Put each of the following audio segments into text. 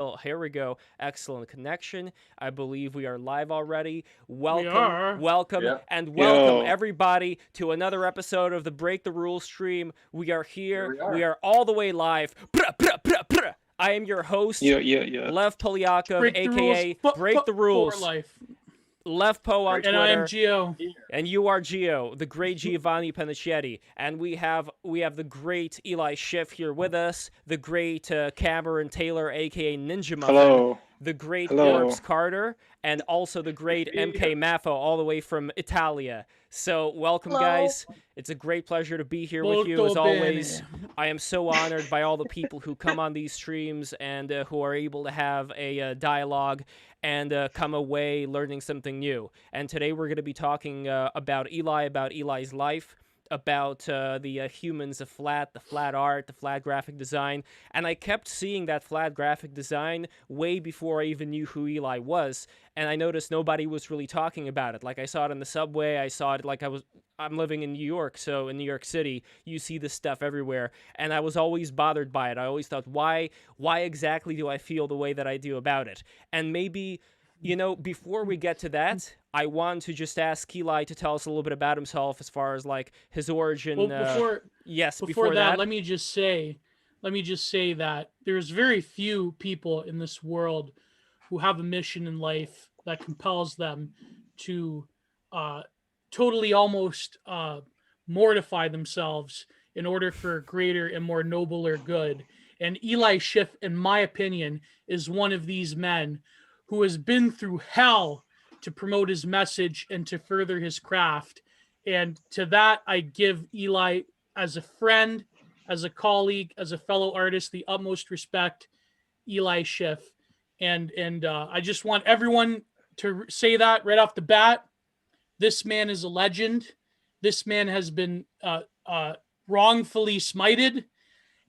Oh, here we go. Excellent connection. I believe we are live already. We are. Welcome, Yep. and welcome Yo. everybody to another episode of the Break the Rules stream. We are here. We are. All the way live. I am your host, Yeah. Lev Polyakov, Break the aka rules. Break the For Rules. life. Lev Po on Twitter. And I am Gio. And you are Gio, the great Giovanni Panicetti. And we have the great Eli Schiff here with us, the great Cameron Taylor, aka Ninja Muffin, Hello. the great Hello. Orbs Carter, and also the great MK Maffo, all the way from Italia. So welcome, guys. It's a great pleasure to be here with you, as always. I am so honored by all the people who come on these streams and who are able to have a dialogue and come away learning something new. And today we're going to be talking about Eli's life, about the humans, the flat art, the flat graphic design. And I kept seeing that flat graphic design way before I even knew who Eli was. And I noticed nobody was really talking about it. Like, I saw it in the subway. I saw it like I'm living in New York, so in New York City, you see this stuff everywhere. And I was always bothered by it. I always thought, why exactly do I feel the way that I do about it? And maybe, before we get to that, I want to just ask Eli to tell us a little bit about himself as far as like his origin. Well, before that, let me just say that there's very few people in this world who have a mission in life that compels them to totally almost mortify themselves in order for greater and more nobler good. And Eli Schiff, in my opinion, is one of these men who has been through hell to promote his message and to further his craft. And to that, I give Eli, as a friend, as a colleague, as a fellow artist, the utmost respect. Eli Schiff. And I just want everyone to say that right off the bat. This man is a legend. This man has been wrongfully smited,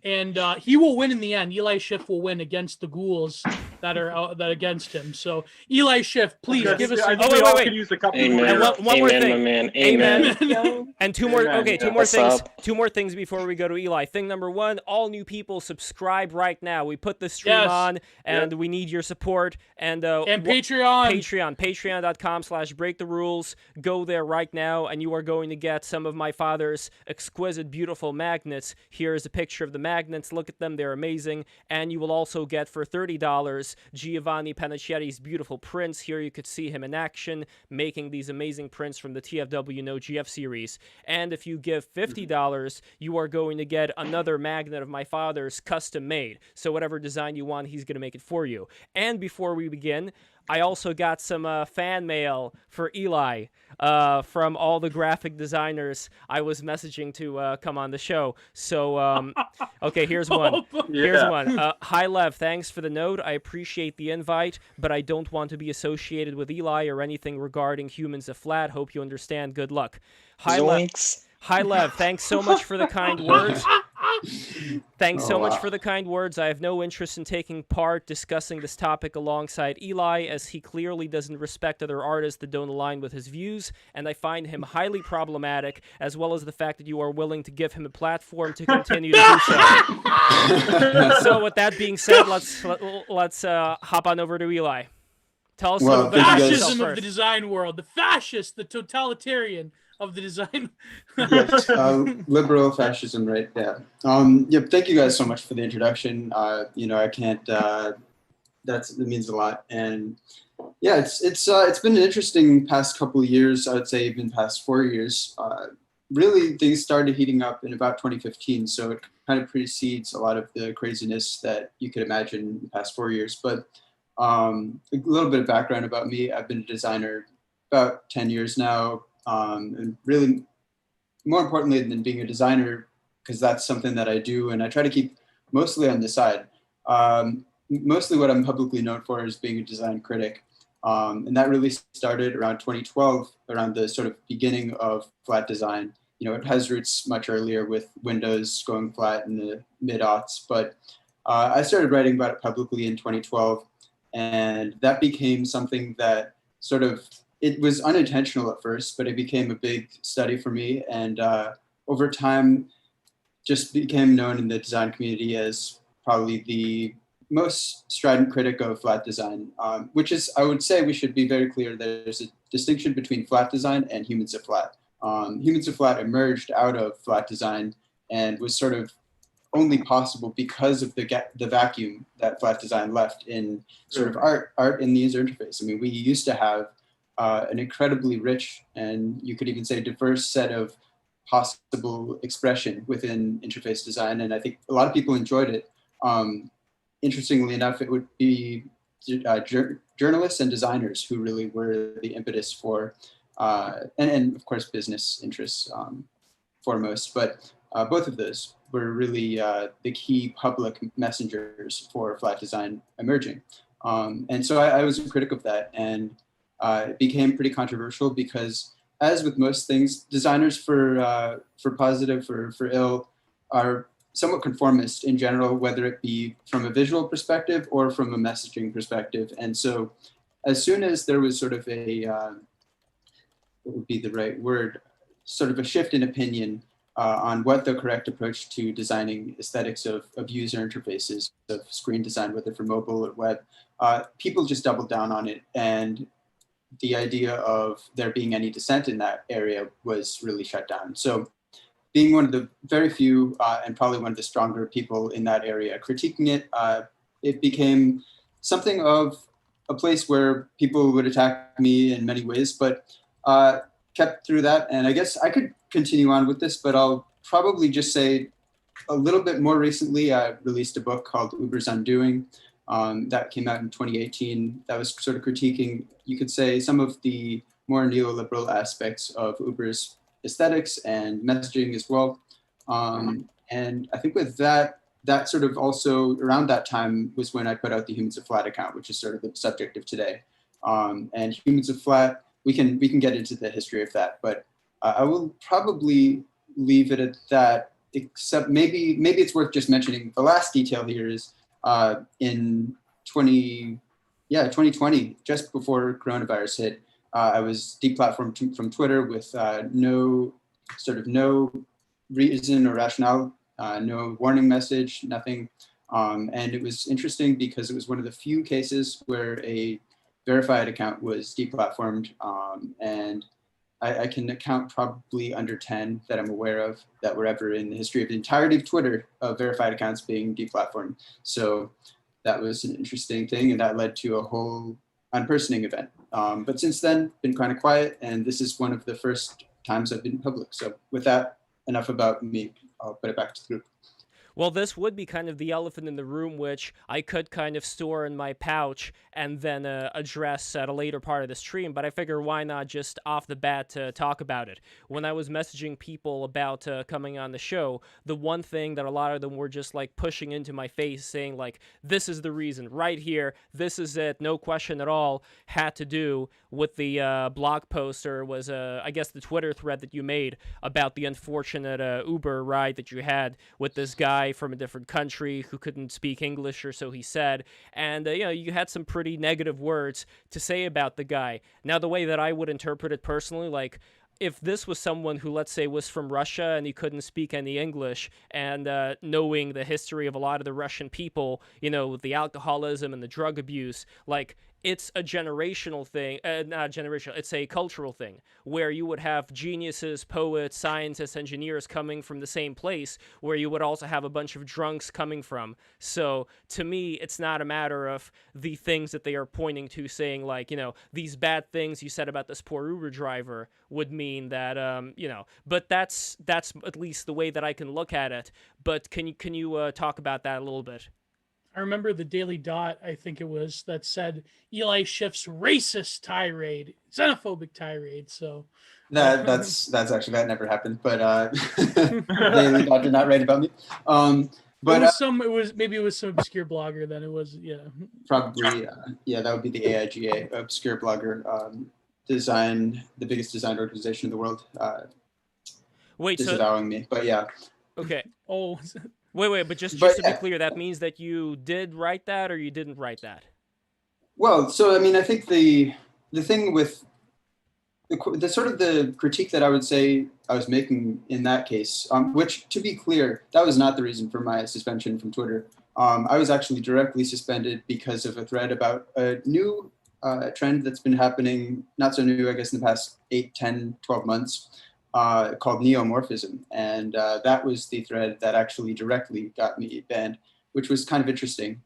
and he will win in the end. Eli Schiff will win against the ghouls that are against him. So, Eli Schiff, please give us. Wait. Could use a couple Amen. more. One more thing. My man. Amen. And two more What's things. up? Two more things before we go to Eli. Thing number one: all new people, subscribe right now. We put the stream on, and we need your support. And Patreon. Patreon.com/breaktherules. Go there right now, and you are going to get some of my father's exquisite, beautiful magnets. Here is a picture of the magnets. Look at them; they're amazing. And you will also get for $30 Giovanni Panicetti's beautiful prints. Here you could see him in action, making these amazing prints from the TFW No GF series. And if you give $50, you are going to get another magnet of my father's custom made. So whatever design you want, he's going to make it for you. And before we begin, I also got some fan mail for Eli from all the graphic designers I was messaging to come on the show. So, okay, here's one. Here's one. Hi, Lev. Thanks for the note. I appreciate the invite, but I don't want to be associated with Eli or anything regarding humans of flat. Hope you understand. Good luck. Hi, Lev. Hi, Lev. Thanks so much for the kind words. Thanks so much for the kind words. I have no interest in taking part discussing this topic alongside Eli, as he clearly doesn't respect other artists that don't align with his views, and I find him highly problematic, as well as the fact that you are willing to give him a platform to continue to do so. So with that being said, let's hop on over to Eli. Tell us the fascism of the design world, the fascist, the totalitarian of the design. Yes, liberal fascism, right? Yeah. Thank you guys so much for the introduction. I can't. That means a lot, and yeah, it's been an interesting past couple of years. I would say even past 4 years. Really, things started heating up in about 2015, so it kind of precedes a lot of the craziness that you could imagine in the past 4 years. But a little bit of background about me: I've been a designer about 10 years now. And really, more importantly than being a designer, because that's something that I do and I try to keep mostly on the side. Mostly what I'm publicly known for is being a design critic. And that really started around 2012, around the sort of beginning of flat design. It has roots much earlier with Windows going flat in the mid-aughts, but I started writing about it publicly in 2012, and that became something that sort of, it was unintentional at first, but it became a big study for me, and over time just became known in the design community as probably the most strident critic of flat design, which is, I would say we should be very clear that there's a distinction between flat design and humans of flat. Humans of flat emerged out of flat design and was sort of only possible because of the vacuum that flat design left in sort of art in the user interface. I mean, we used to have an incredibly rich and you could even say diverse set of possible expression within interface design, and I think a lot of people enjoyed it. Interestingly enough, it would be journalists and designers who really were the impetus for, and of course business interests foremost, but both of those were really the key public messengers for flat design emerging. And so I was a critic of that, and it became pretty controversial because, as with most things, designers for positive or for ill are somewhat conformist in general, whether it be from a visual perspective or from a messaging perspective. And so as soon as there was sort of a, what would be the right word, sort of a shift in opinion on what the correct approach to designing aesthetics of user interfaces, of screen design, whether for mobile or web, people just doubled down on it. And the idea of there being any dissent in that area was really shut down. So being one of the very few and probably one of the stronger people in that area critiquing it, it became something of a place where people would attack me in many ways, but kept through that. And I guess I could continue on with this, but I'll probably just say a little bit more recently, I released a book called Uber's Undoing that came out in 2018. That was sort of critiquing, you could say, some of the more neoliberal aspects of Uber's aesthetics and messaging as well. And I think with that sort of also around that time was when I put out the Humans of Flat account, which is sort of the subject of today. And Humans of Flat, we can get into the history of that, but I will probably leave it at that, except maybe it's worth just mentioning the last detail here is in 2020, just before coronavirus hit, I was deplatformed from Twitter with no reason or rationale, no warning message, nothing. And it was interesting because it was one of the few cases where a verified account was deplatformed. And I can count probably under 10 that I'm aware of that were ever in the history of the entirety of Twitter of verified accounts being deplatformed. So that was an interesting thing, and that led to a whole unpersoning event. But since then, been kind of quiet, and this is one of the first times I've been public. So with that, enough about me. I'll put it back to the group. Well, this would be kind of the elephant in the room, which I could kind of store in my pouch and then address at a later part of the stream, but I figure why not just off the bat to talk about it. When I was messaging people about coming on the show, the one thing that a lot of them were just like pushing into my face, saying like, this is the reason, right here, this is it, no question at all, had to do with the blog post, or was, I guess, the Twitter thread that you made about the unfortunate Uber ride that you had with this guy from a different country who couldn't speak English, or so he said, and you had some pretty negative words to say about the guy. Now, the way that I would interpret it personally, like, if this was someone who, let's say, was from Russia and he couldn't speak any English, and knowing the history of a lot of the Russian people, with the alcoholism and the drug abuse, like, it's a generational thing, not generational, it's a cultural thing, where you would have geniuses, poets, scientists, engineers coming from the same place, where you would also have a bunch of drunks coming from. So, to me, it's not a matter of the things that they are pointing to, saying, like, these bad things you said about this poor Uber driver would mean that, but that's at least the way that I can look at it. But can you talk about that a little bit? I remember the Daily Dot, I think it was, that said Eli Schiff's racist tirade, xenophobic tirade. So that's actually, that never happened, but Daily Dot did not write about me. But it was some obscure blogger. Then it was, yeah, probably that would be the AIGA, obscure blogger, the biggest design organization in the world. Disavowing me, but yeah. Okay. Oh. Wait, but just to be clear, that means that you did write that, or you didn't write that? Well, so I mean, I think the thing with the sort of the critique that I would say I was making in that case, which, to be clear, that was not the reason for my suspension from Twitter. I was actually directly suspended because of a thread about a new trend that's been happening, not so new, I guess, in the past 8, 10, 12 months, called Neomorphism. And that was the thread that actually directly got me banned, which was kind of interesting.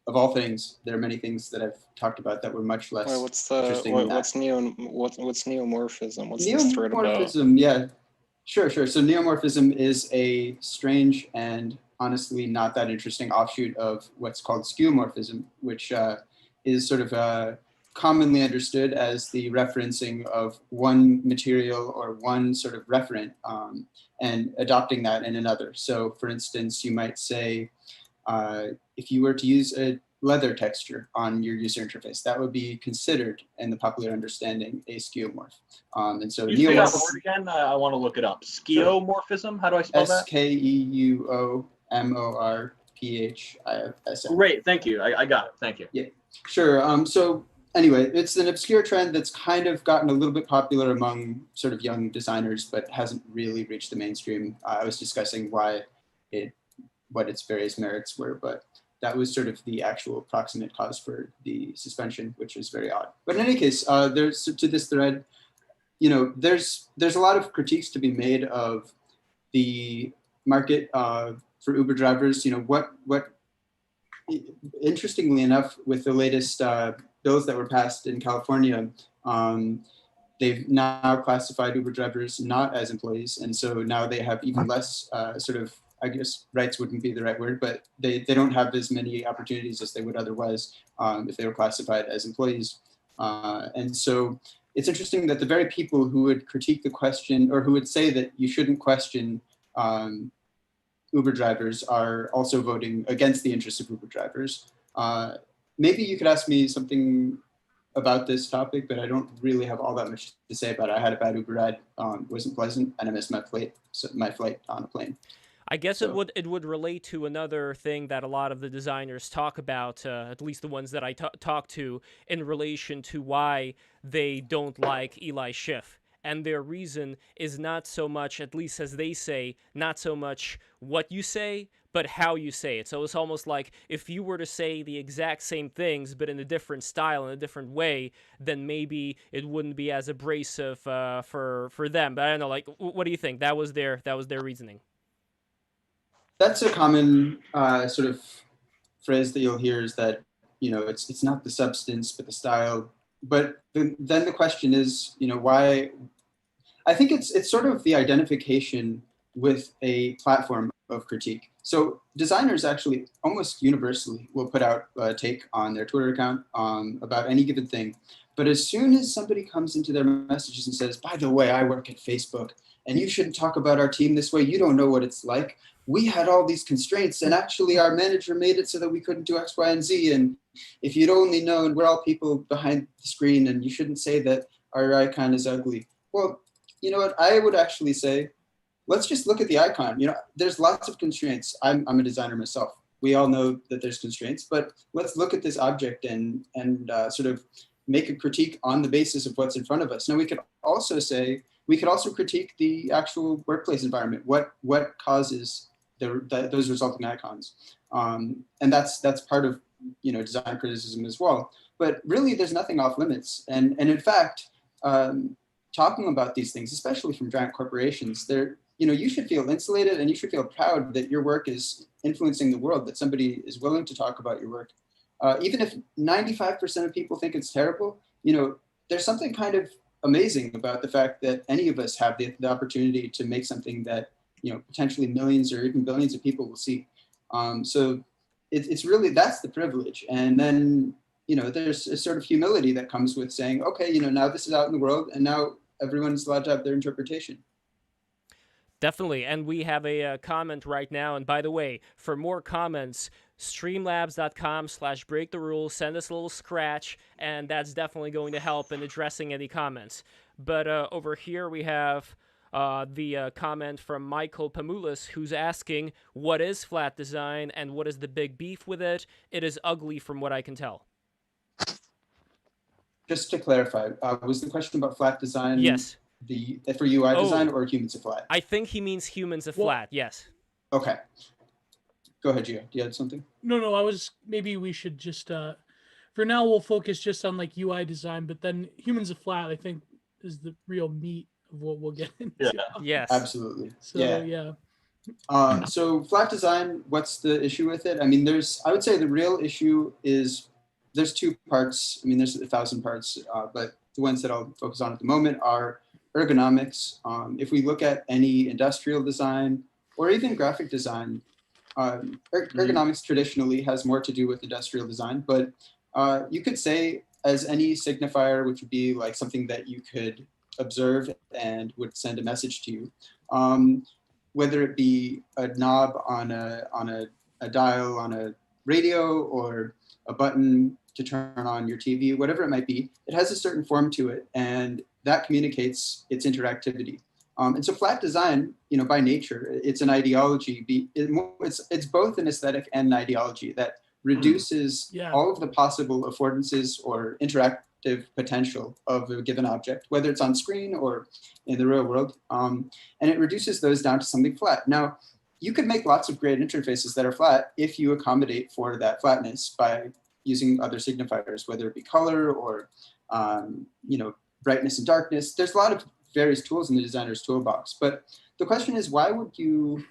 Of all things, there are many things that I've talked about that were much less interesting than that. What's neomorphism? What's Neomorphism, this thread about? yeah, sure. So neomorphism is a strange and honestly not that interesting offshoot of what's called skeuomorphism, which is sort of commonly understood as the referencing of one material or one sort of referent and adopting that in another. So for instance, you might say, if you were to use a leather texture on your user interface, that would be considered in the popular understanding a skeuomorph. And so Can you say that word again? I want to look it up. Skeuomorphism? How do I spell that? Skeuomorphishim. Great, thank you. I got it. Thank you. Yeah, sure. So anyway, it's an obscure trend that's kind of gotten a little bit popular among sort of young designers, but hasn't really reached the mainstream. I was discussing what its various merits were, but that was sort of the actual proximate cause for the suspension, which was very odd. But in any case, there's to this thread, there's a lot of critiques to be made of the market for Uber drivers. What interestingly enough, with the latest bills that were passed in California, they've now classified Uber drivers not as employees, and so now they have even less sort of, I guess rights wouldn't be the right word, but they don't have as many opportunities as they would otherwise if they were classified as employees. And so it's interesting that the very people who would critique the question, or who would say that you shouldn't question Uber drivers, are also voting against the interests of Uber drivers. Maybe you could ask me something about this topic, but I don't really have all that much to say about it. I had a bad Uber ride, wasn't pleasant, and I missed my flight on a plane. I guess it would relate to another thing that a lot of the designers talk about, at least the ones that I talk to, in relation to why they don't like Eli Schiff. And their reason is not so much, at least as they say, not so much what you say, but how you say it. So it's almost like if you were to say the exact same things, but in a different style, in a different way, then maybe it wouldn't be as abrasive for them. But I don't know, like, what do you think? That was their reasoning. That's a common sort of phrase that you'll hear, is that, it's not the substance, but the style. But then the question is, why? I think it's sort of the identification with a platform of critique. So designers actually almost universally will put out a take on their Twitter account about any given thing. But as soon as somebody comes into their messages and says, by the way, I work at Facebook, and you shouldn't talk about our team this way, you don't know what it's like. We had all these constraints, and actually our manager made it so that we couldn't do X, Y, and Z. And if you'd only known, we're all people behind the screen, and you shouldn't say that our icon is ugly. Well, you know what? I would actually say, let's just look at the icon. There's lots of constraints. I'm a designer myself. We all know that there's constraints, but let's look at this object and sort of make a critique on the basis of what's in front of us. Now, we could also critique the actual workplace environment. What causes those resulting icons? And that's part of design criticism as well. But really, there's nothing off limits. And in fact, talking about these things, especially from giant corporations, you should feel insulated, and you should feel proud that your work is influencing the world, that somebody is willing to talk about your work. Even if 95% of people think it's terrible, there's something kind of amazing about the fact that any of us have the opportunity to make something that potentially millions or even billions of people will see. So it's really, that's the privilege. And then there's a sort of humility that comes with saying, okay, now this is out in the world, and now everyone's allowed to have their interpretation. Definitely, and we have a comment right now. And by the way, for more comments, streamlabs.com/breaktherules, send us a little scratch, and that's definitely going to help in addressing any comments. But over here we have the comment from Michael Pamoulis, who's asking, what is flat design and what is the big beef with it? It is ugly from what I can tell. Just to clarify, was the question about flat design? Yes. For UI design or humans are flat? I think he means humans are flat, yes. Okay. Go ahead, Gio. Do you have something? No, maybe we should just, for now we'll focus just on like UI design, but then humans of flat, I think, is the real meat of what we'll get into. Yeah. Yes. Absolutely. So yeah. So flat design, what's the issue with it? I mean, I would say the real issue is there's two parts. I mean, there's 1,000 parts, but the ones that I'll focus on at the moment are ergonomics. If we look at any industrial design or even graphic design, ergonomics traditionally has more to do with industrial design, but you could say as any signifier, which would be like something that you could observe and would send a message to you, whether it be a knob on a dial on a radio or a button to turn on your TV, whatever it might be, it has a certain form to it, and that communicates its interactivity. And so flat design, by nature, it's an ideology. It's both an aesthetic and an ideology that reduces all of the possible affordances or interactive potential of a given object, whether it's on screen or in the real world. And it reduces those down to something flat. Now, you could make lots of great interfaces that are flat if you accommodate for that flatness by using other signifiers, whether it be color or brightness and darkness. There's a lot of various tools in the designer's toolbox, but the question is, why would you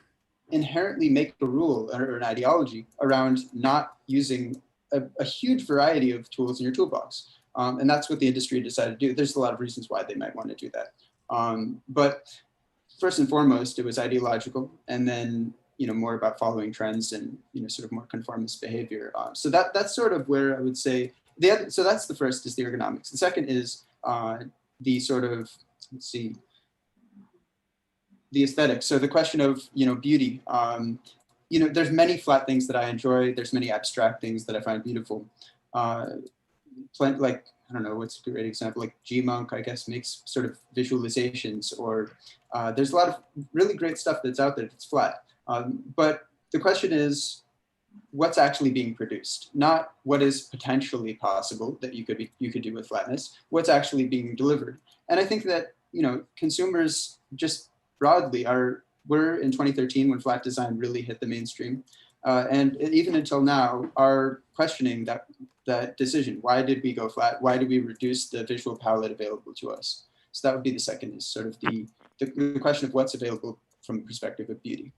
inherently make a rule or an ideology around not using a huge variety of tools in your toolbox? And that's what the industry decided to do. There's a lot of reasons why they might want to do that. But first and foremost, it was ideological, and then more about following trends and sort of more conformist behavior. So that's sort of where I would say so that's the first, is the ergonomics. The second is the sort of, the aesthetics. So the question of beauty. There's many flat things that I enjoy. There's many abstract things that I find beautiful. Like, I don't know, what's a great example? Like G-Monk, I guess, makes sort of visualizations, or there's a lot of really great stuff that's out there that's flat. But the question is, what's actually being produced? Not what is potentially possible that you could do with flatness. What's actually being delivered? And I think that consumers just broadly were in 2013 when flat design really hit the mainstream, and even until now are questioning that decision. Why did we go flat? Why did we reduce the visual palette available to us? So that would be the second, is sort of the question of what's available from the perspective of beauty.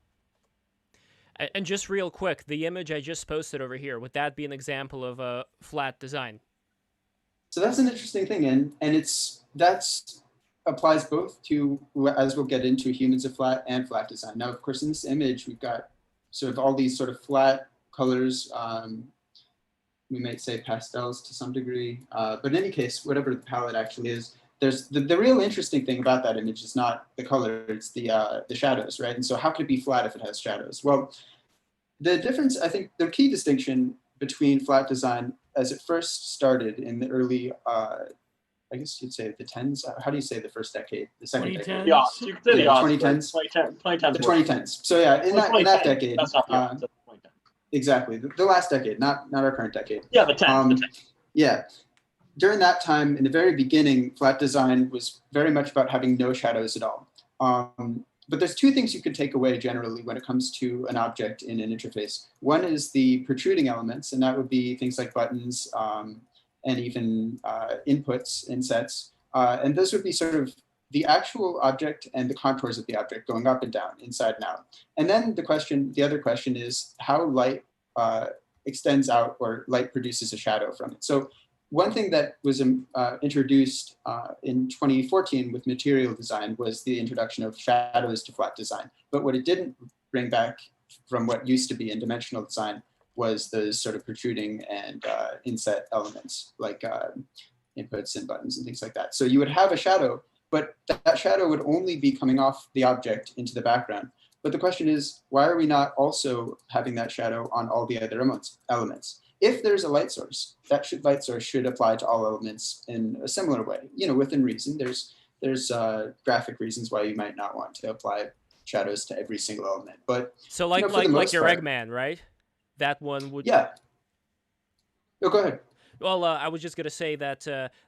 And just real quick, the image I just posted over here, would that be an example of a flat design? So that's an interesting thing, and that's applies both to, as we'll get into, humans of flat and flat design. Now, of course, in this image, we've got sort of all these sort of flat colors. We might say pastels to some degree, but in any case, whatever the palette actually is, there's the real interesting thing about that image is not the color, it's the shadows, right? And so how could it be flat if it has shadows? Well, the difference, I think the key distinction between flat design as it first started in the early, I guess you'd say the 10s. How do you say the first decade? The second decade? Yeah, you could say the 2010s. 2010s. The 2010s. So yeah, in that decade. That's not the 2010s. Exactly, the last decade, not our current decade. Yeah, the 10s. Yeah. During that time, in the very beginning, flat design was very much about having no shadows at all. But there's two things you could take away generally when it comes to an object in an interface. One is the protruding elements, and that would be things like buttons and even inputs in sets. And those would be sort of the actual object and the contours of the object going up and down, inside and out. And then the other question is how light extends out, or light produces a shadow from it. So one thing that was introduced in 2014 with material design was the introduction of shadows to flat design. But what it didn't bring back from what used to be in dimensional design was the sort of protruding and inset elements, like inputs and buttons and things like that. So you would have a shadow, but that shadow would only be coming off the object into the background. But the question is, why are we not also having that shadow on all the other elements? If there's a light source, that light source should apply to all elements in a similar way, within reason. There's graphic reasons why you might not want to apply shadows to every single element. But so like your Eggman, right? That one would. Yeah. Oh, go ahead. Well, I was just going to say that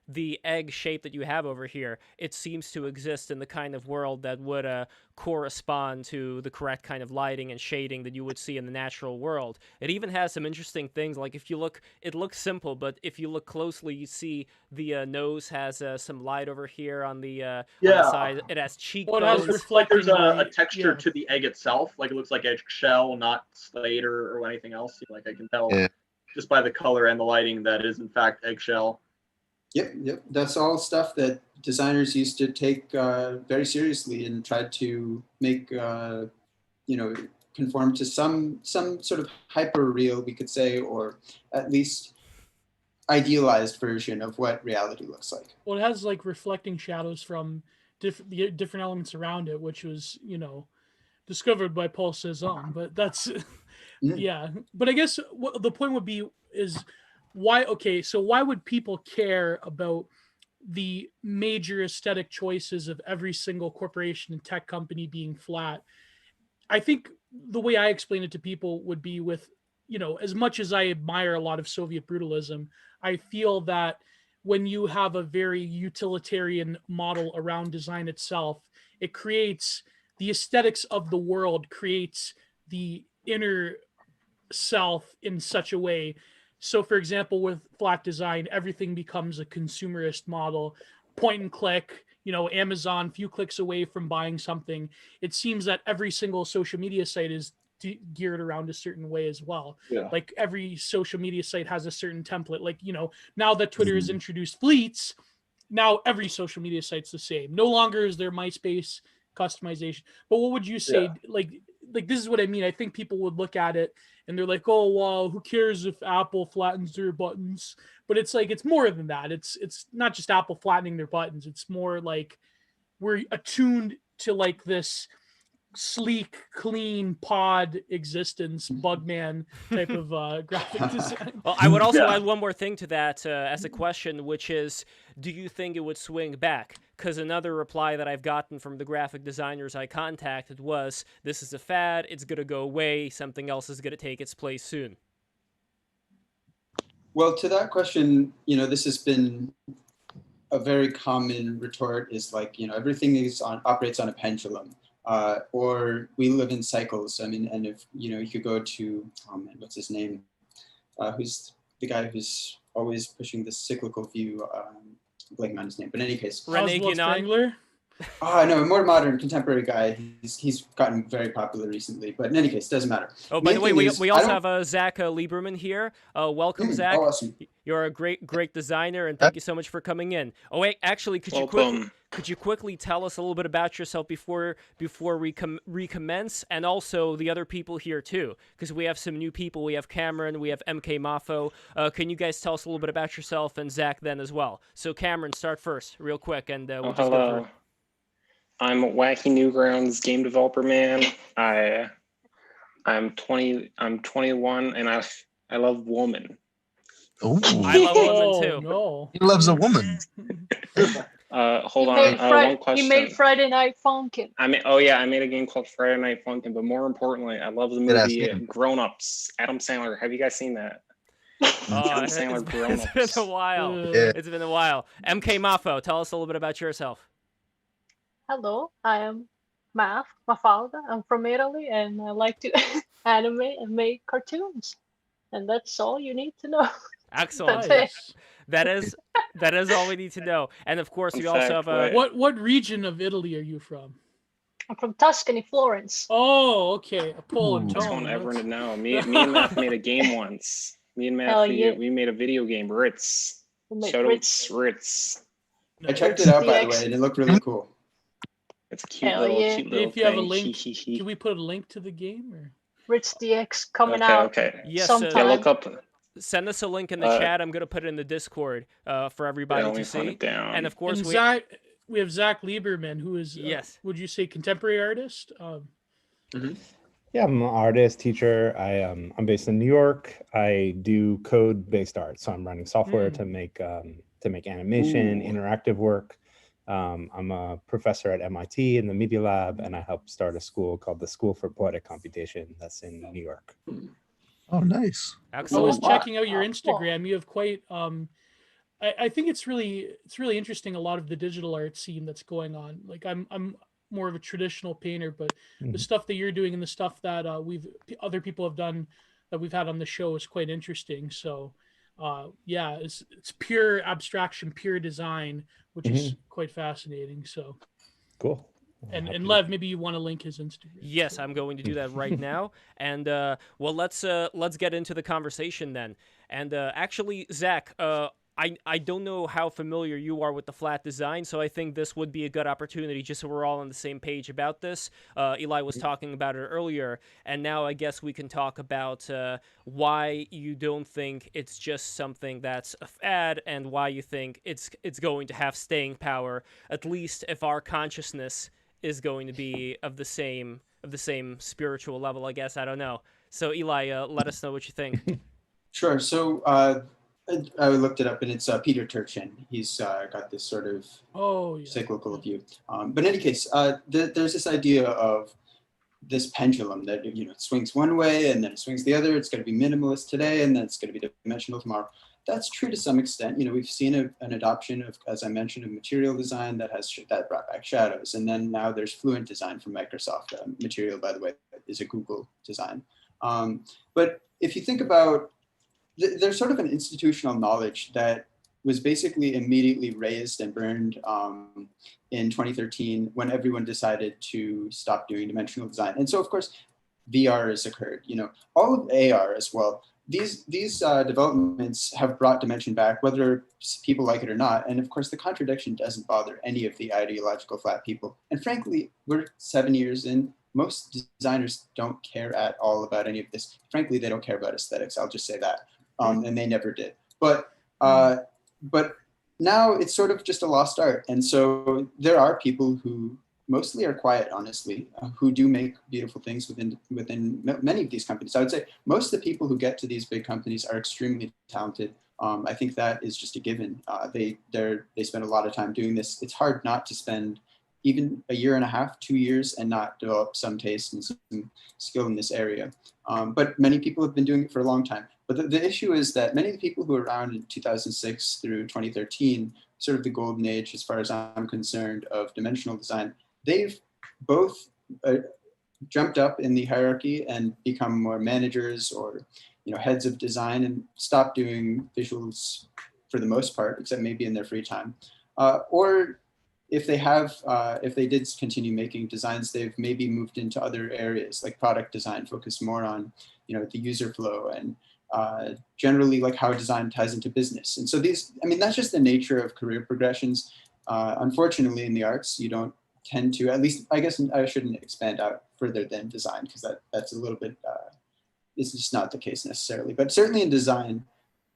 the egg shape that you have over here, it seems to exist in the kind of world that would correspond to the correct kind of lighting and shading that you would see in the natural world. It even has some interesting things, like if you look, it looks simple, but if you look closely, you see the nose has some light over here on the side. It has cheekbones. Well, it has It's like there's reflecting a light. texture Yeah. to the egg itself. Like it looks like eggshell, not slate or anything else. Like I can tell just by the color and the lighting that is in fact eggshell. Yep. That's all stuff that designers used to take very seriously and tried to make, conform to some sort of hyper real, we could say, or at least idealized version of what reality looks like. Well, it has like reflecting shadows from different elements around it, which was, discovered by Paul Cézanne. But that's, yeah. But I guess what the point would be is why, okay, so why would people care about the major aesthetic choices of every single corporation and tech company being flat? I think the way I explain it to people would be with, as much as I admire a lot of Soviet brutalism, I feel that when you have a very utilitarian model around design itself, it creates the aesthetics of the world, creates the inner self in such a way. So, for example, with flat design, everything becomes a consumerist model, point and click, Amazon, few clicks away from buying something. It seems that every single social media site is geared around a certain way as well. Yeah. Like every social media site has a certain template. Like, now that Twitter has introduced fleets, now every social media site's the same. No longer is there MySpace customization. But what would you say? Like this is what I mean. I think people would look at it and they're like, oh, well, who cares if Apple flattens their buttons? But it's like, it's more than that. It's not just Apple flattening their buttons. It's more like we're attuned to like this sleek, clean pod existence, Bugman type of graphic design. Well, I would also add one more thing to that as a question, which is, do you think it would swing back? Because another reply that I've gotten from the graphic designers I contacted was, this is a fad, it's going to go away, something else is going to take its place soon. Well, to that question, this has been a very common retort is like, everything operates on a pendulum. Or we live in cycles. I mean, and if you could go to what's his name? Who's the guy who's always pushing this cyclical view? Blanking on his name, but in any case, Rene Guénon. No, a more modern, contemporary guy. He's gotten very popular recently, but in any case, doesn't matter. Oh, by the way, we also have Zach Lieberman here. Welcome, Zach. Awesome. You're a great designer, and thank you so much for coming in. Oh wait, actually, could you quickly tell us a little bit about yourself before we recommence, and also the other people here too, because we have some new people. We have Cameron, we have MK Mafo. Can you guys tell us a little bit about yourself, and Zach then as well? So Cameron, start first, real quick, and we'll just go through. I'm Wacky Newgrounds game developer man. I'm 21 and I love woman. Oh, I love women too. No. He loves a woman. Hold on. One question. He made Friday Night Funkin'. I made a game called Friday Night Funkin', but more importantly, I love the movie Grown Ups. Adam Sandler. Have you guys seen that? Adam Sandler Grown Ups. It's been a while. Yeah. It's been a while. MK Mafo, tell us a little bit about yourself. Hello, I am Mafalda. I'm from Italy, and I like to animate and make cartoons. And that's all you need to know. Excellent. That is all we need to know. And of course, we also have a... What region of Italy are you from? I'm from Tuscany, Florence. Oh, okay. A Poland. Just want everyone to know. Me and Math made a game once. Me and Math, we made a video game, Ritz. Shout out Ritz. I checked it out, by the way, and it looked really cool. It's a cute little if you thing. have a link, can we put a link to the game? Or? Ritz DX coming out. Okay. Yes, look up. Send us a link in the chat. I'm going to put it in the Discord for everybody to see. And of course, we have Zach Lieberman, who is, would you say, contemporary artist? Yeah, I'm an artist, teacher. I'm based in New York. I do code-based art, so I'm running software to make animation, interactive work. I'm a professor at MIT in the Media Lab, and I helped start a school called the School for Poetic Computation that's in New York. Oh, nice. Excellent. I was checking out your Instagram. You have quite. I think it's really interesting. A lot of the digital art scene that's going on. Like I'm more of a traditional painter, but the stuff that you're doing and the stuff that other people have done that we've had on the show is quite interesting. So, yeah, it's pure abstraction, pure design, which is quite fascinating. So, cool. And Lev, maybe you want to link his Instagram. Yes, I'm going to do that right now. And well, let's get into the conversation then. And actually, Zach, I don't know how familiar you are with the flat design, so I think this would be a good opportunity just so we're all on the same page about this. Eli was talking about it earlier, and now I guess we can talk about why you don't think it's just something that's a fad, and why you think it's going to have staying power, at least if our consciousness is going to be of the same spiritual level, I guess. I don't know. So Eli, let us know what you think. Sure. So I looked it up, and it's Peter Turchin. He's got this sort of cyclical view. But in any case, there's this idea of this pendulum that it swings one way and then it swings the other. It's going to be minimalist today, and then it's going to be dimensional tomorrow. That's true to some extent. We've seen an adoption of, as I mentioned, of material design that brought back shadows, and then now there's fluent design from Microsoft. Material, by the way, is a Google design. But if you think about, there's sort of an institutional knowledge that was basically immediately raised and burned in 2013 when everyone decided to stop doing dimensional design. And so, of course, VR has occurred. All of AR as well. These developments have brought dimension back, whether people like it or not. And of course, the contradiction doesn't bother any of the ideological flat people. And frankly, we're 7 years in. Most designers don't care at all about any of this. Frankly, they don't care about aesthetics. I'll just say that. And they never did. But now it's sort of just a lost art. And so there are people who mostly are quiet, honestly, who do make beautiful things within many of these companies. I would say most of the people who get to these big companies are extremely talented. I think that is just a given. They spend a lot of time doing this. It's hard not to spend even a year and a half, 2 years, and not develop some taste and some skill in this area. But many people have been doing it for a long time. But the issue is that many of the people who were around in 2006 through 2013, sort of the golden age, as far as I'm concerned, of dimensional design, they've both jumped up in the hierarchy and become more managers or heads of design and stopped doing visuals for the most part, except maybe in their free time. Or if they did continue making designs, they've maybe moved into other areas like product design, focus more on the user flow and generally like how design ties into business. And so that's just the nature of career progressions. Unfortunately, in the arts, you don't tend to, at least I guess I shouldn't expand out further than design, because that's a little bit, it's just not the case necessarily. But certainly in design,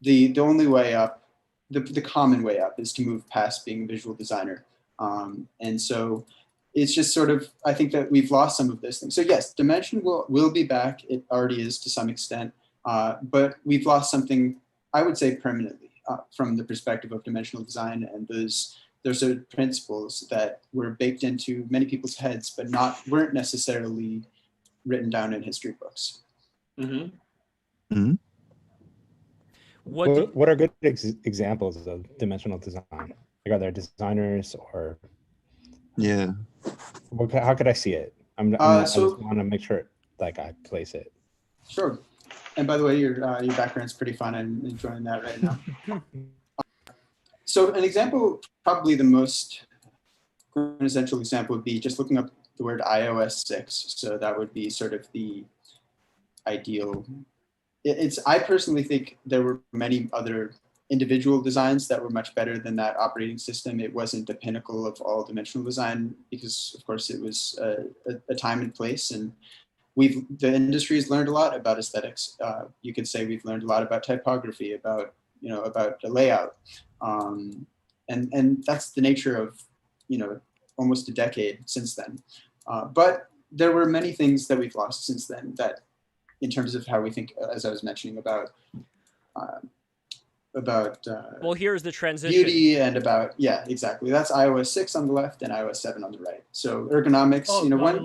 the only way up, the common way up is to move past being a visual designer. And so it's just sort of, I think that we've lost some of those things. So yes, dimension will be back. It already is to some extent, but we've lost something, I would say permanently, from the perspective of dimensional design, and those are principles that were baked into many people's heads, but weren't necessarily written down in history books. Mm-hmm. Mm-hmm. What are good examples of dimensional design? Like, are there designers or? Yeah. How could I see it? I just want to make sure like I place it. Sure. And by the way, your background's pretty fun. I'm enjoying that right now. So an example, probably the most quintessential example, would be just looking up the word iOS 6. So that would be sort of the ideal. I personally think there were many other individual designs that were much better than that operating system. It wasn't the pinnacle of all dimensional design because, of course, it was a time and place. And the industry has learned a lot about aesthetics. You could say we've learned a lot about typography, about the layout. And that's the nature of, almost a decade since then. But there were many things that we've lost since then that, in terms of how we think, as I was mentioning, about well, here's the transition. Beauty and about, yeah, exactly. That's iOS 6 on the left and iOS 7 on the right. So ergonomics,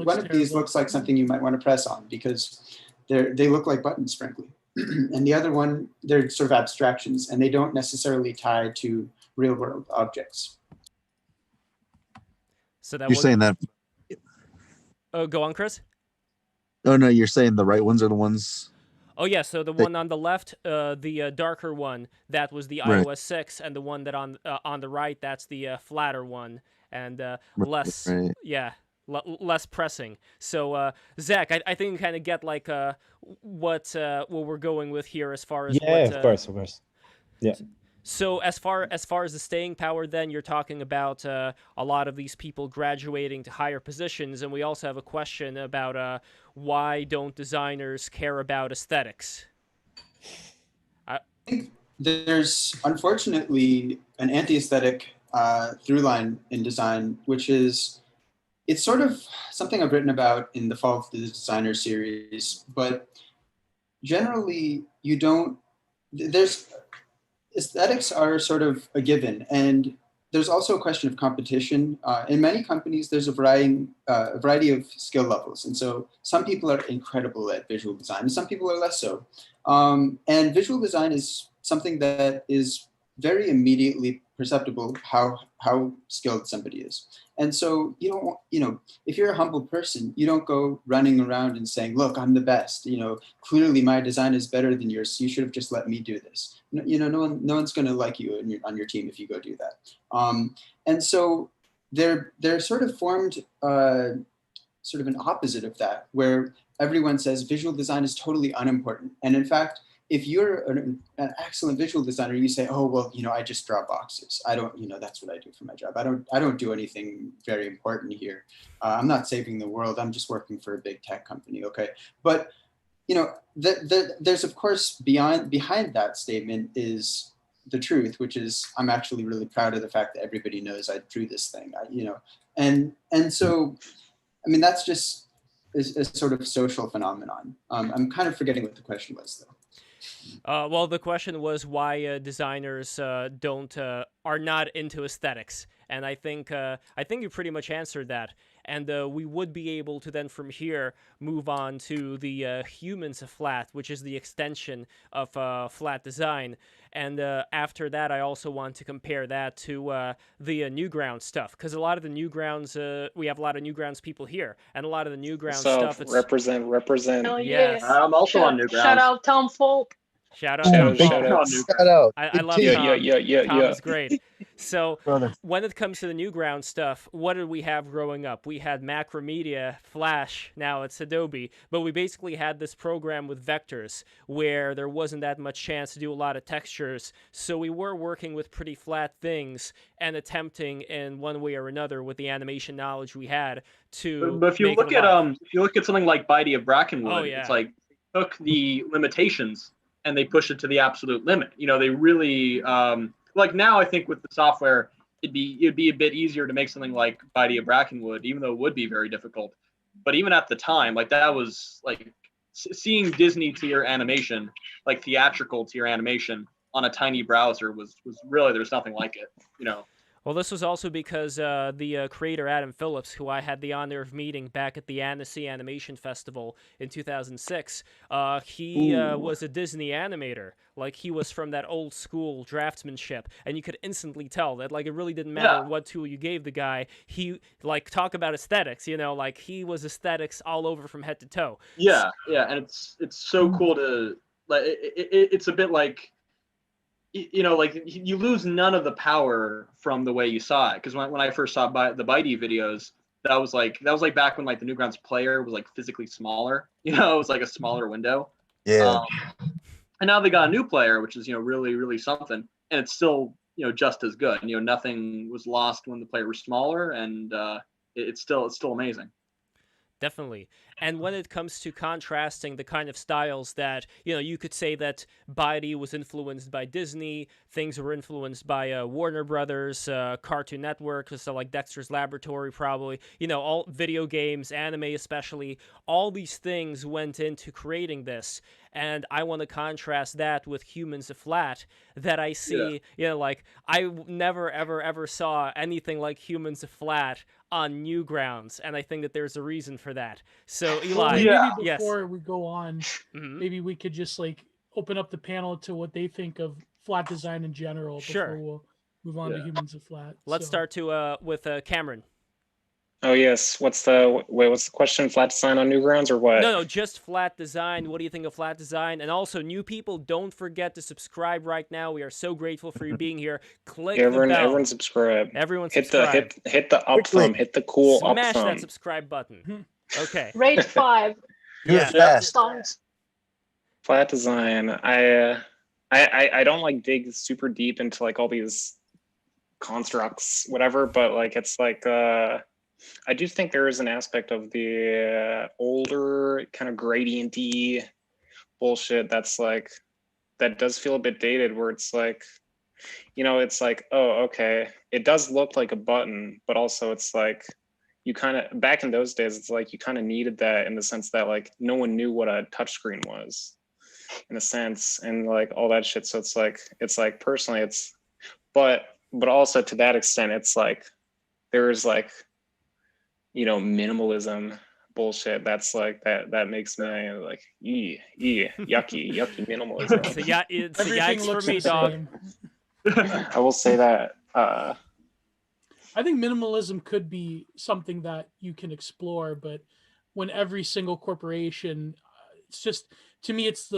one of these looks like something you might want to press on because they look like buttons, frankly. and the other one, they're sort of abstractions, and they don't necessarily tie to real world objects. So that you're saying that. Oh, go on, Chris. Oh no, you're saying the right ones are the ones. Oh yeah, so the one on the left, the darker one, that was the Right. iOS 6, and the one that on the right, that's the flatter one, and less, Right. yeah, less pressing. So Zach, I think you kind of get like what we're going with here as far as Yeah, what, of course. Yeah. So as far as the staying power, then you're talking about a lot of these people graduating to higher positions, and we also have a question about why don't designers care about aesthetics? I think there's unfortunately an anti-aesthetic through line in design, which is, it's sort of something I've written about in the Fall of the Designer series, but generally aesthetics are sort of a given, and there's also a question of competition. In many companies, there's a variety of skill levels, and so some people are incredible at visual design, and some people are less so. And visual design is something that is very immediately perceptible how skilled somebody is. And so if you're a humble person, you don't go running around and saying, look, I'm the best, clearly my design is better than yours, so you should have just let me do this. No one's going to like you on your team if you go do that. And so they're sort of formed sort of an opposite of that, where everyone says visual design is totally unimportant. And in fact, if you're an excellent visual designer, you say, oh, well, I just draw boxes. I don't, that's what I do for my job. I don't do anything very important here. I'm not saving the world. I'm just working for a big tech company. Okay. But, there's of course behind that statement is the truth, which is I'm actually really proud of the fact that everybody knows I drew this thing, and so, I mean, that's just a sort of social phenomenon. I'm kind of forgetting what the question was though. Well, the question was why designers are not into aesthetics, and I think you pretty much answered that. And we would be able to then from here move on to the humans of flat, which is the extension of flat design. And after that, I also want to compare that to the Newgrounds stuff, because a lot of the Newgrounds, we have a lot of Newgrounds people here, and a lot of the Newgrounds stuff. It's... represent. Oh, yes. yeah. I'm also on Newgrounds. Shout out Tom Folk. Shout out, shout out. I love Yeah, Tom. yeah. Tom is great. So Brother. when it comes to the Newgrounds stuff, what did we have growing up? We had Macromedia, Flash, now it's Adobe, but we basically had this program with vectors where there wasn't that much chance to do a lot of textures, so we were working with pretty flat things and attempting in one way or another with the animation knowledge we had to. But if you look at something like Bitey of Brackenwood, it's like they took the limitations and they push it to the absolute limit. They really like now. I think with the software, it'd be a bit easier to make something like Bitey of Brackenwood, even though it would be very difficult. But even at the time, like that was like seeing Disney tier animation, like theatrical tier animation on a tiny browser was really, there's nothing like it. Well, this was also because the creator, Adam Phillips, who I had the honor of meeting back at the Annecy Animation Festival in 2006, he was a Disney animator. Like, he was from that old school draftsmanship, and you could instantly tell that, like, it really didn't matter what tool you gave the guy. He, like, talk about aesthetics, like, he was aesthetics all over from head to toe. Yeah, and it's so cool to, like, it's a bit like, like you lose none of the power from the way you saw it. Because when I first saw the Bitey videos, that was like back when like the Newgrounds player was like physically smaller. It was like a smaller window. Yeah. And now they got a new player, which is really, really something, and it's still just as good. Nothing was lost when the player was smaller, and it's still amazing. Definitely. And when it comes to contrasting the kind of styles that, you could say that Bitey was influenced by Disney, things were influenced by Warner Brothers, Cartoon Network, so like Dexter's Laboratory probably, all video games, anime especially, all these things went into creating this. And I want to contrast that with Humans of Flat, that I see, like, I never, ever saw anything like Humans of Flat on Newgrounds, and I think that there's a reason for that. So, Eli, maybe before we go on, maybe we could just, like, open up the panel to what they think of flat design in general Sure. before we'll move on to humans of flat. Let's start with Cameron. Oh yes. What's the question? Flat design on Newgrounds or what? No, just flat design. What do you think of flat design? And also, new people, don't forget to subscribe right now. We are so grateful for you being here. Click the bell. Everyone subscribe. Everyone subscribe. Hit the up thumb. Hit the cool up thumb. Smash that subscribe button. Okay. Rate 5. Fast. Flat design. I don't like dig super deep into like all these constructs, whatever, but like it's like I do think there is an aspect of the older kind of gradient-y bullshit that's like, that does feel a bit dated, where it's like, you know, it's like, oh, okay, it does look like a button, but also it's like, you kind of, back in those days, it's like you kind of needed that in the sense that like no one knew what a touchscreen was, in a sense, and like all that shit. So it's like personally, it's, but also to that extent, it's like, there's like, you know, minimalism bullshit that's like that makes me like yucky minimalism. So yeah, it's a yikes for me, dog. I will say that I think minimalism could be something that you can explore, but when every single corporation, it's just, to me, it's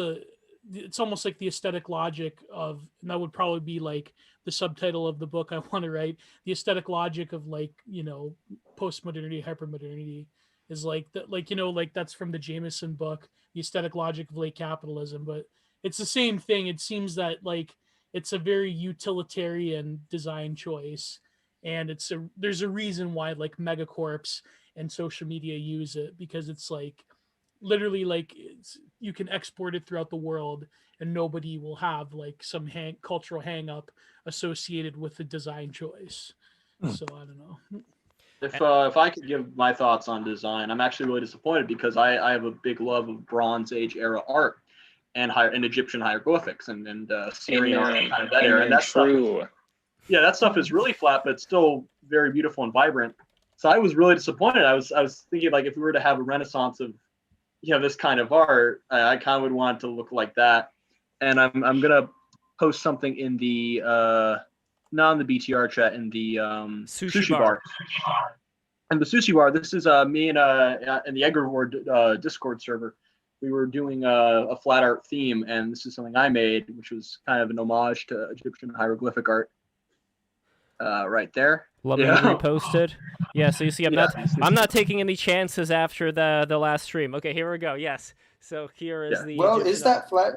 almost like the aesthetic logic of, and that would probably be like the subtitle of the book I want to write, the aesthetic logic of like, you know, postmodernity, hypermodernity is like that, like, you know, like that's from the Jameson book, the aesthetic logic of late capitalism, but it's the same thing. It seems that like, it's a very utilitarian design choice. And there's a reason why like megacorps and social media use it, because it's like, literally like you can export it throughout the world and nobody will have like some cultural hang up associated with the design choice. So I don't know. If I could give my thoughts on design, I'm actually really disappointed because I have a big love of Bronze Age era art and Egyptian hieroglyphics and Syrian art, kind of that era. And that's true. Yeah, that stuff is really flat, but it's still very beautiful and vibrant. So I was really disappointed. I was thinking like if we were to have a renaissance of, you know, this kind of art, I kind of would want it to look like that. And I'm gonna post something in the not in the BTR-chat, in the sushi bar. And the sushi bar, this is me and in the Egrevore Discord server. We were doing a flat art theme, and this is something I made, which was kind of an homage to Egyptian hieroglyphic art. Right there. Let me repost it. Yeah, so you see, I'm not taking any chances after the last stream. Okay, here we go. Yes. So here is the. Well, is that flat?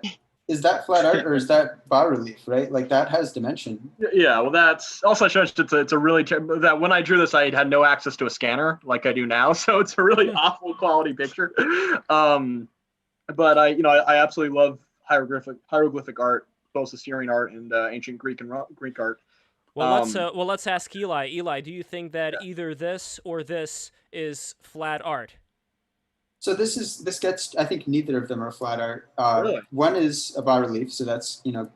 Is that flat art or is that bas relief? Right, like that has dimension. Yeah, well, that's also shows it's a really that when I drew this, I had no access to a scanner like I do now, so it's a really awful quality picture. But I absolutely love hieroglyphic art, both Assyrian art and ancient Greek art. Well, let's ask Eli. Eli, do you think that either this or this is flat art? So this gets, I think neither of them are flat art. Really? One is a bas relief, so that's, you know,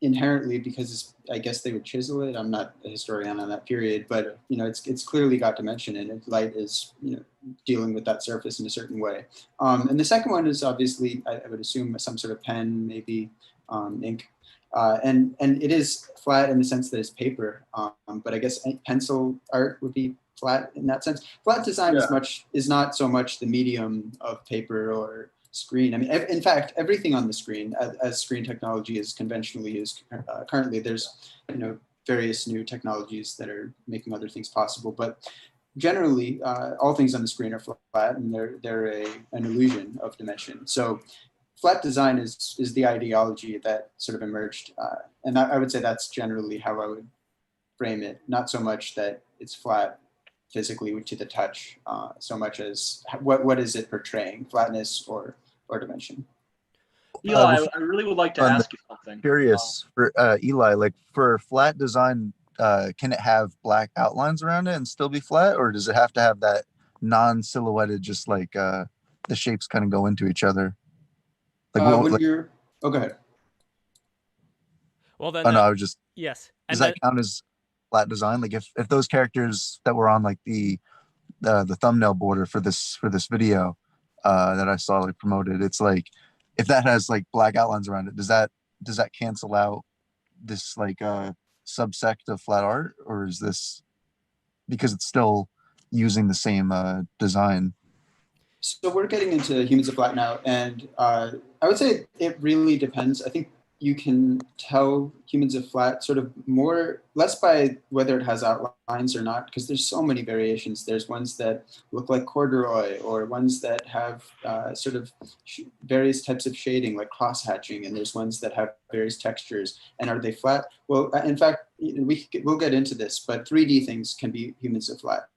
inherently, because I guess they would chisel it. I'm not a historian on that period, but you know, it's clearly got dimension in it. Light is, you know, dealing with that surface in a certain way. And the second one is obviously, I would assume, some sort of pen, maybe ink. And it is flat in the sense that it's paper, but I guess pencil art would be flat in that sense. Flat design is not so much the medium of paper or screen. I mean, in fact, everything on the screen, as screen technology is conventionally used currently, there's, you know, various new technologies that are making other things possible, but generally, all things on the screen are flat, and they're an illusion of dimension. So flat design is the ideology that sort of emerged, and I would say that's generally how I would frame it. Not so much that it's flat physically to the touch, so much as what is it portraying, flatness or dimension. Eli, I really would like to ask you something. Curious for Eli, like for flat design, can it have black outlines around it and still be flat, or does it have to have that non-silhouetted, just like the shapes kind of go into each other? Like go ahead. Well then. Oh no, I was just. Yes. Does that count as flat design? Like if those characters that were on like the thumbnail border for this video that I saw like promoted, it's like if that has like black outlines around it, does that cancel out this like subsect of flat art, or is this because it's still using the same design? So we're getting into humans of flat now, and I would say it really depends. I think you can tell humans of flat sort of less by whether it has outlines or not, because there's so many variations. There's ones that look like corduroy, or ones that have sort of various types of shading, like cross hatching, and there's ones that have various textures. And are they flat? Well, in fact, we'll get into this, but 3D things can be humans of flat.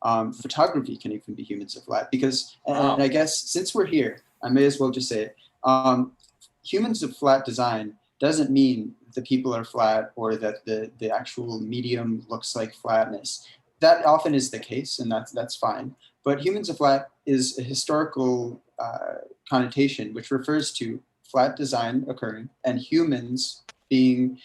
Photography can even be humans of flat, because, and I guess since we're here, I may as well just say it. Humans of flat design doesn't mean the people are flat or that the actual medium looks like flatness. That often is the case, and that's fine. But humans of flat is a historical connotation which refers to flat design occurring and humans being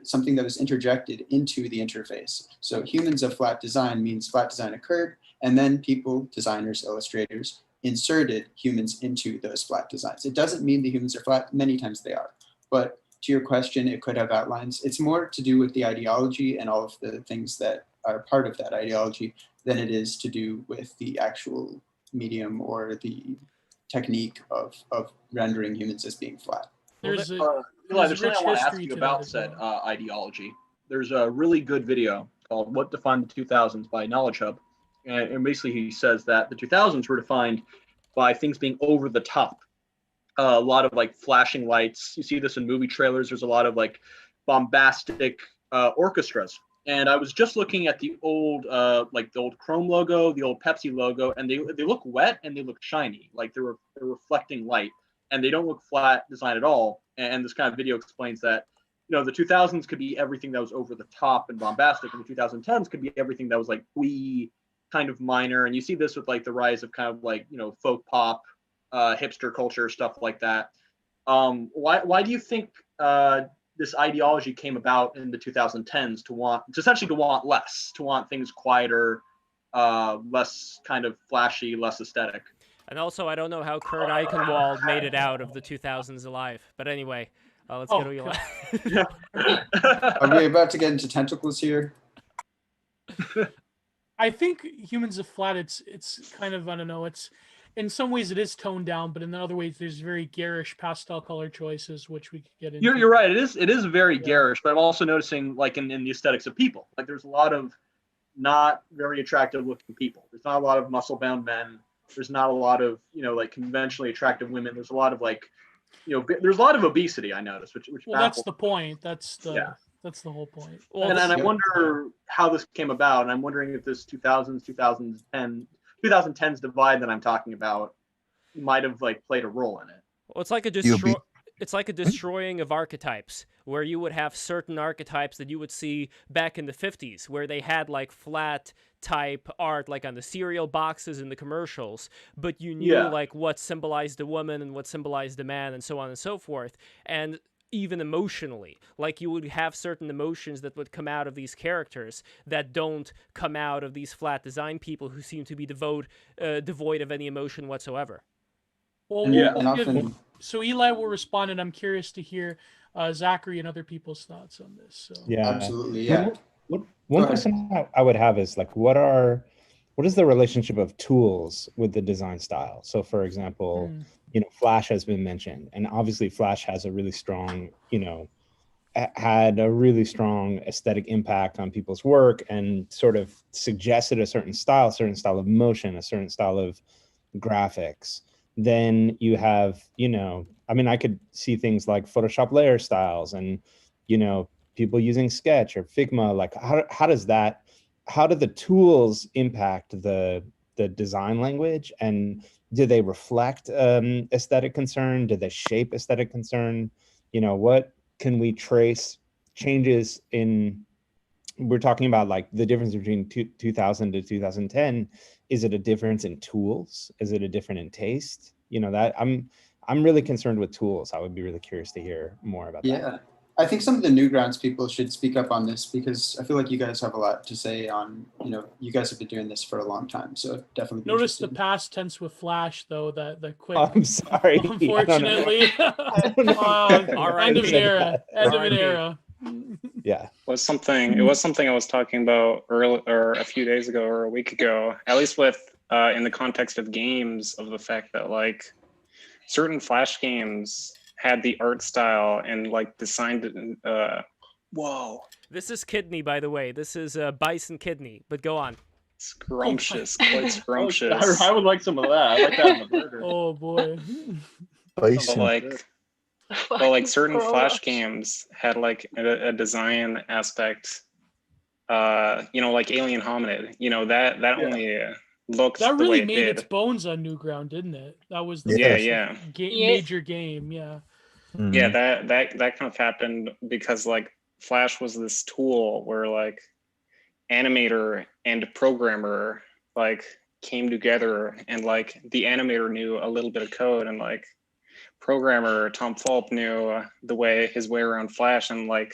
something that was interjected into the interface. So humans of flat design means flat design occurred, and then people, designers, illustrators, inserted humans into those flat designs. It doesn't mean the humans are flat. Many times they are. But to your question, it could have outlines. It's more to do with the ideology and all of the things that are part of that ideology than it is to do with the actual medium or the technique of rendering humans as being flat. There's something I want to ask you about said ideology. There's a really good video called "What Defined the 2000s" by Knowledge Hub, and basically he says that the 2000s were defined by things being over the top. A lot of like flashing lights. You see this in movie trailers. There's a lot of like bombastic orchestras. And I was just looking at the old, like the old Chrome logo, the old Pepsi logo, and they look wet and they look shiny, like they're reflecting light, and they don't look flat design at all. And this kind of video explains that, you know, the 2000s could be everything that was over the top and bombastic, and the 2010s could be everything that was like wee, kind of minor. And you see this with like the rise of kind of like, you know, folk pop, hipster culture, stuff like that. Why do you think this ideology came about in the 2010s to want less, to want things quieter, less kind of flashy, less aesthetic? And also, I don't know how Kurt Eichenwald made it out of the 2000s alive. But anyway, let's go to Eli. Are we about to get into tentacles here? I think humans of flat, it's kind of, I don't know, it's in some ways it is toned down, but in other ways there's very garish pastel color choices, which we could get into. You're right. It is very garish, but I'm also noticing like in the aesthetics of people, like there's a lot of not very attractive looking people. There's not a lot of muscle bound men. There's not a lot of, you know, like conventionally attractive women. There's a lot of like, you know, there's a lot of obesity I noticed, which well, that's the point. That's the whole point. Well, and I wonder how this came about, and I'm wondering if this 2010s divide that I'm talking about might have like played a role in it. Well, it's like a destroying of archetypes, where you would have certain archetypes that you would see back in the 50s, where they had like flat type art, like on the cereal boxes in the commercials, but you knew like what symbolized the woman and what symbolized the man and so on and so forth. And even emotionally, like you would have certain emotions that would come out of these characters that don't come out of these flat design people who seem to be devoid of any emotion whatsoever. Well, so Eli will respond, and I'm curious to hear Zachary and other people's thoughts on this. So. Yeah, absolutely. Yeah. One question I would have is like, what is the relationship of tools with the design style? So, for example, you know, Flash has been mentioned, and obviously Flash has a really strong, you know, had a really strong aesthetic impact on people's work and sort of suggested a certain style of motion, a certain style of graphics. Then you have, you know, I mean, I could see things like Photoshop layer styles and, you know, people using Sketch or Figma. Like, how do the tools impact the design language, and do they reflect aesthetic concern? Do they shape aesthetic concern? You know, what can we trace changes in? We're talking about like the difference between 2000 to 2010. Is it a difference in tools? Is it a different in taste? You know, that I'm really concerned with tools. I would be really curious to hear more about that. I think some of the Newgrounds people should speak up on this, because I feel like you guys have a lot to say on, you guys have been doing this for a long time, so definitely. Notice the past tense with Flash though, the quick. Oh, I'm sorry. Unfortunately, All right, end of an era. End of an era. Yeah, it was something I was talking about earlier, or a few days ago, or a week ago. At least with in the context of games, of the fact that like certain Flash games had the art style and like designed. Whoa. This is kidney, by the way. This is bison kidney. But go on. Scrumptious, quite scrumptious. I would like some of that. I like that in the burger. Oh boy. But like certain Flash games had like a design aspect. Like Alien Hominid. That only looked that the way really it made did. its bones on Newground, didn't it? That was the major game. Yeah. Mm-hmm. Yeah, that kind of happened because like Flash was this tool where like animator and programmer like came together, and like the animator knew a little bit of code, and like programmer Tom Fulp knew his way around Flash, and like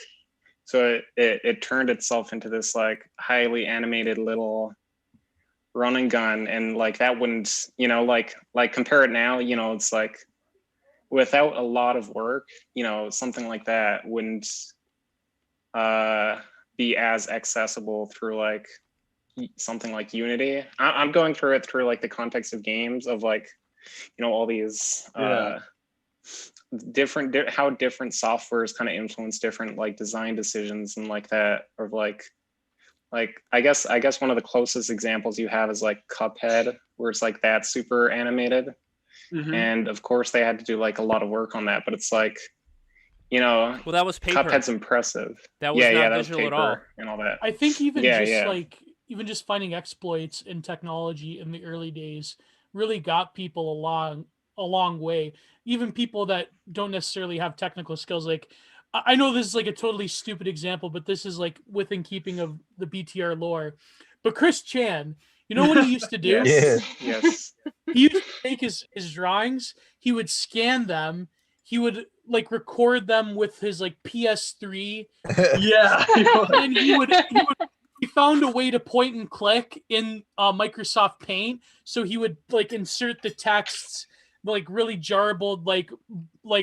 so it turned itself into this like highly animated little run and gun, and like that wouldn't like compare it now, it's like without a lot of work, something like that wouldn't be as accessible through like something like Unity. I'm going through it through like the context of games, of like all these different how different softwares kind of influence different like design decisions and like that, or like I guess one of the closest examples you have is like Cuphead, where it's like that super animated. Mm-hmm. And of course they had to do like a lot of work on that, but it's like well, that was paper. Cuphead's impressive. That was not that visual was at all. And all that. I think even just finding exploits in technology in the early days really got people a long way. Even people that don't necessarily have technical skills. Like, I know this is like a totally stupid example, but this is like within keeping of the BTR lore. But Chris Chan, you know what he used to do? Yes. He used to take his drawings, he would scan them, he would like record them with his like PS3. Yeah. And he found a way to point and click in Microsoft Paint, so he would like insert the texts like really jarbled, like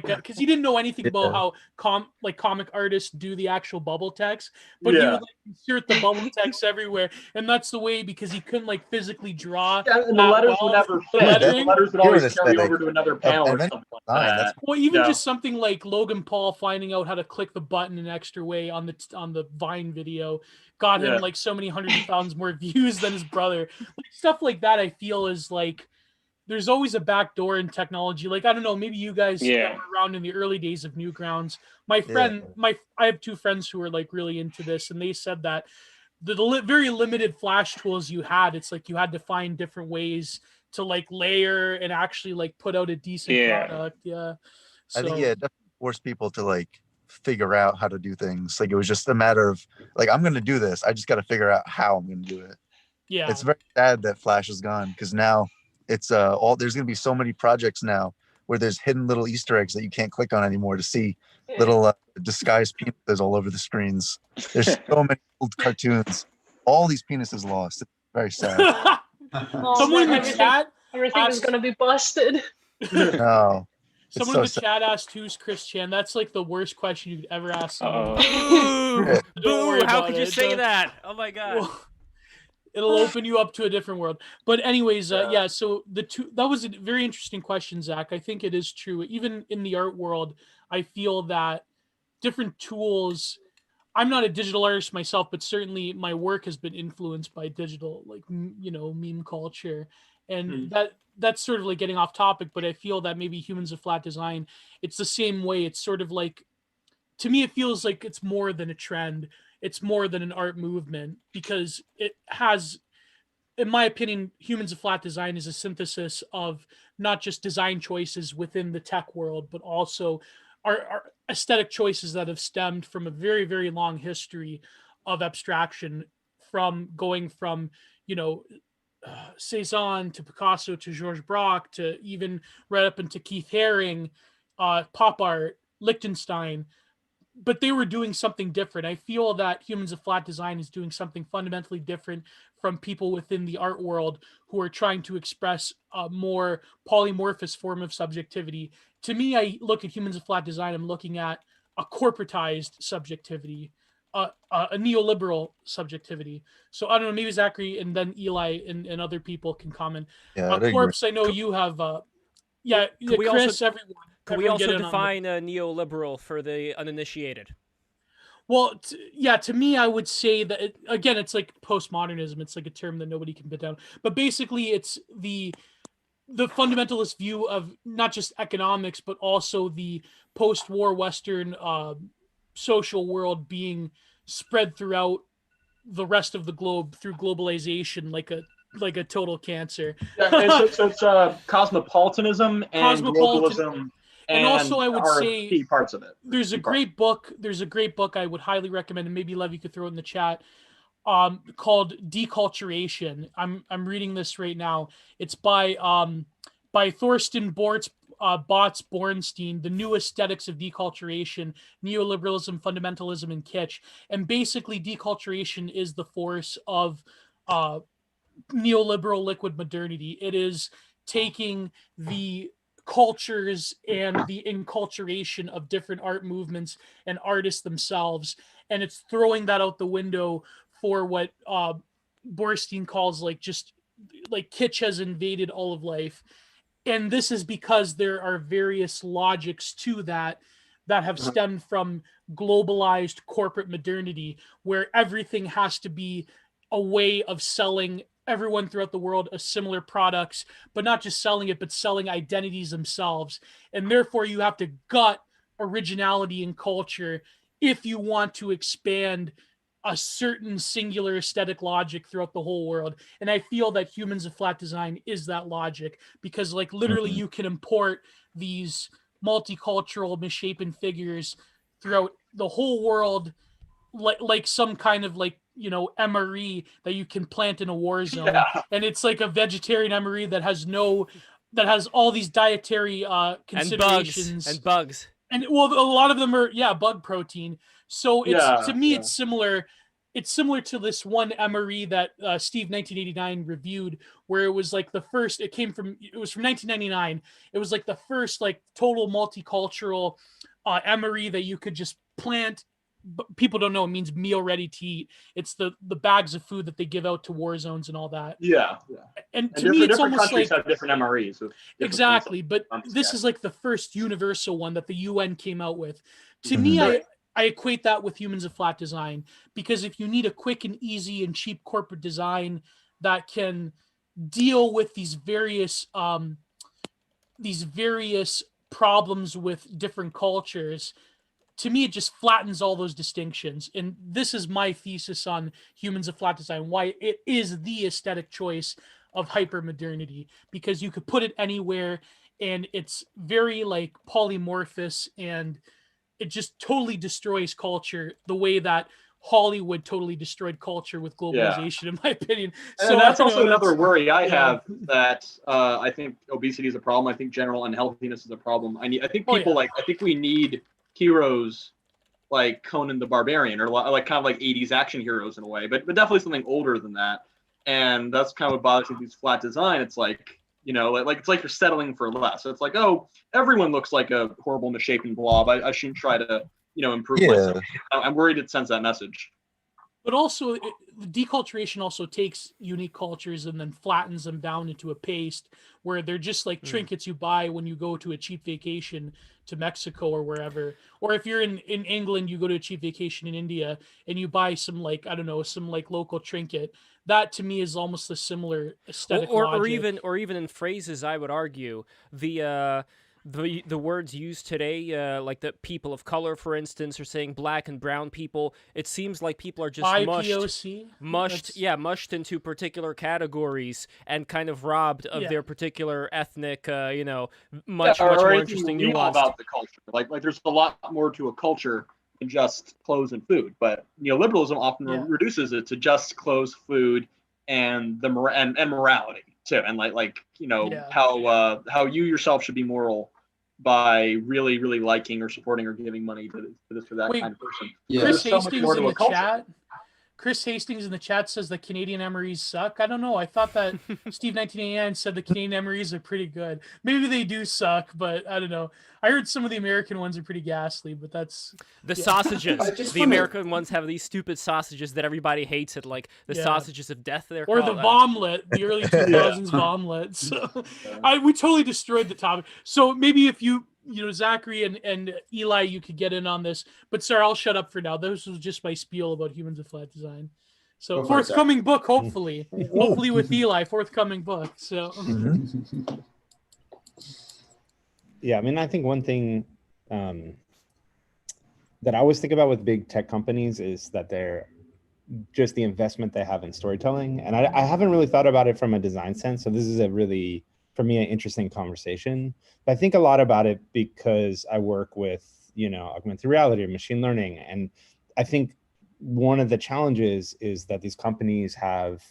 because he didn't know anything about how comic artists do the actual bubble text, but he would like insert the bubble text everywhere, and that's the way, because he couldn't like physically draw. And the letters would never fit. The letters would always carry over to another panel or something like that. Well, even just something like Logan Paul finding out how to click the button an extra way on the Vine video got him like so many hundreds of thousands more views than his brother. Like, stuff like that, I feel is like, there's always a back door in technology. Like, I don't know, maybe you guys were around in the early days of Newgrounds. I have two friends who are like really into this, and they said that the very limited Flash tools you had, it's like you had to find different ways to like layer and actually like put out a decent product. Yeah. So, I think it definitely forced people to like figure out how to do things. Like, it was just a matter of like, I'm going to do this. I just got to figure out how I'm going to do it. Yeah. It's very sad that Flash is gone, because now it's there's going to be so many projects now where there's hidden little Easter eggs that you can't click on anymore to see little disguised penises all over the screens. There's so many old cartoons. All these penises lost. It's very sad. Someone in the chat, everything is going to be busted. No. Someone in the chat asked, "Who's Chris Chan?" That's like the worst question you could ever ask someone. Boo! How could you say that? Oh my god. Well, it'll open you up to a different world. But anyways, so that was a very interesting question, Zach. I think it is true. Even in the art world, I feel that different tools, I'm not a digital artist myself, but certainly my work has been influenced by digital, like, meme culture. And that's sort of like getting off topic, but I feel that maybe Humans of Flat Design, it's the same way. It's sort of like, to me, it feels like it's more than a trend. It's more than an art movement, because it has, in my opinion, Humans of Flat Design is a synthesis of not just design choices within the tech world, but also our aesthetic choices that have stemmed from a very, very long history of abstraction, from going from, Cezanne to Picasso to Georges Braque to even right up into Keith Haring, pop art, Liechtenstein. but they were doing something different. I feel that Humans of Flat Design is doing something fundamentally different from people within the art world who are trying to express a more polymorphous form of subjectivity. To me, I look at Humans of Flat Design, I'm looking at a corporatized subjectivity, a neoliberal subjectivity. So I don't know, maybe Zachary and then Eli and other people can comment. Yeah, Corpse, I know you have, Chris, everyone. Can we also define a neoliberal for the uninitiated? Well, to me, I would say that, it's like postmodernism. It's like a term that nobody can put down. But basically, it's the fundamentalist view of not just economics, but also the post-war Western social world being spread throughout the rest of the globe through globalization, like a total cancer. Yeah, so it's cosmopolitanism and globalism. And also, I would say key parts of it. There's a great book I would highly recommend, and maybe Lev, you could throw it in the chat, called Deculturation. I'm reading this right now. It's by Thorsten Botz Bornstein, The New Aesthetics of Deculturation, Neoliberalism, Fundamentalism, and Kitsch. And basically, deculturation is the force of neoliberal liquid modernity. It is taking the cultures and the enculturation of different art movements and artists themselves, and it's throwing that out the window for what Bornstein calls just kitsch has invaded all of life. And this is because there are various logics to that have stemmed from globalized corporate modernity, where everything has to be a way of selling everyone throughout the world a similar products, but not just selling it, but selling identities themselves. And therefore you have to gut originality in culture if you want to expand a certain singular aesthetic logic throughout the whole world. And I feel that Humans of Flat Design is that logic, because literally you can import these multicultural misshapen figures throughout the whole world, like some kind of MRE that you can plant in a war zone. Yeah. And it's like a vegetarian MRE that has all these dietary considerations and bugs. And well, a lot of them are bug protein. So it's it's similar. It's similar to this one MRE that Steve 1989 reviewed, where it was the first. It was from 1999. It was the first total multicultural MRE that you could just plant. But people don't know it means meal ready to eat. It's the bags of food that they give out to war zones and all that. Yeah. And to me, it's almost countries have different MREs. Exactly, but this is the first universal one that the UN came out with. To me, I equate that with Humans of Flat Design, because if you need a quick and easy and cheap corporate design that can deal with these various problems with different cultures, to me, it just flattens all those distinctions. And this is my thesis on Humans of Flat Design, why it is the aesthetic choice of hypermodernity, because you could put it anywhere and it's very polymorphous, and it just totally destroys culture the way that Hollywood totally destroyed culture with globalization, in my opinion. And so that's also another worry I have, that I think obesity is a problem. I think general unhealthiness is a problem. I think people I think we need heroes like Conan the Barbarian, or kind of 80s action heroes in a way, but definitely something older than that. And that's kind of what bothers me with these flat design. It's it's like you're settling for less. So it's oh, everyone looks like a horrible misshapen blob. I shouldn't try to improve myself. I'm worried it sends that message. But also, deculturation also takes unique cultures and then flattens them down into a paste where they're just trinkets you buy when you go to a cheap vacation to Mexico or wherever. Or if you're in England, you go to a cheap vacation in India and you buy some some local trinket. That to me is almost a similar aesthetic logic. Or even in phrases, I would argue the words used today, like the people of color, for instance, are saying black and brown people. It seems like people are just mushed into particular categories and kind of robbed of their particular ethnic, much more interesting nuance about the culture. Like there's a lot more to a culture than just clothes and food. But neoliberalism often reduces it to just clothes, food, and and morality too, and how you yourself should be moral by really, really liking or supporting or giving money to this or that kind of person. Yeah. Chris Hastings in the chat. Chris Hastings in the chat says the Canadian MREs suck. I don't know. I thought that Steve 1989 said the Canadian MREs are pretty good. Maybe they do suck, but I don't know. I heard some of the American ones are pretty ghastly, but that's the sausages. The American ones have these stupid sausages that everybody hates. It like the sausages of death. They're or called. the Vomlet, the early 2000s Vomlet. So we totally destroyed the topic. So maybe if you Zachary and Eli, you could get in on this, but sir, I'll shut up for now. This was just my spiel about humans of flat design. So forthcoming book, hopefully with Eli, forthcoming book. So yeah, I mean, I think one thing that I always think about with big tech companies is that they're just the investment they have in storytelling, and I haven't really thought about it from a design sense. So this is a really, for me, an interesting conversation. But I think a lot about it because I work with, augmented reality or machine learning. And I think one of the challenges is that these companies have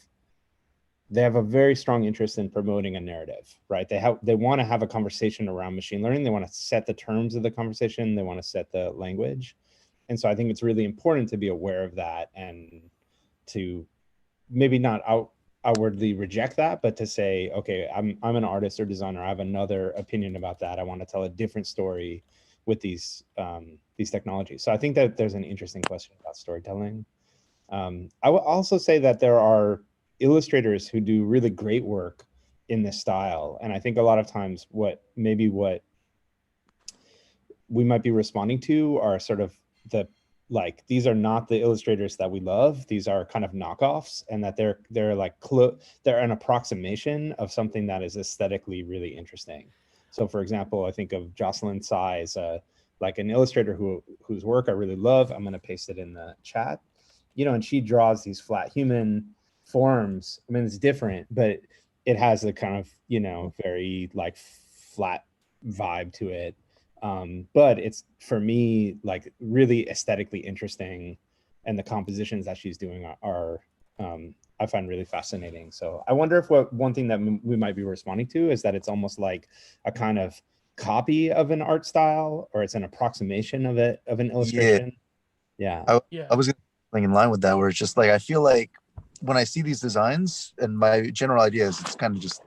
a very strong interest in promoting a narrative, right? They want to have a conversation around machine learning. They want to set the terms of the conversation. They want to set the language. And so I think it's really important to be aware of that and to maybe not outwardly reject that, but to say, okay, I'm an artist or designer. I have another opinion about that. I want to tell a different story with these technologies. So I think that there's an interesting question about storytelling. I will also say that there are illustrators who do really great work in this style. And I think a lot of times what we might be responding to are sort of these are not the illustrators that we love. These are kind of knockoffs, and that they're an approximation of something that is aesthetically really interesting. So for example, I think of Jocelyn Tsai as like an illustrator whose work I really love. I'm going to paste it in the chat. And she draws these flat human forms. I mean, it's different, but it has a kind of, very like flat vibe to it. But it's, for me, like really aesthetically interesting, and the compositions that she's doing are I find really fascinating. So I wonder if one thing that we might be responding to is that it's almost like a kind of copy of an art style, or it's an approximation of an illustration. Yeah. I was going in line with that, where it's just like, I feel like when I see these designs, and my general idea is it's kind of just,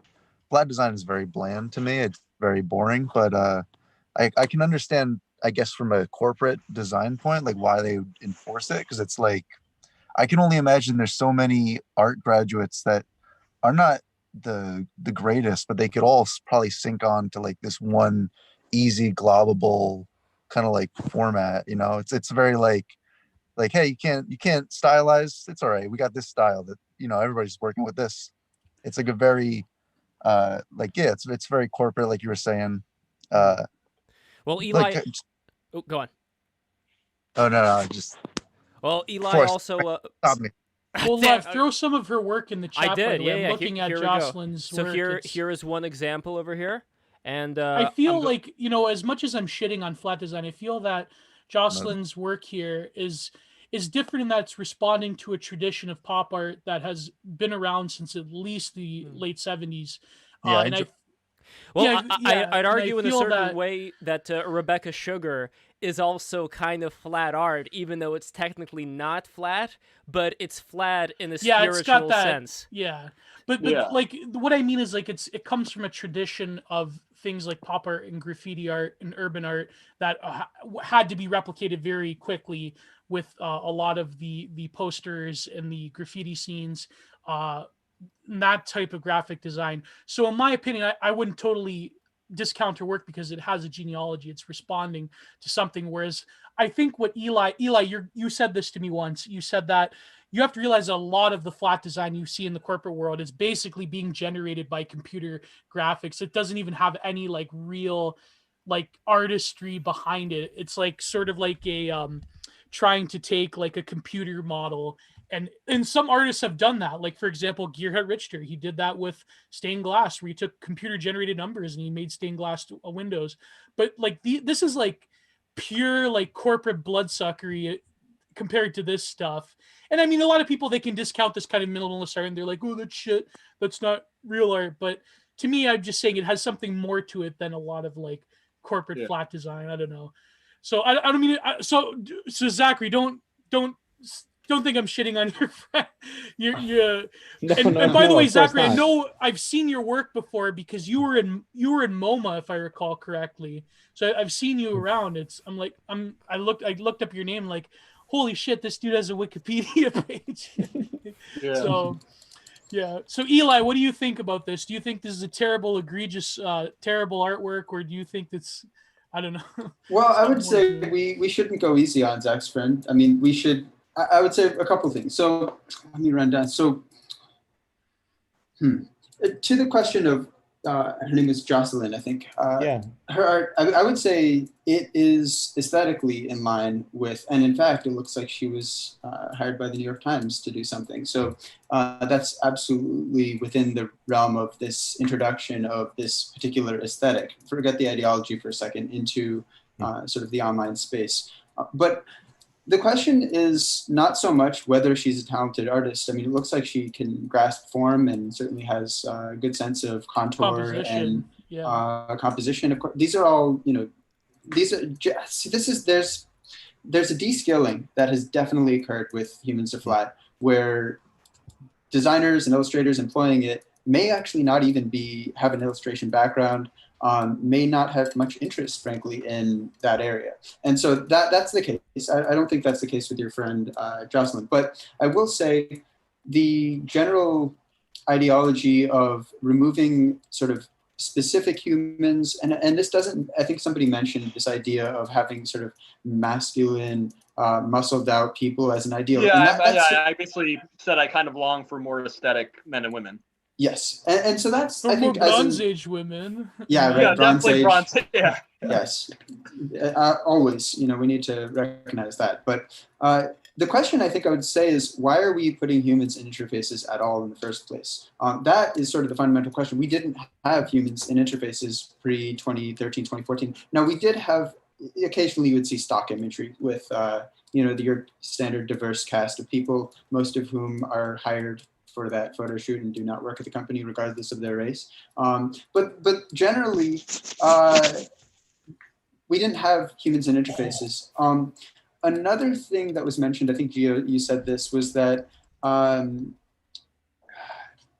flat design is very bland to me. It's very boring, but I can understand, I guess, from a corporate design point, like why they enforce it. Because it's like, I can only imagine there's so many art graduates that are not the greatest, but they could all probably sync on to like this one easy globable kind of like format. It's very like, hey, you can't stylize. It's all right. We got this style that, everybody's working with this. It's like a very it's very corporate, like you were saying. Well, Eli, go on. Oh no, just. Well, Eli also. Stop me. Well, throw some of her work in the chat. I did. I'm looking at Jocelyn's work. So here is one example over here, and I feel like as much as I'm shitting on flat design, I feel that Jocelyn's work here is different in that it's responding to a tradition of pop art that has been around since at least the late 70s. I'd argue in a certain way that Rebecca Sugar is also kind of flat art, even though it's technically not flat, but it's flat in the spiritual sense. Yeah, but like what I mean is like it comes from a tradition of things like pop art and graffiti art and urban art that had to be replicated very quickly with a lot of the posters and the graffiti scenes. That type of graphic design. So in my opinion, I wouldn't totally discount her work because it has a genealogy. It's responding to something. Whereas I think what Eli, you said this to me once. You said that you have to realize a lot of the flat design you see in the corporate world is basically being generated by computer graphics. It doesn't even have any like real like artistry behind it. It's like sort of like a trying to take like a computer model. And some artists have done that. Like, for example, Gerhard Richter, he did that with stained glass, where he took computer-generated numbers and he made stained glass windows. But, like, this is, like, pure, like, corporate bloodsuckery compared to this stuff. And, I mean, a lot of people, they can discount this kind of minimalist art, and they're like, oh, that's shit. That's not real art. But to me, I'm just saying it has something more to it than a lot of, like, corporate flat design. I don't know. So I don't mean so Zachary, don't think I'm shitting on your friend. And by the way, Zachary, I know I've seen your work before because you were in MoMA, if I recall correctly. So I've seen you around. I looked up your name, like, holy shit, this dude has a Wikipedia page. So yeah. So Eli, what do you think about this? Do you think this is a terrible, egregious, terrible artwork, or do you think that's, I don't know. Well, I would say we shouldn't go easy on Zach's friend. I mean, we should. I would say a couple things. So let me run down. So to the question of her name is Jocelyn, I think. Her art, I would say it is aesthetically in line with, and in fact, it looks like she was hired by the New York Times to do something. So that's absolutely within the realm of this introduction of this particular aesthetic. Forget the ideology for a second, into sort of the online space. But the question is not so much whether she's a talented artist. I mean, it looks like she can grasp form and certainly has a good sense of contour and composition. Of course, these are all, these are just, there's a de-skilling that has definitely occurred with Humans Are Flat, where designers and illustrators employing it may actually not even have an illustration background, may not have much interest, frankly, in that area. And so that's the case. I don't think that's the case with your friend Jocelyn. But I will say the general ideology of removing sort of specific humans, and this doesn't, I think somebody mentioned this idea of having sort of masculine, muscled out people as an ideal. Yeah, I basically said I kind of long for more aesthetic men and women. Yes, and so that's, I think, Bronze Age women. Yeah, right. Yeah, definitely Bronze Age. Yeah. Yes, always. We need to recognize that. But the question I think I would say is, why are we putting humans in interfaces at all in the first place? That is sort of the fundamental question. We didn't have humans in interfaces pre-2013, 2014. Now, we did have, occasionally you would see stock imagery with, your standard diverse cast of people, most of whom are hired for that photo shoot and do not work at the company regardless of their race. But generally, we didn't have humans in interfaces. Another thing that was mentioned, I think Gio, you said this, was that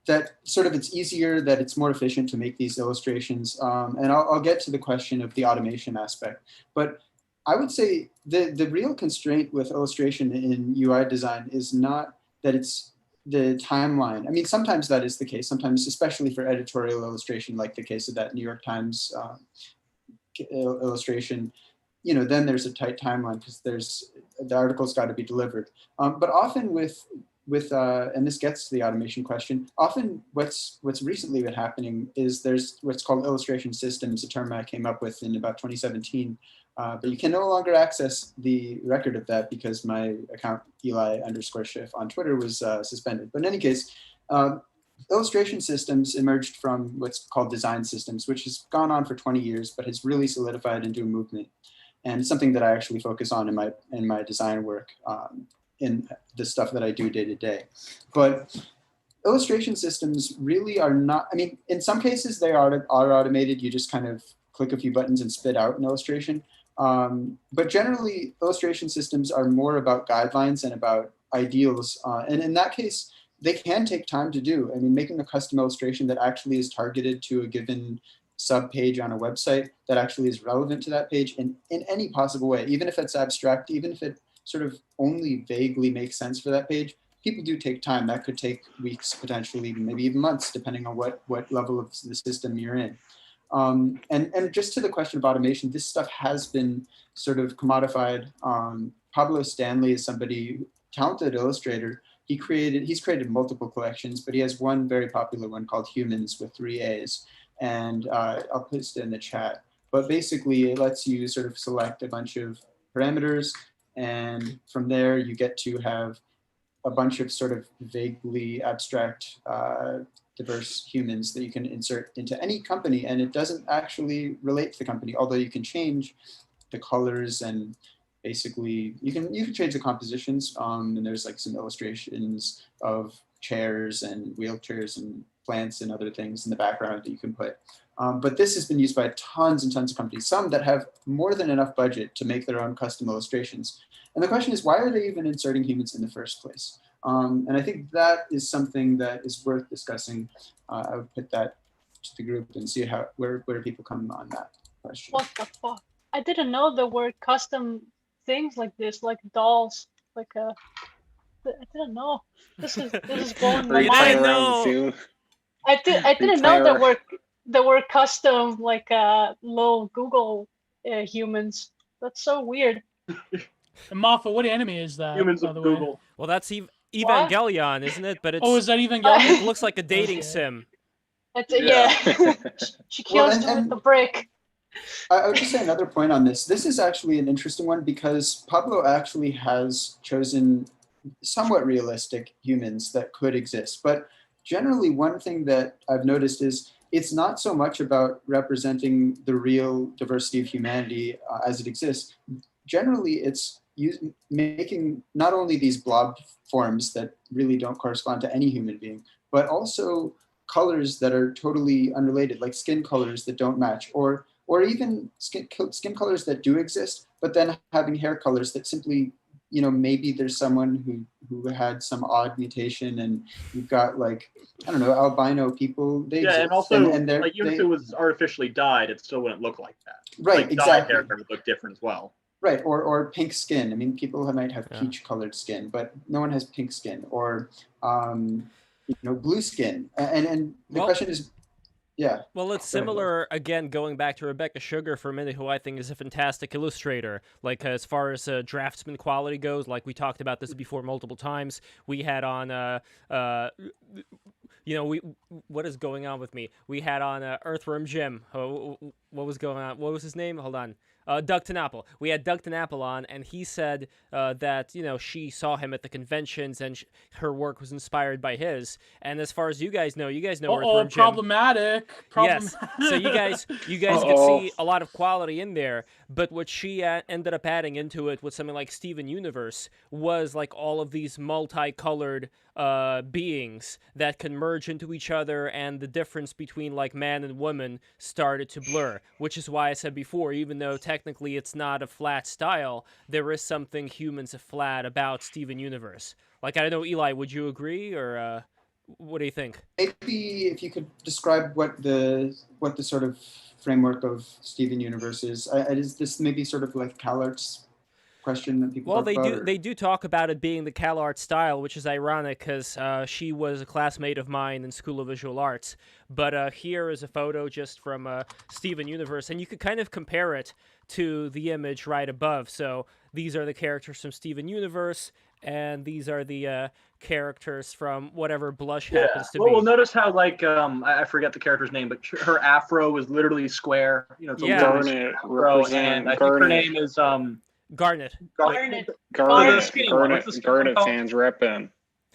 that sort of it's easier, that it's more efficient to make these illustrations. And I'll get to the question of the automation aspect. But I would say the real constraint with illustration in UI design is not that it's the timeline. I mean, sometimes that is the case. Sometimes, especially for editorial illustration, like the case of that New York Times illustration, then there's a tight timeline because the article's got to be delivered. But often with and this gets to the automation question, often what's recently been happening is there's what's called illustration systems, a term I came up with in about 2017. But you can no longer access the record of that because my account, Eli_Schiff on Twitter, was suspended. But in any case, illustration systems emerged from what's called design systems, which has gone on for 20 years, but has really solidified into a movement. And it's something that I actually focus on in my design work, in the stuff that I do day to day. But illustration systems really are not, I mean, in some cases they are automated. You just kind of click a few buttons and spit out an illustration. But generally, illustration systems are more about guidelines and about ideals. And in that case, they can take time to do. I mean, making a custom illustration that actually is targeted to a given sub-page on a website that actually is relevant to that page in any possible way, even if it's abstract, even if it sort of only vaguely makes sense for that page, people do take time. That could take weeks, potentially, maybe even months, depending on what level of the system you're in. And just to the question of automation, this stuff has been sort of commodified. Pablo Stanley is somebody, talented illustrator. He's created multiple collections, but he has one very popular one called Humans with 3 A's. And I'll post it in the chat. But basically, it lets you sort of select a bunch of parameters, and from there you get to have a bunch of sort of vaguely abstract diverse humans that you can insert into any company, and it doesn't actually relate to the company, although you can change the colors and basically you can change the compositions. And there's like some illustrations of chairs and wheelchairs and plants and other things in the background that you can put. But this has been used by tons and tons of companies, some that have more than enough budget to make their own custom illustrations. And the question is, why are they even inserting humans in the first place? And I think that is something that is worth discussing. I would put that to the group and see where people come on that question. What the fuck? I didn't know there were custom things like this, like dolls, like I didn't know. This is blowing my mind. I didn't know there were custom like little Google humans. That's so weird. And Moffat, what anime is that? Humans of Google. Way? Well, that's Evangelion, isn't it? But it's is that Evangelion? It looks like a dating sim. Yeah. She kills them with the brick. I would just say another point on this. This is actually an interesting one because Pablo actually has chosen somewhat realistic humans that could exist. But generally, one thing that I've noticed is it's not so much about representing the real diversity of humanity as it exists. Generally, it's making not only these blob forms that really don't correspond to any human being, but also colors that are totally unrelated, like skin colors that don't match, or even skin colors that do exist, but then having hair colors that simply, maybe there's someone who had some odd mutation, and you've got like, I don't know, albino people. And also, even if it was artificially dyed, it still wouldn't look like that. Right, like, exactly. Dyed hair would look different as well. Right, or pink skin. I mean, people might have peach-colored skin, but no one has pink skin, or blue skin. And the question is, yeah. Well, it's similar, again, going back to Rebecca Sugar for a minute, who I think is a fantastic illustrator. Like, as far as draftsman quality goes, like we talked about this before multiple times, we had on, what is going on with me? We had on Earthworm Jim. What was going on? What was his name? Hold on. Doug TenNapel. We had Doug TenNapel on, and he said that, she saw him at the conventions and her work was inspired by his. And as far as you guys know Earthworm Jim. Problematic. Yes. So you guys could see a lot of quality in there, but what she ended up adding into it with something like Steven Universe was like all of these multicolored beings that can merge into each other, and the difference between like man and woman started to blur, which is why I said before, even though technically it's not a flat style, there is something humans flat about Steven Universe. Like, I don't know, Eli, would you agree, or what do you think? Maybe if you could describe what the sort of framework of Steven Universe is. Is this maybe sort of like CalArts question that people talk about? They do talk about it being the CalArts style, which is ironic because she was a classmate of mine in School of Visual Arts. But here is a photo just from Steven Universe, and you could kind of compare it to the image right above. So these are the characters from Steven Universe, and these are the characters from whatever Blush happens to be. Well, notice how, like, I forget the character's name, but her afro was literally square. It's a Garnet afro, and I think her name is Garnet. Garnet fans repping.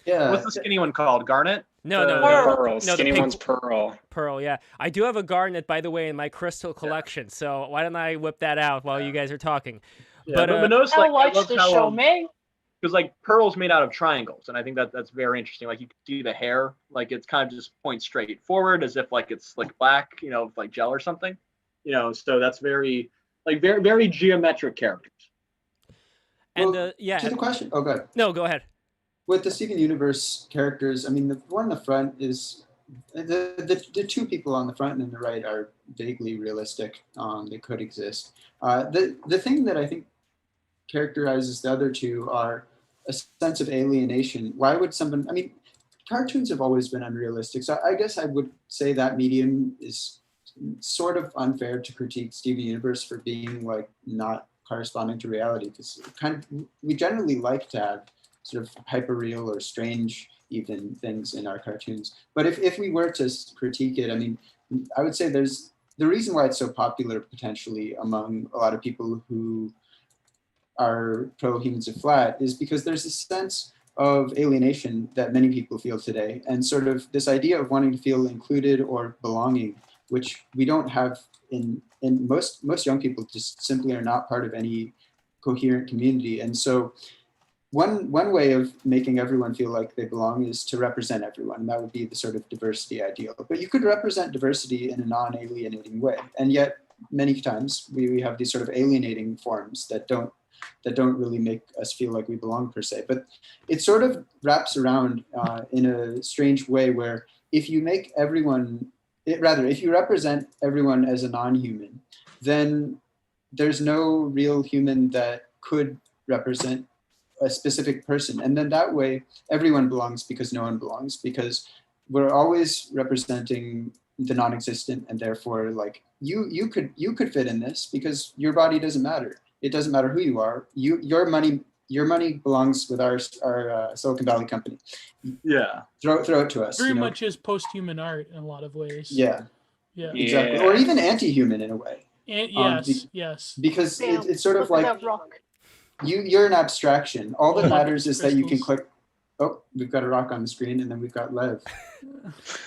Yeah. What's the skinny one called? Garnet? No. Pearl. No, skinny one's Pearl. Pearl, yeah. I do have a Garnet, by the way, in my crystal collection, so why don't I whip that out while you guys are talking? Yeah, but notice, like, I watched the show, May. Because, like, Pearl's made out of triangles, and I think that's very interesting. Like, you can see the hair, like, it's kind of just points straight forward as if, like, it's, like, black, like gel or something. So that's very, like, very, very geometric characters. And, to the question. Oh, go ahead. No, go ahead. With the Steven Universe characters, I mean, the one on the front is, the two people on the front and the right are vaguely realistic. They could exist. The thing that I think characterizes the other two are a sense of alienation. Why would someone, I mean, cartoons have always been unrealistic. So I guess I would say that medium is sort of unfair to critique Steven Universe for being like not corresponding to reality, because we generally like to have sort of hyper-real or strange even things in our cartoons. But if we were to critique it, I mean, I would say there's the reason why it's so popular potentially among a lot of people who are pro-humans are flat is because there's a sense of alienation that many people feel today, and sort of this idea of wanting to feel included or belonging, which we don't have in most young people just simply are not part of any coherent community. And so one way of making everyone feel like they belong is to represent everyone, and that would be the sort of diversity ideal. But you could represent diversity in a non-alienating way, and yet many times we have these sort of alienating forms that don't really make us feel like we belong per se. But it sort of wraps around in a strange way where if you make everyone, if you represent everyone as a non-human, then there's no real human that could represent a specific person. And then that way everyone belongs because no one belongs, because we're always representing the non-existent, and therefore like you could fit in this because your body doesn't matter. It doesn't matter who you are. Your money belongs with our Silicon Valley company. Yeah. Throw it to us. Very much is post-human art in a lot of ways. Yeah. Yeah. Exactly. Or even anti-human in a way. Yes. Because it's sort of like you're an abstraction. All that matters is that you can click. Oh, we've got a rock on the screen, and then we've got Lev.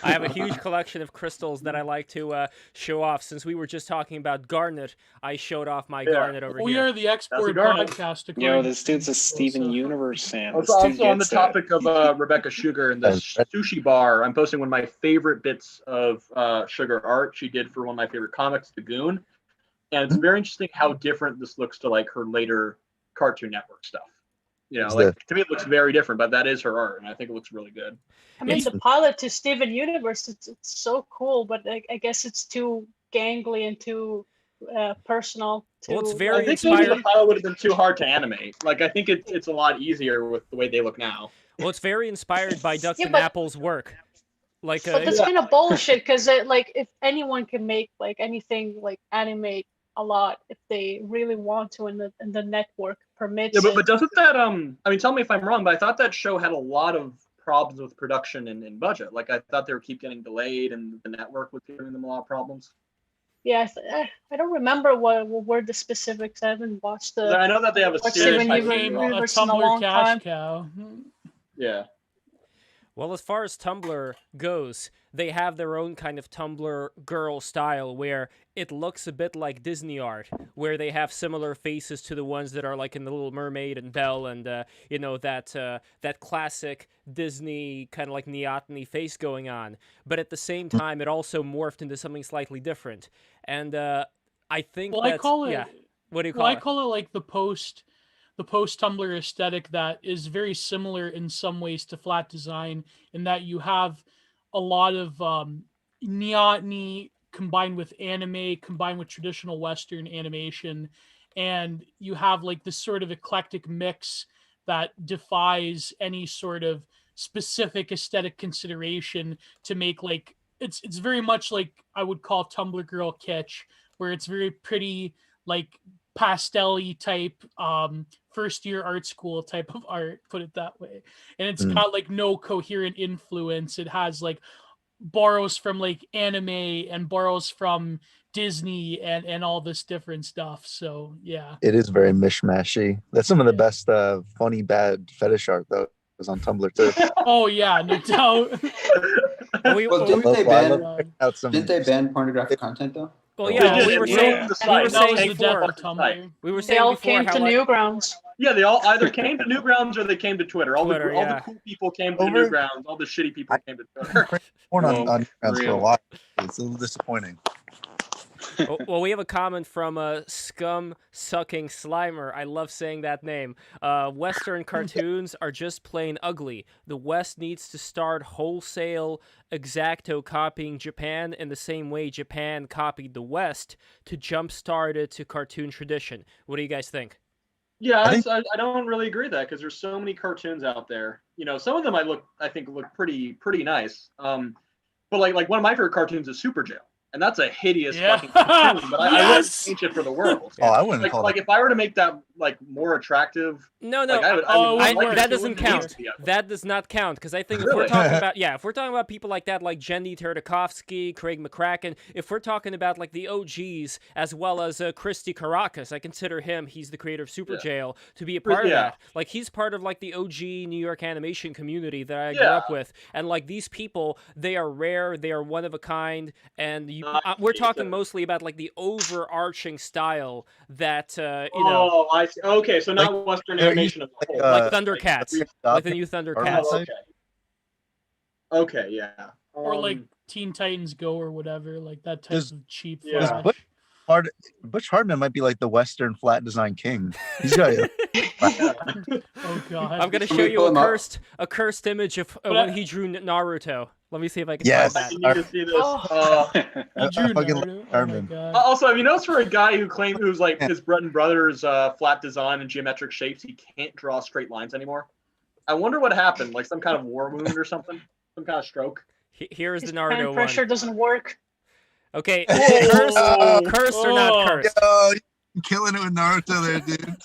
I have a huge collection of crystals that I like to show off. Since we were just talking about garnet, I showed off my garnet over here. We are the export podcast. Yo, this dude's a Steven Universe fan. Also on the topic of Rebecca Sugar and the sushi bar, I'm posting one of my favorite bits of Sugar art she did for one of my favorite comics, The Goon. And it's very interesting how different this looks to like her later Cartoon Network stuff. You know, like to me it looks very different, but that is her art, and I think it looks really good. I mean, the pilot to Steven Universe, it's so cool, but I guess it's too gangly and too personal. Well, it's very I think maybe the pilot would have been too hard to animate. Like, I think it's a lot easier with the way they look now. Well, it's very inspired by Dustin Apple's work. Like, but that's kind of bullshit, because like if anyone can make like anything like animate a lot if they really want to, and the network permits. Yeah, but doesn't that I mean, tell me if I'm wrong, but I thought that show had a lot of problems with production and budget. Like I thought they were keep getting delayed, and the network was giving them a lot of problems. Yeah, I don't remember what were the specifics. I haven't watched the. I know that they have a series. A Tumblr cash cow. Yeah. Well, as far as Tumblr goes, they have their own kind of Tumblr girl style where it looks a bit like Disney art, where they have similar faces to the ones that are like in The Little Mermaid and Belle, and you know, that classic Disney kind of like neoteny face going on. But at the same time, it also morphed into something slightly different. And I think I call it. Yeah. What do you call it? I call it like the post Tumblr aesthetic that is very similar in some ways to flat design, in that you have a lot of neoteny combined with anime, combined with traditional Western animation, and you have like this sort of eclectic mix that defies any sort of specific aesthetic consideration to make like it's very much like I would call Tumblr girl kitsch, where it's very pretty, like pastel-y type first year art school type of art, put it that way. And it's got like no coherent influence. It has like borrows from like anime and borrows from Disney and all this different stuff. So yeah, it is very mishmashy. That's some of the best funny bad fetish art though is on Tumblr too. Oh yeah, no doubt. Didn't they ban pornographic content though? Well, yeah, we were saying before. They all came to Newgrounds. Yeah, they all either came to Newgrounds or they came to Twitter. All the cool people came to Newgrounds. All the shitty people came to Twitter. Porn on Newgrounds for a while. It's a little disappointing. Well, we have a comment from Scum-Sucking Slimer. I love saying that name. Western cartoons are just plain ugly. The West needs to start wholesale exacto copying Japan in the same way Japan copied the West to jumpstart it to cartoon tradition. What do you guys think? Yeah, I don't really agree with that, because there's so many cartoons out there. You know, some of them I think look pretty nice. But like one of my favorite cartoons is Super Jail. And that's a hideous fucking cartoon, but I wouldn't change it for the world. Oh, I wouldn't call it. If I were to make that like more attractive, no, that doesn't count. That does not count, because I think if we're talking about people like that, like Jenny Tartakovsky, Craig McCracken, if we're talking about like the OGs as well as Christy Caracas, I consider him. He's the creator of Super Jail, to be a part of that. Like he's part of like the OG New York animation community that I grew up with, and like these people, they are rare, they are one of a kind, and we're talking mostly about like the overarching style that I see. Okay, so not like, Western animation of the whole. Like Thundercats, like the new Thundercats. Okay, yeah. Or like Teen Titans Go or whatever, like that type of cheap flash. Butch Hartman might be like the Western flat design king. He's got Oh god! I'm gonna show you a cursed image of when he drew Naruto. Let me see if I can find that. You need to see this. He drew Naruto. Oh my god. Also, have you noticed for a guy who's like his bread and brother's flat design and geometric shapes, he can't draw straight lines anymore? I wonder what happened. Like some kind of war wound or something, some kind of stroke. Here is the Naruto one. Pressure doesn't work. Okay, cursed or not cursed? Yo, you're killing it with Naruto there, dude.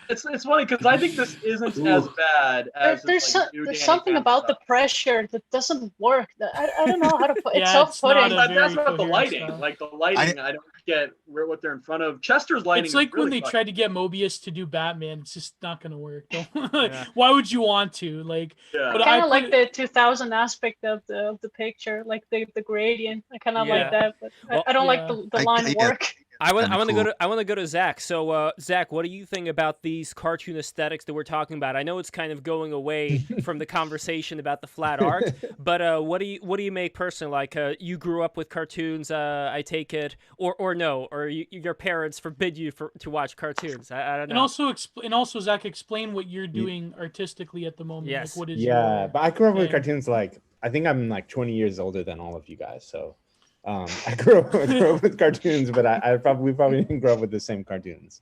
It's funny because I think this isn't as bad as there's something about the pressure that doesn't work. I don't know how to put it's self-putting. That's about the lighting. Stuff. Like the lighting, I don't get what they're in front of. Chester's lighting. It's like really when they tried to get Mobius to do Batman. It's just not going to work. Why would you want to? Like, I kind of like the 2000 aspect of the picture, like the gradient. I kind of like that, but I don't like the line work. I want to go to Zach. So Zach, what do you think about these cartoon aesthetics that we're talking about? I know it's kind of going away from the conversation about the flat art, but what do you make personally? Like you grew up with cartoons, I take it, or no, or your parents forbid you to watch cartoons. I don't know. And also Zach, explain what you're doing artistically at the moment. Yes. Like, what is but I grew up with cartoons. Like I think I'm like 20 years older than all of you guys, so. I grew up with cartoons, but we probably didn't grow up with the same cartoons.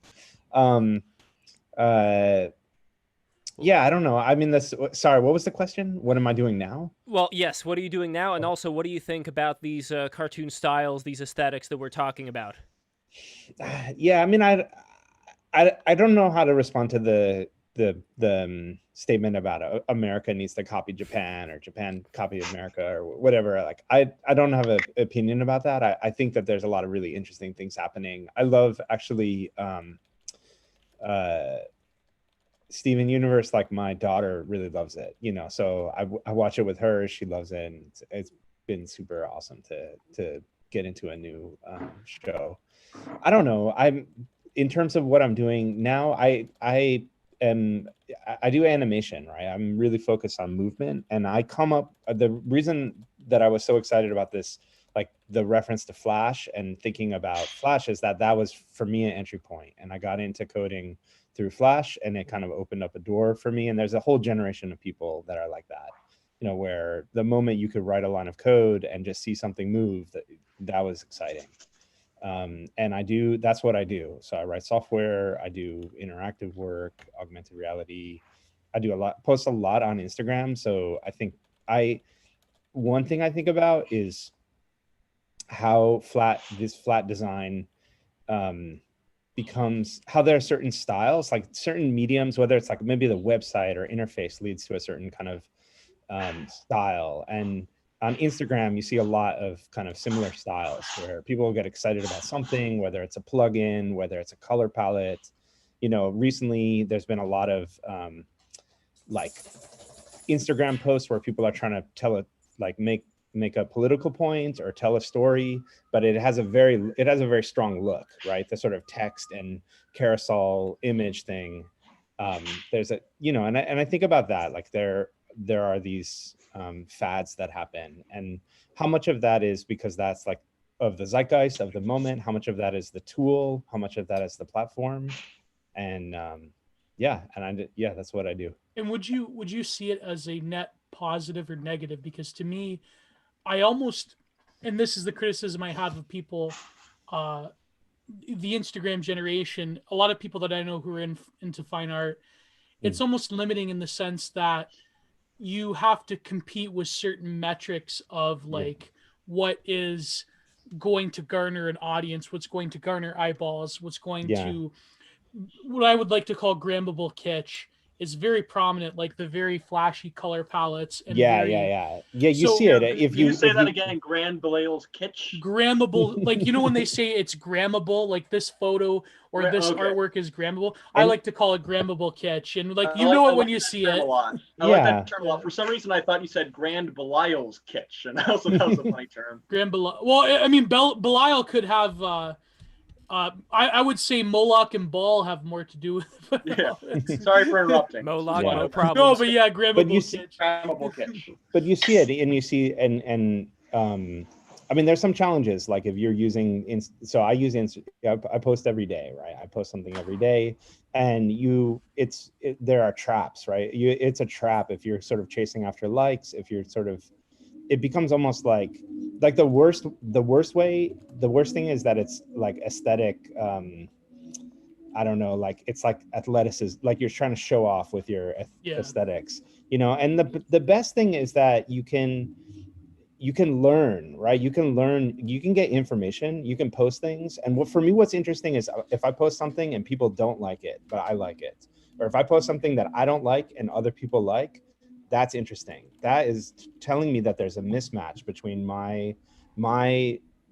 I don't know. I mean, sorry, what was the question? What am I doing now? Well, yes. What are you doing now? And also, what do you think about these cartoon styles, these aesthetics that we're talking about? I mean, I don't know how to respond to the statement about America needs to copy Japan or Japan copy America or whatever. Like I don't have an opinion about that. I think that there's a lot of really interesting things happening. I love actually Steven Universe. Like my daughter really loves it, so I watch it with her. She loves it, and it's been super awesome to get into a new show. I don't know. In terms of what I'm doing now, I do animation, right? I'm really focused on movement, and I come up, the reason that I was so excited about this, like the reference to Flash and thinking about Flash, is that was for me an entry point, and I got into coding through Flash, and it kind of opened up a door for me. And there's a whole generation of people that are like that, where the moment you could write a line of code and just see something move, that was exciting. And that's what I do. So I write software, I do interactive work, augmented reality. I post a lot on Instagram. So I think one thing I think about is how this flat design becomes, how there are certain styles, like certain mediums, whether it's like maybe the website or interface leads to a certain kind of style. And on Instagram, you see a lot of kind of similar styles where people get excited about something, whether it's a plugin, whether it's a color palette. Recently there's been a lot of like Instagram posts where people are trying to make a political point or tell a story, but it has a very strong look, right? The sort of text and carousel image thing. There's and I think about that, like there are these fads that happen, and how much of that is because that's like of the zeitgeist of the moment, how much of that is the tool, how much of that is the platform, and that's what I do. And would you see it as a net positive or negative? Because to me, I almost, and this is the criticism I have of people, the Instagram generation, a lot of people that I know who are into fine art, it's almost limiting in the sense that you have to compete with certain metrics of like what is going to garner an audience, what's going to garner eyeballs, what's going to, what I would like to call grammable kitsch is very prominent, like the very flashy color palettes. And yeah. You see it if you say that again. Grand Belial's kitsch. Grammable, like when they say it's grammable, like this photo or this artwork is grammable. I like to call it grammable kitsch, and like it when you see it. A lot. I like that term a lot. For some reason, I thought you said Grand Belial's kitsch, and that was a funny term. Grand Belial. Well, I mean, Belial could have. I would say Moloch and Baal have more to do with it. Yeah. Sorry for interrupting. Moloch, no problem. No, but yeah, grammable kitsch. But you see it, and you see, and I mean, there's some challenges. Like if you're using, so I use I post every day, right? I post something every day, and there are traps, right? It's a trap if you're sort of chasing after likes. If you're sort of, it becomes almost like the worst thing is that it's like aesthetic. I don't know, like it's like athleticism, like you're trying to show off with your aesthetics, and the best thing is that you can learn, right? You can get information, you can post things. And for me, what's interesting is if I post something and people don't like it, but I like it, or if I post something that I don't like and other people like, that's interesting. That is telling me that there's a mismatch between my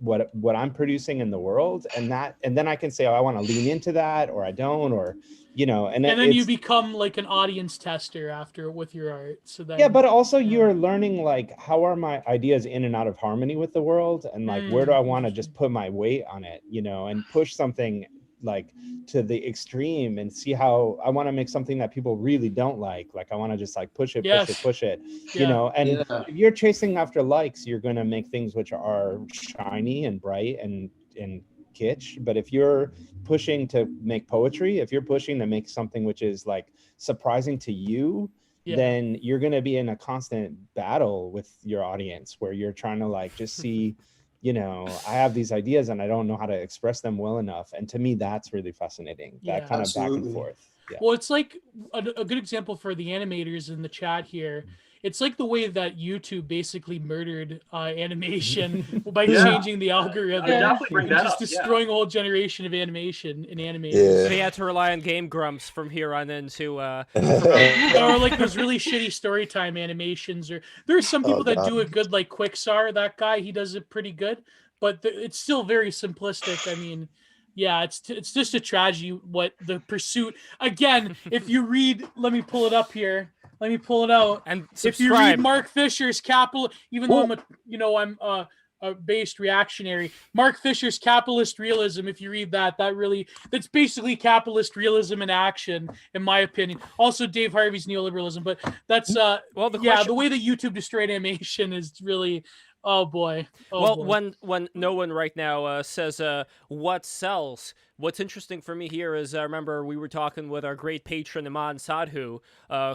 what I'm producing in the world, and then I can say, oh, I want to lean into that, or I don't, or and then you become like an audience tester after with your art. So that but also you're learning like how are my ideas in and out of harmony with the world, and like where do I want to just put my weight on it, and push something like to the extreme and see how I want to make something that people really don't like I want to just like push it, if you're chasing after likes, you're going to make things which are shiny and bright and kitsch. But if you're pushing to make poetry, if you're pushing to make something which is like surprising to you, then you're going to be in a constant battle with your audience where you're trying to like just see I have these ideas and I don't know how to express them well enough. And to me, that's really fascinating. That kind of back and forth. Yeah. Well, it's like a good example for the animators in the chat here. It's like the way that YouTube basically murdered animation by changing the algorithm and just destroying a whole generation of animation in animators. Yeah. They had to rely on Game Grumps from here on into or like those really shitty story time animations. Or there's some people that do it good, like Quixar. That guy, he does it pretty good, but it's still very simplistic. I mean, yeah, it's just a tragedy what the pursuit. Again, if you read, let me pull it up here. Let me pull it out. And subscribe. If you read Mark Fisher's Capital, even though I'm a based reactionary, Mark Fisher's Capitalist Realism, if you read that's basically capitalist realism in action, in my opinion. Also Dave Harvey's neoliberalism, but that's the way that YouTube destroyed animation is really boy. When no one right now says what sells. What's interesting for me here is I remember we were talking with our great patron Iman Sadhu,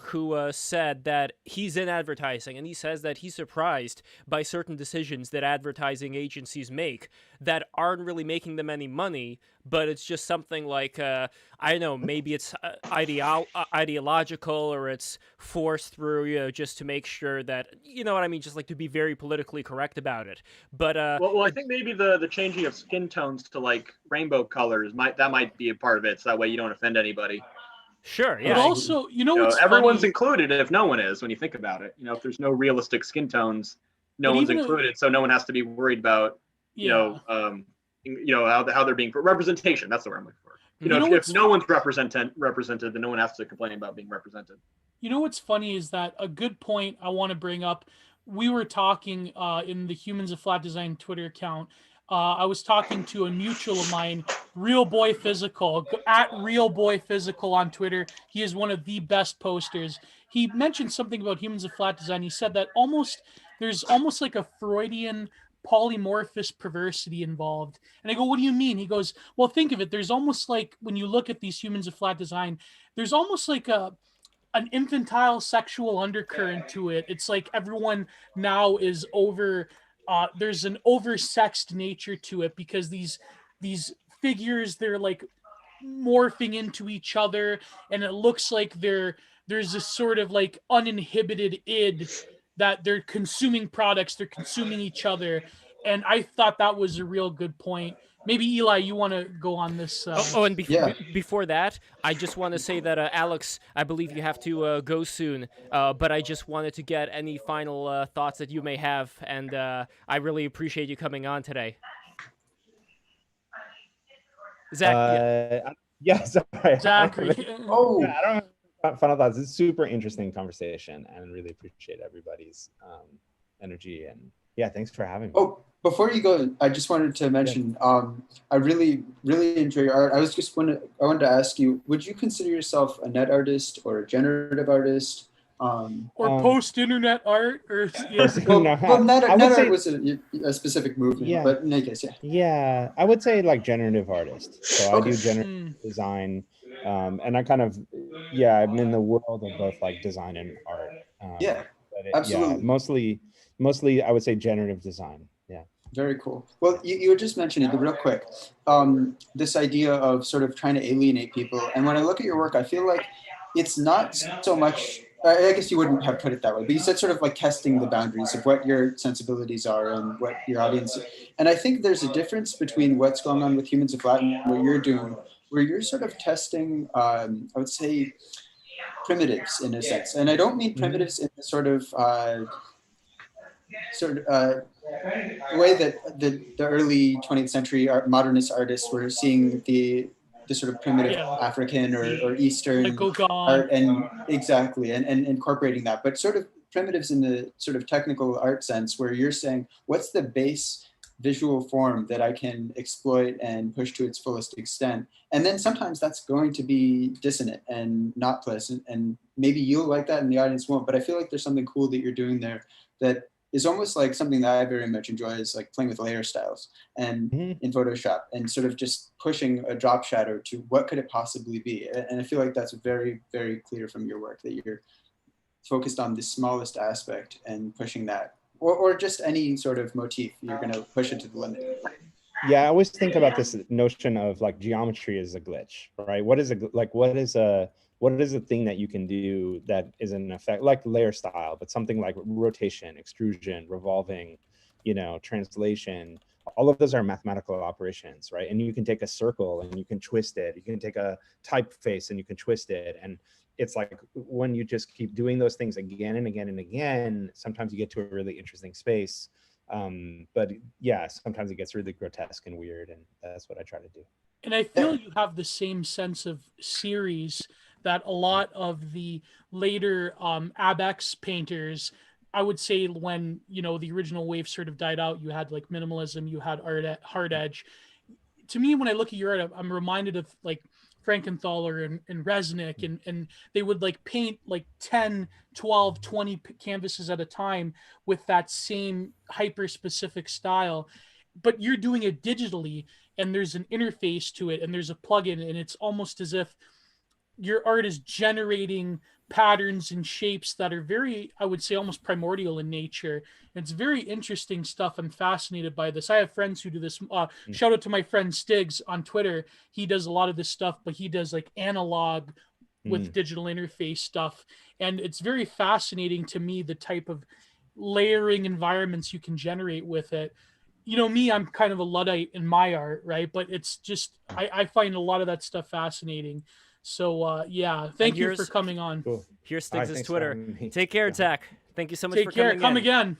who said that he's in advertising, and he says that he's surprised by certain decisions that advertising agencies make that aren't really making them any money, but it's just something like, I don't know, maybe it's ideological or it's forced through, just to make sure that, you know what I mean, just like to be very politically correct about it. But well, I think maybe the changing of skin tones to like rainbow colors might be a part of it, so that way you don't offend anybody. Sure, yeah. But also, what's everyone's funny? included if no one is, when you think about it. If there's no realistic skin tones, no one's included, so no one has to be worried about how they're being representation. That's the word I'm looking for. If no one's represented, then no one has to complain about being represented. You know what's funny is that a good point I want to bring up. We were talking in the Humans of Flat Design Twitter account. I was talking to a mutual of mine, Real Boy Physical, at Real Boy Physical on Twitter. He is one of the best posters. He mentioned something about Humans of Flat Design. He said that there's almost like a Freudian polymorphous perversity involved. And I go, what do you mean? He goes, well, think of it. There's almost like, when you look at these Humans of Flat Design, there's almost like an infantile sexual undercurrent to it. It's like everyone now is there's an oversexed nature to it, because these figures, they're like morphing into each other, and it looks like there's this sort of like uninhibited id that they're consuming products, they're consuming each other. And I thought that was a real good point. Maybe Eli, you want to go on this? And before that, I just want to say that Alex, I believe you have to go soon. But I just wanted to get any final thoughts that you may have, and I really appreciate you coming on today. Zach. Sorry. Zach. I don't have final thoughts. It's a super interesting conversation, and really appreciate everybody's energy. And yeah, thanks for having me. Oh, before you go, I just wanted to mention, I really enjoy your art. I wanted to ask you, would you consider yourself a net artist or a generative artist? Or post-internet art? Or, net art was a specific movement, but in any case, yeah. Yeah, I would say like generative artist. So I do generative design, and I kind of, I'm in the world of both like design and art. Absolutely. Yeah, mostly I would say generative design. Yeah. Very cool. Well, you were just mentioning it real quick, this idea of sort of trying to alienate people. And when I look at your work, I feel like it's not so much, I guess you wouldn't have put it that way, but you said sort of like testing the boundaries of what your sensibilities are and what your audience is. And I think there's a difference between what's going on with Humans of Latin and what you're doing, where you're sort of testing, I would say, primitives in a sense. And I don't mean primitives in the sort of way that the early 20th century modernist artists were seeing the sort of primitive African or Eastern art, and incorporating that, but sort of primitives in the sort of technical art sense, where you're saying, what's the base visual form that I can exploit and push to its fullest extent? And then sometimes that's going to be dissonant and not pleasant, and maybe you'll like that and the audience won't, but I feel like there's something cool that you're doing there that is almost like something that I very much enjoy, is like playing with layer styles and in Photoshop, and sort of just pushing a drop shadow to what could it possibly be. And I feel like that's very, very clear from your work, that you're focused on the smallest aspect and pushing that, or just any sort of motif, you're going to push it to the limit. Yeah, I always think about this notion of like geometry as a glitch, right? What is a thing that you can do that is an effect, like layer style, but something like rotation, extrusion, revolving, translation, all of those are mathematical operations, right? And you can take a circle and you can twist it. You can take a typeface and you can twist it. And it's like, when you just keep doing those things again and again and again, sometimes you get to a really interesting space. But yeah, sometimes it gets really grotesque and weird, and that's what I try to do. And I feel you have the same sense of series that a lot of the later ABX painters, I would say, when the original wave sort of died out, you had like minimalism, you had hard edge. To me, when I look at your art, I'm reminded of like Frankenthaler and Resnick, and they would like paint like 10, 12, 20 canvases at a time with that same hyper specific style, but you're doing it digitally, and there's an interface to it, and there's a plugin, and it's almost as if your art is generating patterns and shapes that are very, I would say, almost primordial in nature. It's very interesting stuff. I'm fascinated by this. I have friends who do this. Shout out to my friend Stiggs on Twitter. He does a lot of this stuff, but he does like analog with digital interface stuff. And it's very fascinating to me, the type of layering environments you can generate with it. Me, I'm kind of a Luddite in my art, right? But it's just, I find a lot of that stuff fascinating. So thank you for coming on. Cool. Here's Stiggs' Twitter. Take care, Zach. Thank you so much for coming in. Take care. Come again.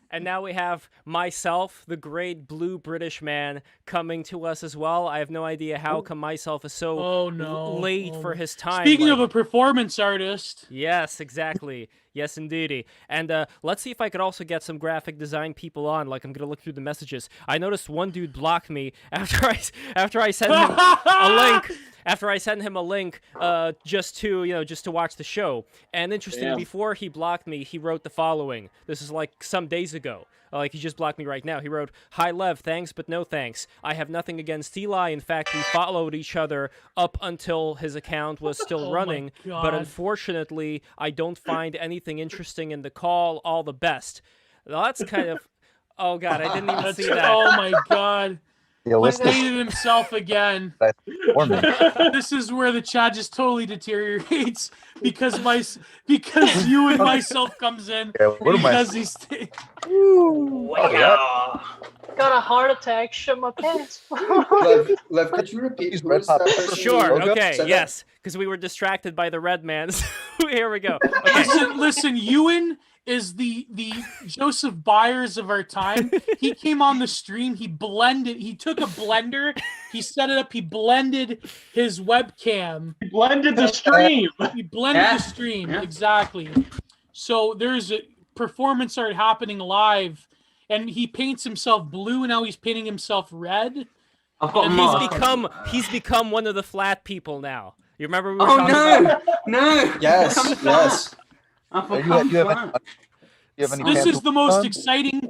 And now we have myself, the great blue British man, coming to us as well. I have no idea how come myself is so late for his time. Speaking of a performance artist. Yes, exactly. Yes, indeedy. And let's see if I could also get some graphic design people on. Like, I'm going to look through the messages. I noticed one dude blocked me after I sent him a link. After I sent him a link just to watch the show. And interesting, before he blocked me, he wrote the following. This is like some days ago. Like, he just blocked me right now. He wrote, "Hi, Lev, thanks, but no thanks. I have nothing against Eli. In fact, we followed each other up until his account was still running. But unfortunately, I don't find anything interesting in the call. All the best." Well, that's kind of... Oh, God, I didn't even see that. Oh, my God. He hated himself again. This is where the chat just totally deteriorates because you and myself comes in because he's. Ooh, got a heart attack. Shit my pants. Lev, could you repeat? Who is that person? Sure. Okay. Yes, because we were distracted by the red man. So here we go. Okay. Listen. Ewan is the Joseph Byers of our time. He came on the stream. He took a blender. He set it up. He blended his webcam. He blended the stream. He blended the stream. Yeah. Exactly. So there's a performance art happening live, and he paints himself blue. Now he's painting himself red. And he's become one of the flat people now. You remember we were talking about? No. Yes. This is the most exciting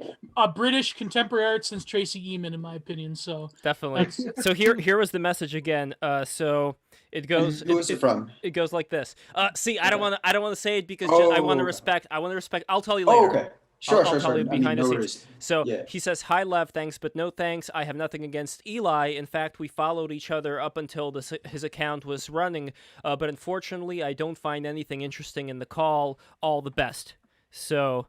British contemporary art since Tracy Emin, in my opinion. So definitely. So here was the message again. So it goes. Who is it from? It goes like this. See, I don't want to say it because I want to respect. I'll tell you later. Oh, okay. Sure. Behind the scenes. Worries. So he says, "Hi, Lev, thanks, but no thanks. I have nothing against Eli. In fact, we followed each other up until his account was running. But unfortunately, I don't find anything interesting in the call. All the best." So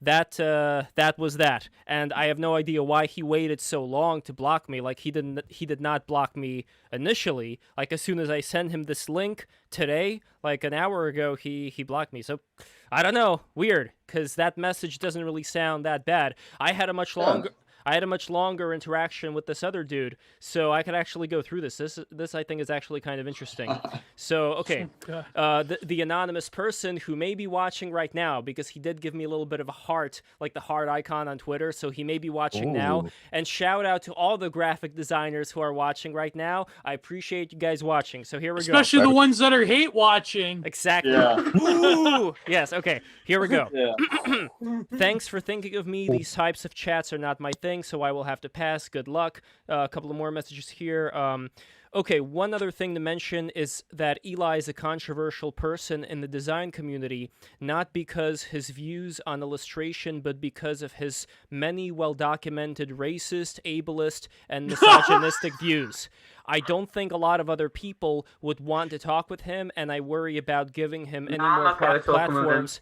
that was that, and I have no idea why he waited so long to block me. Like he did not block me initially. Like as soon as I sent him this link today, like an hour ago, he blocked me. So I don't know, weird, because that message doesn't really sound that bad. I had a much longer interaction with this other dude, so I could actually go through this. This I think is actually kind of interesting. So, okay, the anonymous person who may be watching right now, because he did give me a little bit of a heart, like the heart icon on Twitter, so he may be watching now. And shout out to all the graphic designers who are watching right now. I appreciate you guys watching. So here we go. Especially the ones that are hate watching. Exactly. Yeah. Ooh, yes. Okay. Here we go. Yeah. Thanks for thinking of me. These types of chats are not my thing, so I will have to pass. Good luck. A couple of more messages here. Okay, one other thing to mention is that Eli is a controversial person in the design community, not because his views on illustration, but because of his many well-documented racist, ableist, and misogynistic views. I don't think a lot of other people would want to talk with him, and I worry about giving him any more platforms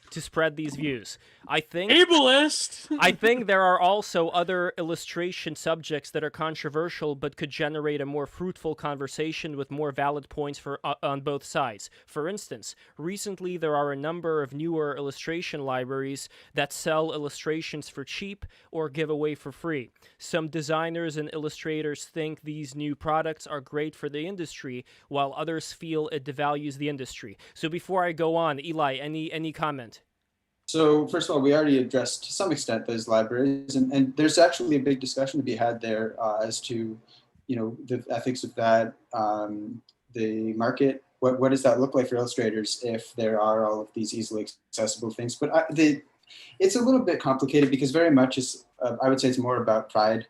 to spread these views. I think ableist. I think there are also other illustration subjects that are controversial, but could generate a more fruitful conversation with more valid points on both sides. For instance, recently there are a number of newer illustration libraries that sell illustrations for cheap or give away for free. Some designers and illustrators think these new products are great for the industry, while others feel it devalues the industry. So before I go on, Eli, any comment? So first of all, we already addressed to some extent those libraries, and there's actually a big discussion to be had there as to, the ethics of that, the market. What does that look like for illustrators if there are all of these easily accessible things? But it's a little bit complicated because very much is I would say it's more about pride.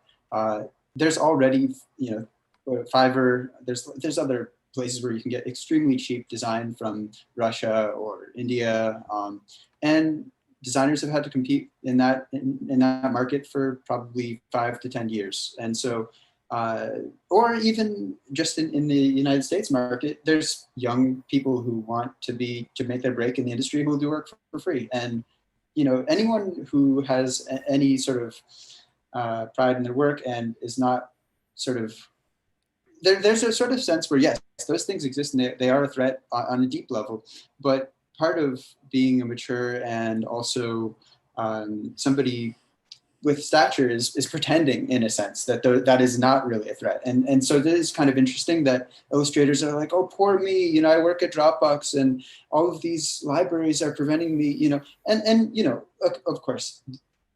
There's already Fiverr. There's other places where you can get extremely cheap design from Russia or India, and designers have had to compete in that market for probably 5 to 10 years. And so, or even just in the United States market, there's young people who want to make their break in the industry who will do work for free. And anyone who has any sort of pride in their work and is not sort of there's a sort of sense where, yes, those things exist and they are a threat on a deep level. But part of being a mature and also somebody with stature is pretending, in a sense, that that is not really a threat. And so it is kind of interesting that illustrators are like, oh, poor me, I work at Dropbox and all of these libraries are preventing me, and of course,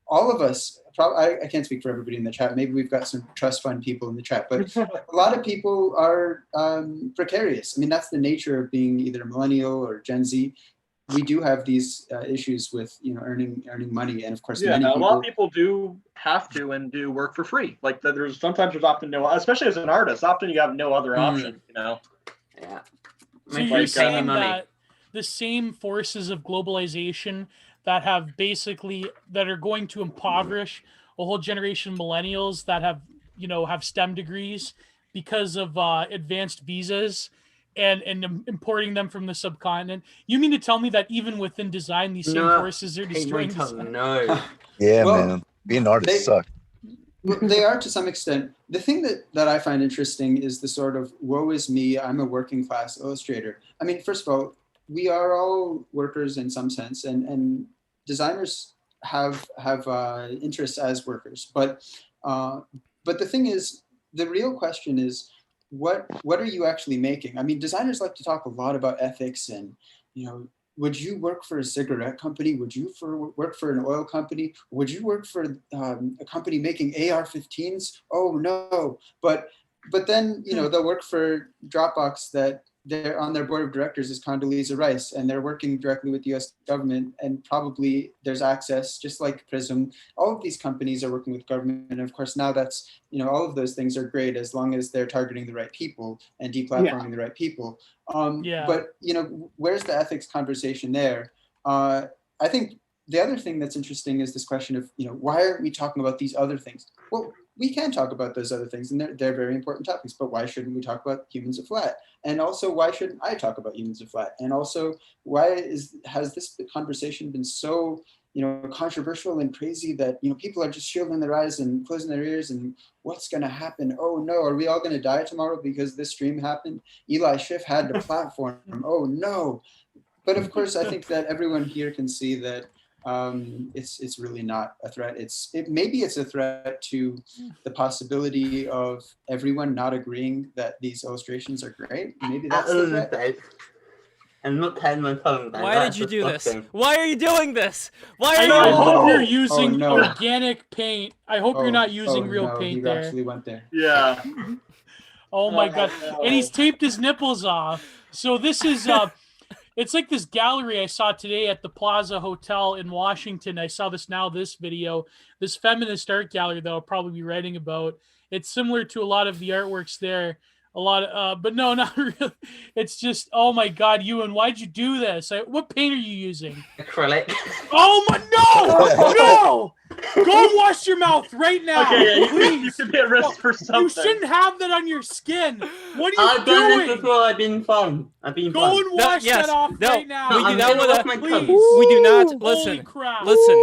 all of us, I can't speak for everybody in the chat. Maybe we've got some trust fund people in the chat, but a lot of people are precarious. I mean, that's the nature of being either a millennial or Gen Z. We do have these issues with earning money, and of course, a lot of people do have to and do work for free. Like there's often no, especially as an artist, often you have no other option. Yeah. So you're saying that the same forces of globalization that are going to impoverish a whole generation of millennials that have STEM degrees because of advanced visas and importing them from the subcontinent. You mean to tell me that even within design, these same forces are destroying design? No. Yeah, man. Being an artist sucks. Well, they are to some extent. The thing that I find interesting is the sort of woe is me, I'm a working class illustrator. I mean, first of all, we are all workers in some sense, and designers have interests as workers. But the thing is, the real question is, what are you actually making? I mean, designers like to talk a lot about ethics and, would you work for a cigarette company? Would you work for an oil company? Would you work for a company making AR-15s? Oh no! But then they'll work for Dropbox that they're on their board of directors is Condoleezza Rice, and they're working directly with the U.S. government, and probably there's access, just like Prism. All of these companies are working with government, and of course now that's all of those things are great as long as they're targeting the right people and deplatforming the right people. But where's the ethics conversation there? I think the other thing that's interesting is this question of why aren't we talking about these other things? Well, we can talk about those other things, and they're very important topics. But why shouldn't we talk about humans are flat? And also, why shouldn't I talk about humans are flat? And also, why has this conversation been so controversial and crazy that people are just shielding their eyes and closing their ears? And what's going to happen? Oh no, are we all going to die tomorrow because this stream happened? Eli Schiff had to platform. Oh no! But of course, I think that everyone here can see that it's really not a threat. Maybe it's a threat to the possibility of everyone not agreeing that these illustrations are great. Maybe that's the threat. I'm not telling my phone. Why did you do this? Why are you doing this? Why are you? I hope you're using organic paint. I hope you're not using real paint there. He actually went there. Yeah. Oh my god! And he's taped his nipples off. So this is it's like this gallery I saw today at the Plaza Hotel in Washington. I saw this video, this feminist art gallery that I'll probably be writing about. It's similar to a lot of the artworks there. But no, not really. It's just, oh my god, Ewan, why'd you do this? What paint are you using? Acrylic. Oh my, no! Go and wash your mouth right now. Okay, please. You could be at risk for something. You shouldn't have that on your skin. What are you I've doing? done this before. I've been fun. Go and wash that off right now. We do not want to. Please. We do not listen. Holy crap. Listen.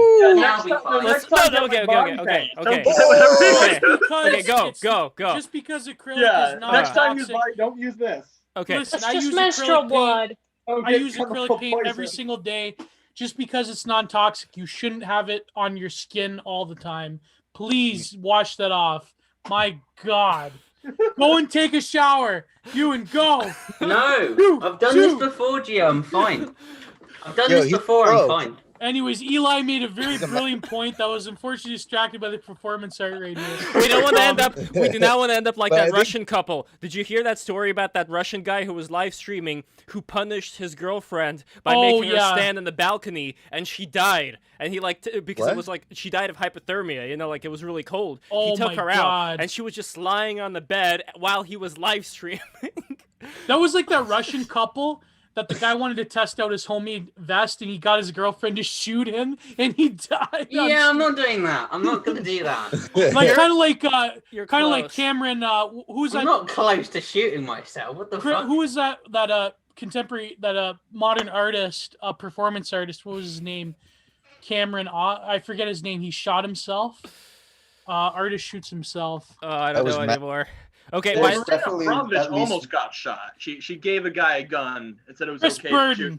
Okay, go. Just because acrylic is not next time toxic. you buy, don't use this. Okay. Listen, It's I just use menstrual acrylic blood. paint. I use acrylic paint every single day. Just because it's non-toxic, you shouldn't have it on your skin all the time. Please wash that off. My God. Go and take a shower. Ewan, go. No, I've done this before, Gio. I'm fine. I've done this before. I'm fine. Anyways, Eli made a very brilliant point that was unfortunately distracted by the performance art right here. We don't want to end up. We do not want to end up like that Russian couple. Did you hear that story about that Russian guy who was live streaming, who punished his girlfriend by making her stand in the balcony, and she died? And he because it was she died of hypothermia. Like it was really cold. He took her out, and she was just lying on the bed while he was live streaming. That was like that Russian couple. That the guy wanted to test out his homemade vest, and he got his girlfriend to shoot him, and he died. Yeah, I'm not doing that. I'm not gonna do that. Kind of like Cameron. Who's that? I'm not close to shooting myself. What the fuck? Who is that? Contemporary, modern artist, performance artist. What was his name? Cameron. I forget his name. He shot himself. Artist shoots himself. I don't know anymore. Okay, Marina Abramovich almost got shot. She gave a guy a gun and said it was okay to shoot,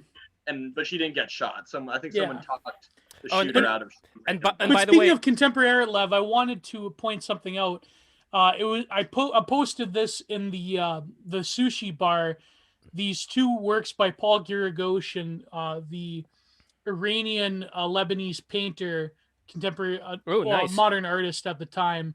but she didn't get shot. I think someone talked the shooter out of. And by the way, speaking of contemporary art, Lev, I wanted to point something out. I posted this in the sushi bar. These two works by Paul Giragoshin, the Iranian Lebanese painter, contemporary modern artist at the time.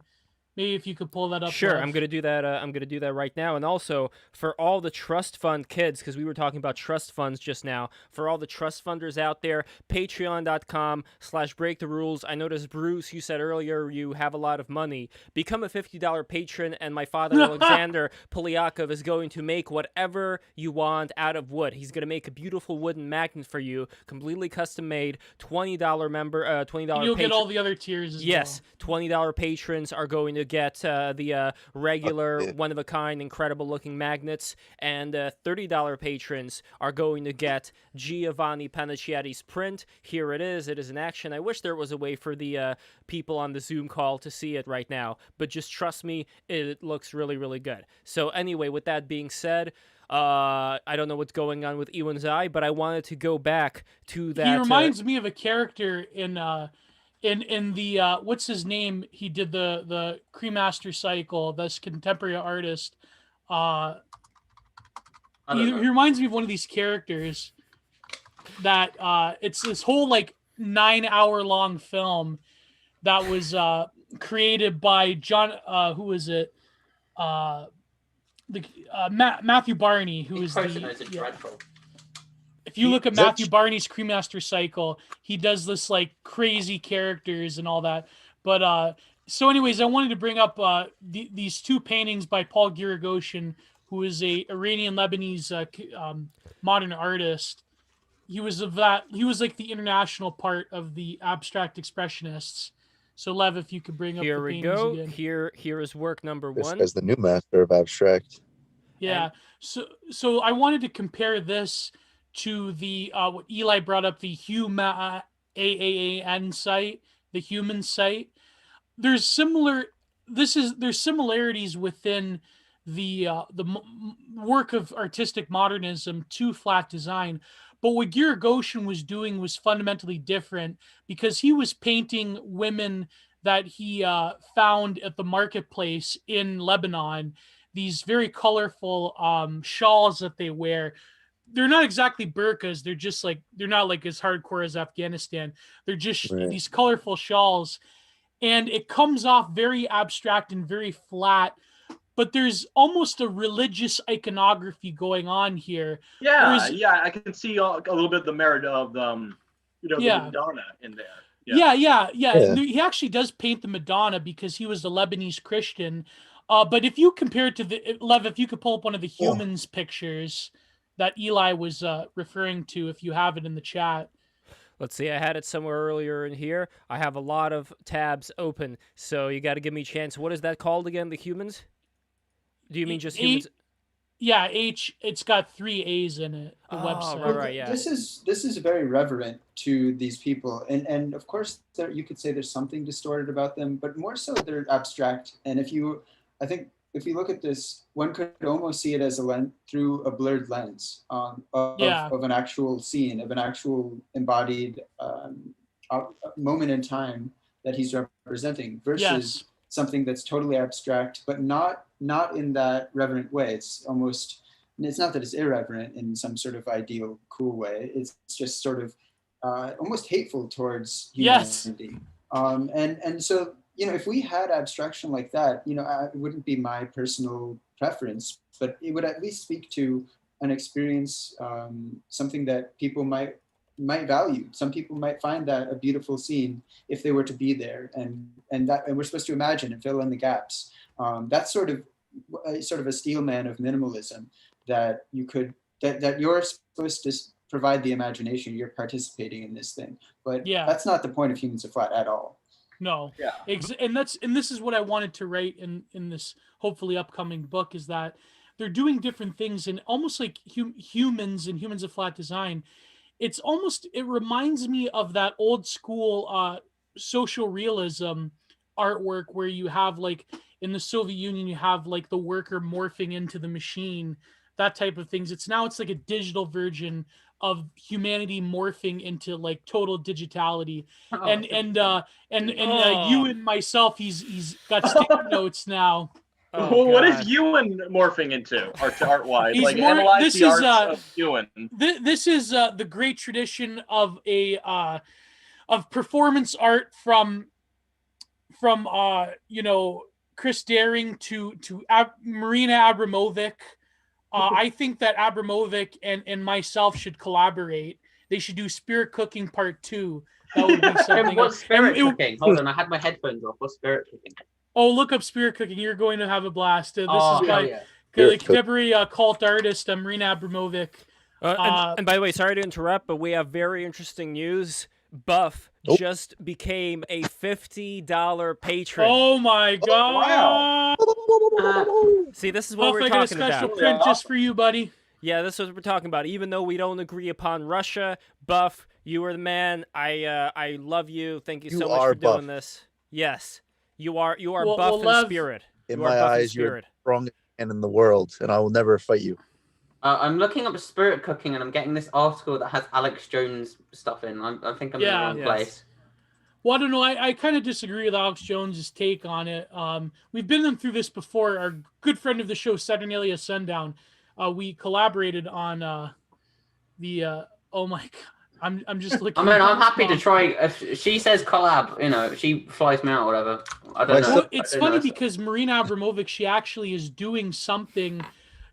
Maybe if you could pull that up. Sure, I'm gonna do that. I'm gonna do that right now. And also for all the trust fund kids, because we were talking about trust funds just now. For all the trust funders out there, Patreon.com/breaktherules. I noticed, Bruce, you said earlier you have a lot of money. Become a $50 patron, and my father Alexander Polyakov is going to make whatever you want out of wood. He's gonna make a beautiful wooden magnet for you, completely custom made. $20 member, $20. You'll get all the other tiers. Yes, $20 patrons are going to to get the regular, one-of-a-kind, incredible-looking magnets, and $30 patrons are going to get Giovanni Panicciotti's print. Here it is. It is in action. I wish there was a way for the people on the Zoom call to see it right now, but just trust me, it looks really, really good. So anyway, with that being said, I don't know what's going on with Ewan's eye, but I wanted to go back to that. He reminds me of a character in the what's his name? He did the Cremaster cycle. This contemporary artist. He reminds me of one of these characters. That it's this whole like 9-hour-long film that was created by John. Who was it? Matthew Barney, who is dreadful. If you look at Matthew Barney's Cremaster cycle, he does this like crazy characters and all that. But so anyways, I wanted to bring up these two paintings by Paul Giragoshin, who is a Iranian Lebanese modern artist. He was like the international part of the abstract expressionists. So Lev, if you could bring up here the we paintings go. again. Here is work number This one. guy's the new master of abstract. Yeah. So I wanted to compare this to the what Eli brought up, the AAAN site, the human site. There's similarities within the work of artistic modernism to flat design. But what Giragoshin was doing was fundamentally different, because he was painting women that he found at the marketplace in Lebanon, these very colorful shawls that they wear. They're not exactly burqas. They're just like, they're not like as hardcore as Afghanistan. They're just these colorful shawls. And it comes off very abstract and very flat, but there's almost a religious iconography going on here. Yeah, I can see a little bit of the merit of the Madonna in there. Yeah. He actually does paint the Madonna because he was a Lebanese Christian. But if you compare it to Lev, if you could pull up one of the humans pictures that Eli was referring to, if you have it in the chat. Let's see, I had it somewhere earlier in here. I have a lot of tabs open, so you got to give me a chance. What is that called again, the humans? Do you mean just humans? Yeah, it's got 3 A's in it, the website. Right, yeah. This is very reverent to these people. And of course, you could say there's something distorted about them, but more so they're abstract. And if you look at this, one could almost see it as through a blurred lens of an actual scene, of an actual embodied moment in time that he's representing versus something that's totally abstract, but not in that reverent way. It's not that it's irreverent in some sort of ideal, cool way. It's just sort of almost hateful towards humanity. And so, if we had abstraction like that, it wouldn't be my personal preference, but it would at least speak to an experience, something that people might value. Some people might find that a beautiful scene if they were to be there, and we're supposed to imagine and fill in the gaps. That's sort of a steelman of minimalism that you're supposed to provide the imagination. You're participating in this thing, but that's not the point of Humans Are Flat at all. No. Yeah. And this is what I wanted to write in this hopefully upcoming book, is that they're doing different things, and almost like humans and Humans of Flat Design. It reminds me of that old school social realism artwork where you have, like, in the Soviet Union, you have like the worker morphing into the machine, that type of things. It's like a digital version of humanity morphing into like total digitality. And you and myself, he's got sticky notes now. What is Ewan morphing into art-wise? Like, analyze the arts of Ewan. This is the great tradition of of performance art from Chris Daring to Marina Abramovic. I think that Abramovic and myself should collaborate. They should do Spirit Cooking Part 2. That would be something. What's Spirit Cooking? Hold on, I had my headphones off. What's Spirit Cooking? Oh, look up Spirit Cooking. You're going to have a blast. This is by contemporary cult artist Marina Abramovic. And by the way, sorry to interrupt, but we have very interesting news. Buff just became a $50 patron. Oh my god! Wow. See, this is what we're talking a special about. print just for you, buddy. Yeah, this is what we're talking about. Even though we don't agree upon Russia, Buff, you are the man. I love you. Thank you so much for doing this. Yes, you are Buff in spirit. In my eyes, you're the strongest man in the world, and I will never fight you. I'm looking up spirit cooking, and I'm getting this article that has Alex Jones stuff in. I think I'm in the wrong place. Well, I don't know. I kind of disagree with Alex Jones's take on it. We've been through this before. Our good friend of the show, Saturnalia Sundown, we collaborated on the. Oh my god! I'm just looking. I mean, I'm happy to try. If she says collab, you know, she flies me out or whatever. I don't know. Well, it's funny because Marina Abramovic, she actually is doing something.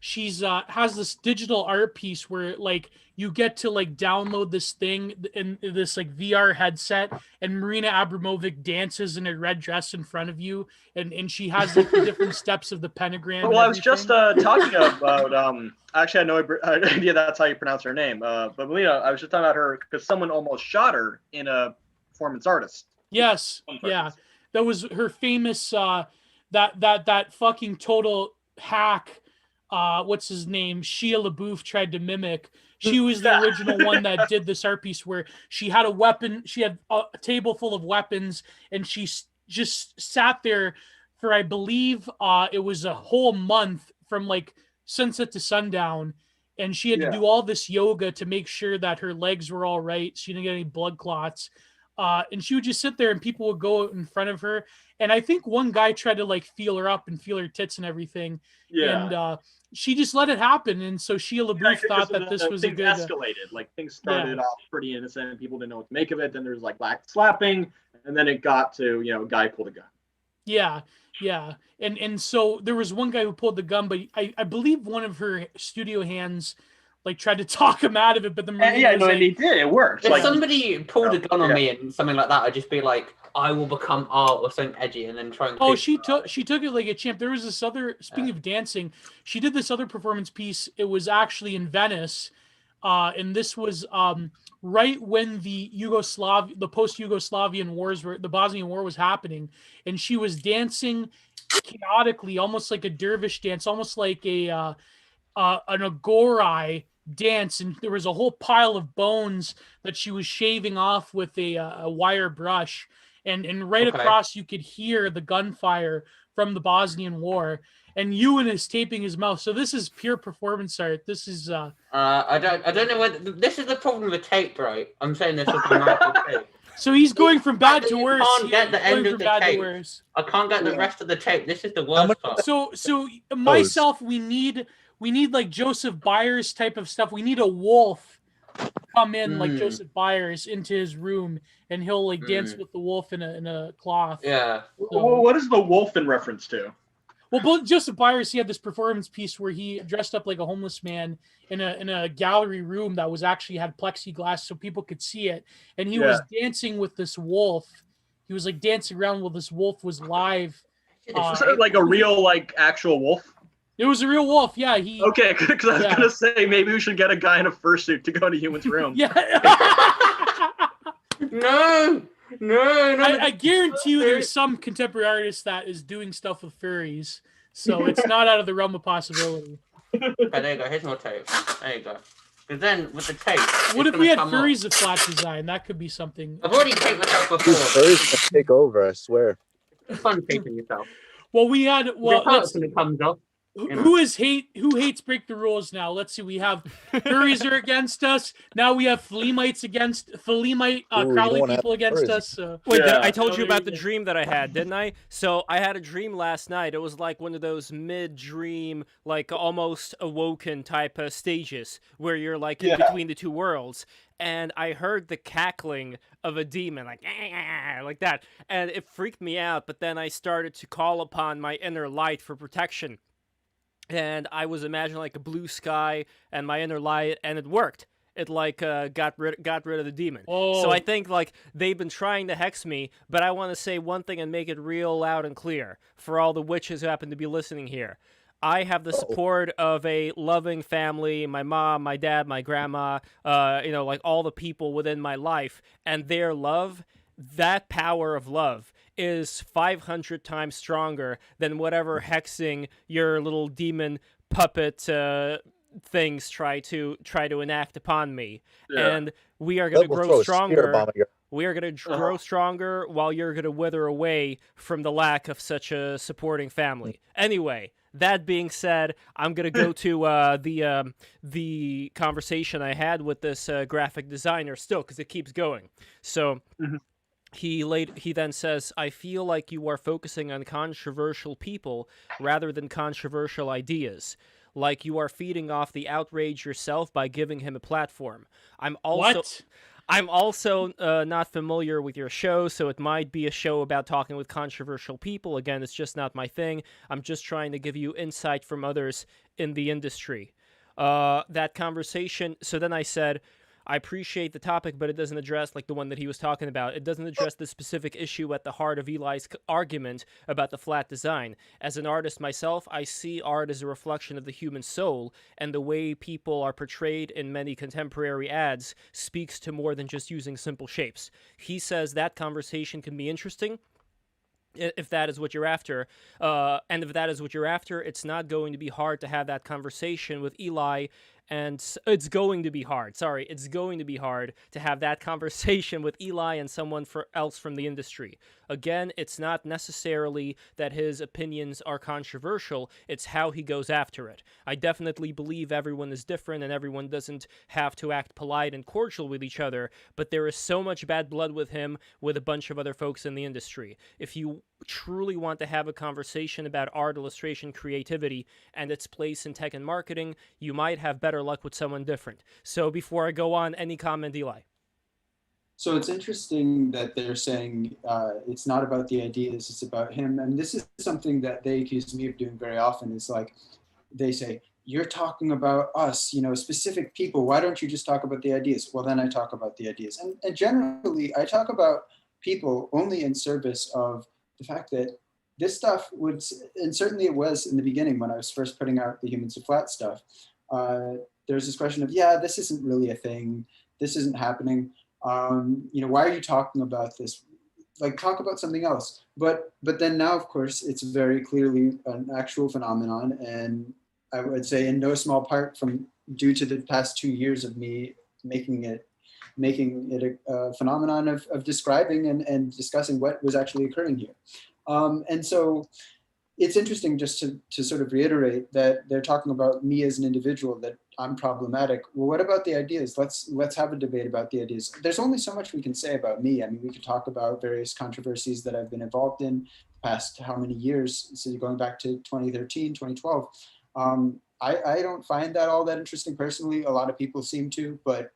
She's has this digital art piece where like you get to like download this thing in this like VR headset, and Marina Abramovic dances in a red dress in front of you, and she has like the different steps of the pentagram. Well, I was just talking about actually I know idea that's how you pronounce her name, but Melina, I was just talking about her because someone almost shot her in a performance artist. Yes, yeah, that was her famous that fucking total hack. What's his name? Shia LaBeouf tried to mimic. She was the original one that did this art piece where she had a weapon. She had a table full of weapons, and she just sat there for, I believe, it was a whole month from like sunset to sundown, and she had to do all this yoga to make sure that her legs were all right. She didn't get any blood clots. And she would just sit there, and people would go in front of her. And I think one guy tried to like feel her up and feel her tits and everything. Yeah. And she just let it happen. And so Shia LaBeouf thought that this was a good. Escalated. Like things started off pretty innocent, and people didn't know what to make of it. Then there was like slapping, and then it got to a guy pulled a gun. Yeah, yeah. And so there was one guy who pulled the gun, but I believe one of her studio hands like tried to talk him out of it, but the and he did. It worked. If somebody pulled a gun on me and something like that, I'd just be like, I will become art or something edgy, and then try and. Oh, she took it like a champ. There was this other. Speaking of dancing, she did this other performance piece. It was actually in Venice, and this was right when the post-Yugoslavian wars were, the Bosnian War was happening, and she was dancing chaotically, almost like a dervish dance, almost like an agori dance, and there was a whole pile of bones that she was shaving off with a wire brush, and right across you could hear the gunfire from the Bosnian War, and Ewan is taping his mouth. So this is pure performance art. This is I don't know whether this is the problem with tape, right? I'm saying this with the tape. So he's going from bad to worse. I can't get the end of the tape. I can't get the rest of the tape. This is the worst part. So myself, we need like Joseph Byers type of stuff. We need a wolf come in like Joseph Byers into his room, and he'll like dance with the wolf in a cloth. Yeah. So, what is the wolf in reference to? Well, both Joseph Byers, he had this performance piece where he dressed up like a homeless man in a gallery room that was actually had plexiglass so people could see it, and he was dancing with this wolf. He was like dancing around while this wolf was live. Was it like a real actual wolf? It was a real wolf, yeah. Okay, because I was gonna say maybe we should get a guy in a fursuit to go into Human's room. Yeah. No. I guarantee you, there's some contemporary artist that is doing stuff with furries, so it's not out of the realm of possibility. Okay, there you go. Here's more tape. There you go. Because then with the tape, what if we had furries of flat design? That could be something. I've already taped myself before. Furries take over, I swear. It's fun taping yourself. Well, we had when it comes up. Who hates break the rules now? Let's see. We have furries are against us. Now we have Crowley people against us. Wait, I told you about the dream that I had, didn't I? So I had a dream last night. It was like one of those mid-dream, like almost awoken type of stages where you're like in between the two worlds. And I heard the cackling of a demon, like that. And it freaked me out. But then I started to call upon my inner light for protection. And I was imagining like a blue sky and my inner light, and it worked. It got rid of the demon. Oh. So I think like they've been trying to hex me, but I want to say one thing and make it real loud and clear for all the witches who happen to be listening here. I have the support of a loving family, my mom, my dad, my grandma, like all the people within my life, and their love that power of love is 500 times stronger than whatever hexing your little demon puppet things try to enact upon me. And we are going to grow stronger. We are going to grow stronger while you're going to wither away from the lack of such a supporting family. Anyway, that being said, I'm going to go to the conversation I had with this graphic designer still, because it keeps going. So he then says, I feel like you are focusing on controversial people rather than controversial ideas. Like you are feeding off the outrage yourself by giving him a platform. I'm also not familiar with your show, so it might be a show about talking with controversial people. Again, it's just not my thing. I'm just trying to give you insight from others in the industry. That conversation, so then I said, I appreciate the topic, but it doesn't address, like the one that he was talking about, it doesn't address the specific issue at the heart of Eli's argument about the flat design. As an artist myself, I see art as a reflection of the human soul, and the way people are portrayed in many contemporary ads speaks to more than just using simple shapes. He says that conversation can be interesting, if that is what you're after. And if that is what you're after, it's not going to be hard to have that conversation with Eli. And it's going to be hard. Sorry, it's going to be hard to have that conversation with Eli and someone else from the industry. Again, it's not necessarily that his opinions are controversial, it's how he goes after it. I definitely believe everyone is different and everyone doesn't have to act polite and cordial with each other, but there is so much bad blood with him with a bunch of other folks in the industry. If you truly want to have a conversation about art, illustration, creativity, and its place in tech and marketing, you might have better luck with someone different. So before I go on, any comment, Eli? So it's interesting that they're saying it's not about the ideas, it's about him. And this is something that they accuse me of doing very often. Is like, they say, you're talking about us, specific people. Why don't you just talk about the ideas? Well, then I talk about the ideas. And generally, I talk about people only in service of the fact that this stuff would, and certainly it was in the beginning when I was first putting out the Humans of Flat stuff, there's this question of, this isn't really a thing. This isn't happening. Why are you talking about this? Like, talk about something else. But then now, of course, it's very clearly an actual phenomenon. And I would say in no small part due to the past 2 years of me making it a phenomenon of describing and discussing what was actually occurring here. And so it's interesting just to sort of reiterate that they're talking about me as an individual, that I'm problematic. Well, what about the ideas? Let's have a debate about the ideas. There's only so much we can say about me. I mean, we could talk about various controversies that I've been involved in the past how many years, so going back to 2013, 2012. I don't find that all that interesting personally. A lot of people seem to, but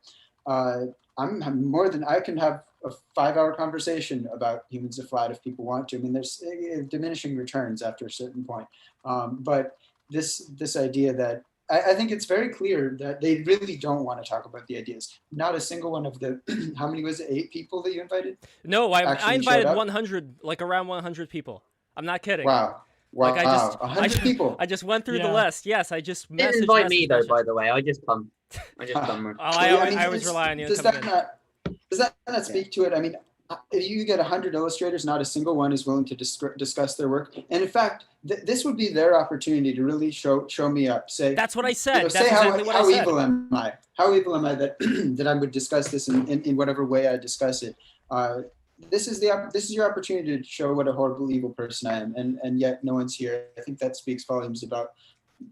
I'm more than, I can have a 5-hour conversation about Humans of Flat if people want to. I mean, there's diminishing returns after a certain point. But this idea that, I think it's very clear that they really don't want to talk about the ideas. Not a single one of the, how many was it, 8 people that you invited? No, I invited 100, like around 100 people. I'm not kidding. Wow. Like 100 people. I just went through the list. Yes, I just messaged. Didn't invite me though, by the way. I just come. I always rely on you. Does that not speak to it? I mean, if you get 100 illustrators, not a single one is willing to discuss their work. And in fact, this would be their opportunity to really show me up. Say, that's what I said. That's say exactly what I said. How evil am I? How evil am I that I would discuss this in whatever way I discuss it? This is your opportunity to show what a horrible, evil person I am, and yet no one's here. I think that speaks volumes about.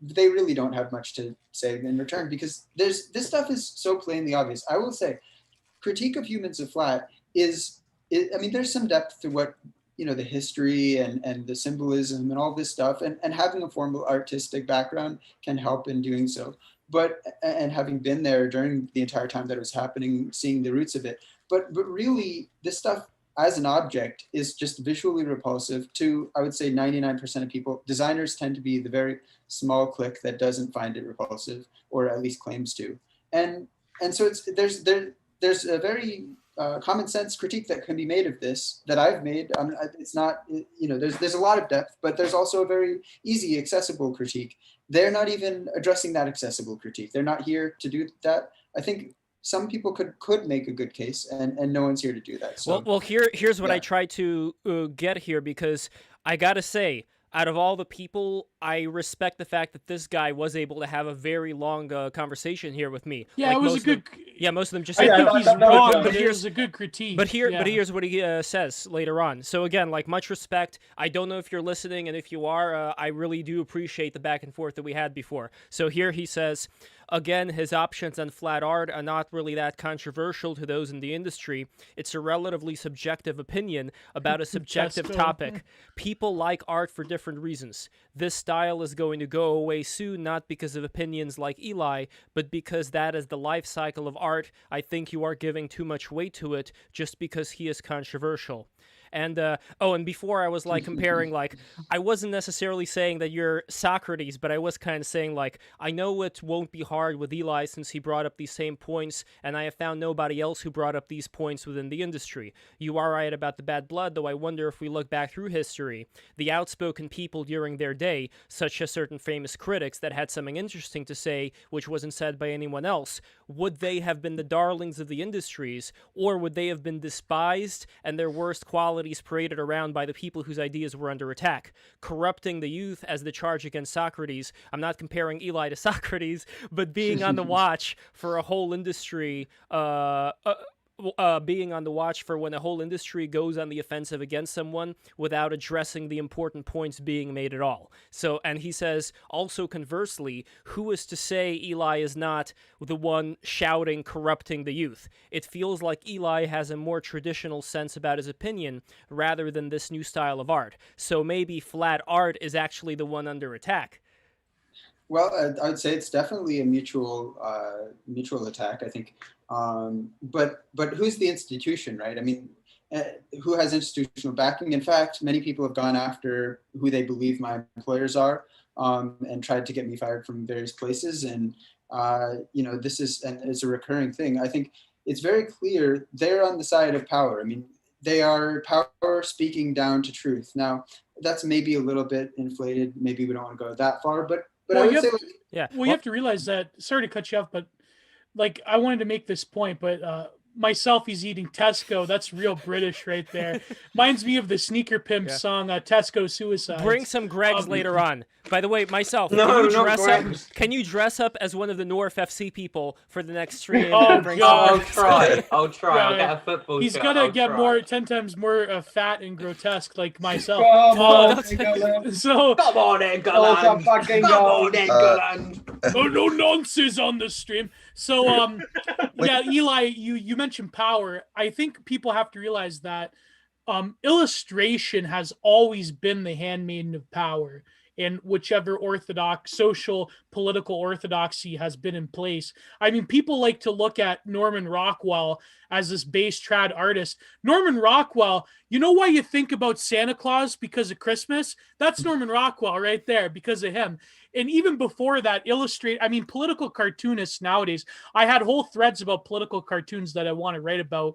They really don't have much to say in return, because this stuff is so plainly obvious. I will say, Critique of Humans of Flat I mean, there's some depth to what, the history and the symbolism and all this stuff, and having a formal artistic background can help in doing so. But, and having been there during the entire time that it was happening, seeing the roots of it. But really, this stuff as an object is just visually repulsive to, I would say, 99% of people. Designers tend to be the very small clique that doesn't find it repulsive, or at least claims to. And so there's a very common sense critique that can be made of this that I've made. It's not, there's a lot of depth, but there's also a very easy, accessible critique. They're not even addressing that accessible critique. They're not here to do that. I think some people could make a good case, and no one's here to do that. So, well, here's what I try to get here, because I gotta say, out of all the people, I respect the fact that this guy was able to have a very long conversation here with me. Yeah, like it was a good. Most of them just. I think he's wrong, but here's a good critique. But here's what he says later on. So again, like, much respect. I don't know if you're listening, and if you are, I really do appreciate the back and forth that we had before. So here he says, again, his options on flat art are not really that controversial to those in the industry. It's a relatively subjective opinion about a subjective topic. People like art for different reasons. This style is going to go away soon, not because of opinions like Eli, but because that is the life cycle of art. I think you are giving too much weight to it just because he is controversial. And and before I was like comparing, like, I wasn't necessarily saying that you're Socrates, but I was kind of saying, like, I know it won't be hard with Eli since he brought up these same points, and I have found nobody else who brought up these points within the industry. You are right about the bad blood, though I wonder if we look back through history, the outspoken people during their day, such as certain famous critics that had something interesting to say which wasn't said by anyone else, would they have been the darlings of the industries, or would they have been despised and their worst qualities paraded around by the people whose ideas were under attack, corrupting the youth as the charge against Socrates? I'm not comparing Eli to Socrates, but being on the watch for a whole industry, being on the watch for when a whole industry goes on the offensive against someone without addressing the important points being made at all. So, and he says, also conversely, who is to say Eli is not the one shouting, corrupting the youth? It feels like Eli has a more traditional sense about his opinion rather than this new style of art. So maybe flat art is actually the one under attack. Well, I'd say it's definitely a mutual attack, I think. But who's the institution, right? I mean, who has institutional backing? In fact, many people have gone after who they believe my employers are, and tried to get me fired from various places. And this is, and it's a recurring thing. I think it's very clear they're on the side of power. I mean, they are power speaking down to truth. Now, that's maybe a little bit inflated. Maybe we don't want to go that far, but I would say, you have to realize that. Sorry to cut you off, but like, I wanted to make this point, but myself, he's eating Tesco. That's real British right there. Reminds me of the Sneaker Pimp song, Tesco Suicide. Bring some Gregs later on. By the way, myself, can you dress up as one of the North FC people for the next stream? Oh, God. I'll try. I'll get a football He's shirt. gonna get 10 times more fat and grotesque like myself. So come on, England. Come on, England. No nonsense on the stream. So, Eli, you mentioned power. I think people have to realize that illustration has always been the handmaiden of power, and whichever social, political orthodoxy has been in place. I mean, people like to look at Norman Rockwell as this base trad artist. Norman Rockwell, you know why you think about Santa Claus because of Christmas? That's Norman Rockwell right there, because of him. And even before that, political cartoonists nowadays, I had whole threads about political cartoons that I want to write about.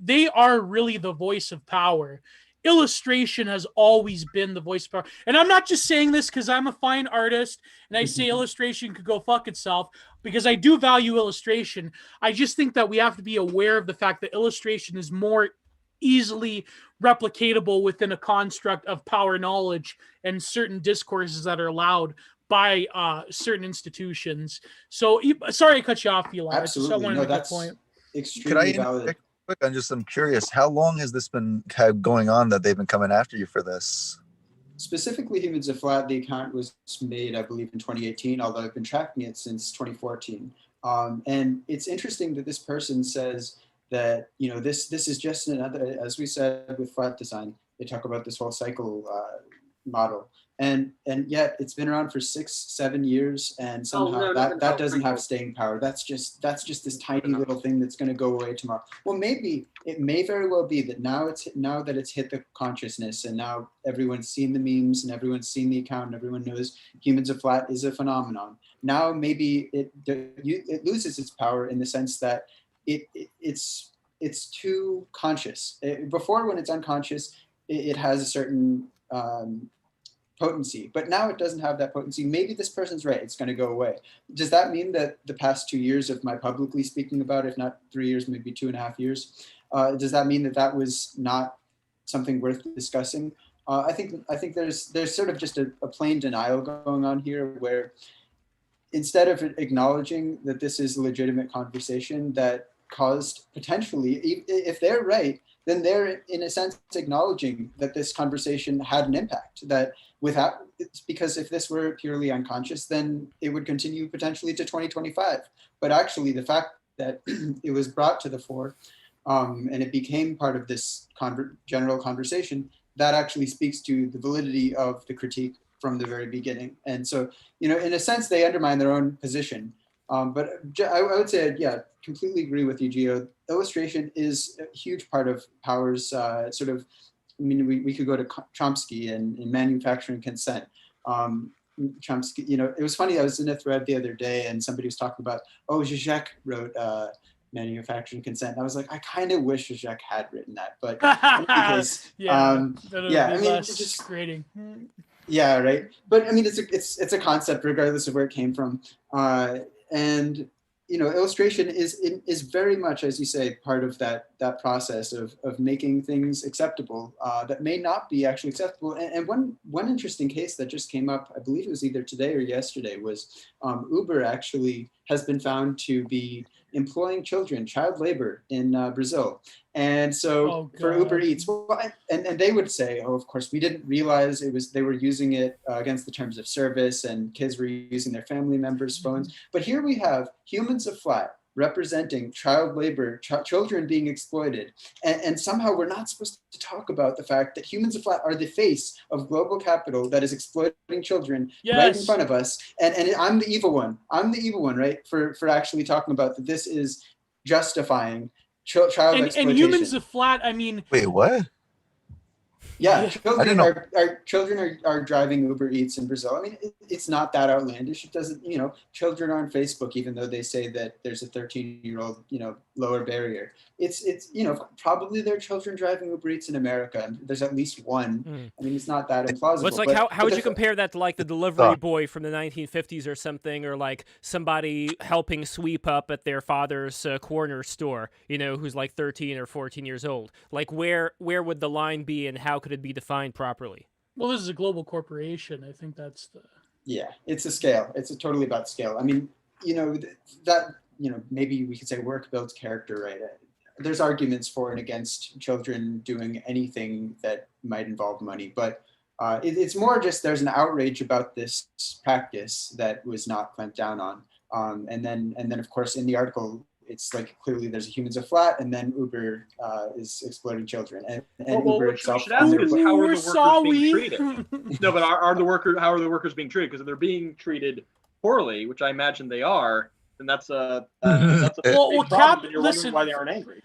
They are really the voice of power. Illustration has always been the voice of power. And I'm not just saying this because I'm a fine artist and I say illustration could go fuck itself, because I do value illustration. I just think that we have to be aware of the fact that illustration is more easily replicatable within a construct of power knowledge and certain discourses that are allowed by certain institutions. So, sorry I cut you off, Eli. Absolutely. I wanted to make that point. Extremely valid. I'm curious, how long has this been going on that they've been coming after you for this? Specifically, Humans of Flat, the account was made, I believe, in 2018, although I've been tracking it since 2014. And it's interesting that this person says that, this is just another, as we said with flat design, they talk about this whole cycle model. And yet it's been around for 6-7 years, and somehow that doesn't have staying power. That's just this tiny little thing that's going to go away tomorrow. Well, maybe it may very well be that now that it's hit the consciousness, and now everyone's seen the memes and everyone's seen the account and everyone knows Humans of Flat is a phenomenon. Now maybe it loses its power in the sense that it's too conscious. Before, when it's unconscious, it has a certain potency, but now it doesn't have that potency. Maybe this person's right, it's going to go away. Does that mean that the past 2 years of my publicly speaking about it, if not 3 years, maybe 2.5 years, does that mean that that was not something worth discussing? I think there's sort of just a plain denial going on here, where instead of acknowledging that this is a legitimate conversation that caused potentially, if they're right, then they're in a sense acknowledging that this conversation had an impact, that without, because if this were purely unconscious, then it would continue potentially to 2025. But actually the fact that it was brought to the fore and it became part of this general conversation, that actually speaks to the validity of the critique from the very beginning. And so, in a sense, they undermine their own position. But I would say, yeah, completely agree with you, Gio. Illustration is a huge part of Power's we could go to Chomsky and manufacturing consent. Chomsky, it was funny, I was in a thread the other day and somebody was talking about, Zizek wrote manufacturing consent. And I was like, I kind of wish Zizek had written that, but because, it's just creating. Yeah, right. But I mean, it's a concept regardless of where it came from. And illustration is very much, as you say, part of that process of making things acceptable that may not be actually acceptable. And one interesting case that just came up, I believe it was either today or yesterday, was Uber actually has been found to be employing children, child labor in Brazil. And so for Uber Eats, and they would say, of course, we didn't realize they were using it against the terms of service and kids were using their family members' phones. But here we have Humans of Flat representing child labor, children being exploited. And somehow we're not supposed to talk about the fact that Humans of Flat are the face of global capital that is exploiting children right in front of us. And I'm the evil one. I'm the evil one, right? For actually talking about that this is justifying child exploitation. And Humans of Flat, I mean... Wait, what? Yeah, children are driving Uber Eats in Brazil. I mean, it's not that outlandish. It doesn't, children are on Facebook, even though they say that there's a 13-year-old, lower barrier. It's probably there are children driving Uber Eats in America, and there's at least one. I mean, it's not that implausible. It's like, how would you compare that to like the delivery boy from the 1950s or something, or like somebody helping sweep up at their father's corner store, who's like 13 or 14 years old? Like, where would the line be, and how could it be defined properly? Well, this is a global corporation. I think that's the... Yeah, it's a scale. It's totally about scale. I mean, maybe we could say work builds character, right? There's arguments for and against children doing anything that might involve money, but it's more just there's an outrage about this practice that was not clamped down on. And then of course in the article, it's like clearly there's a Humans of Flat, and then Uber is exploiting children, and Uber itself. Should ask is how are the workers being treated? No, but how are the workers being treated? Because if they're being treated poorly, which I imagine they are, then that's a problem. And you're wondering why they aren't angry.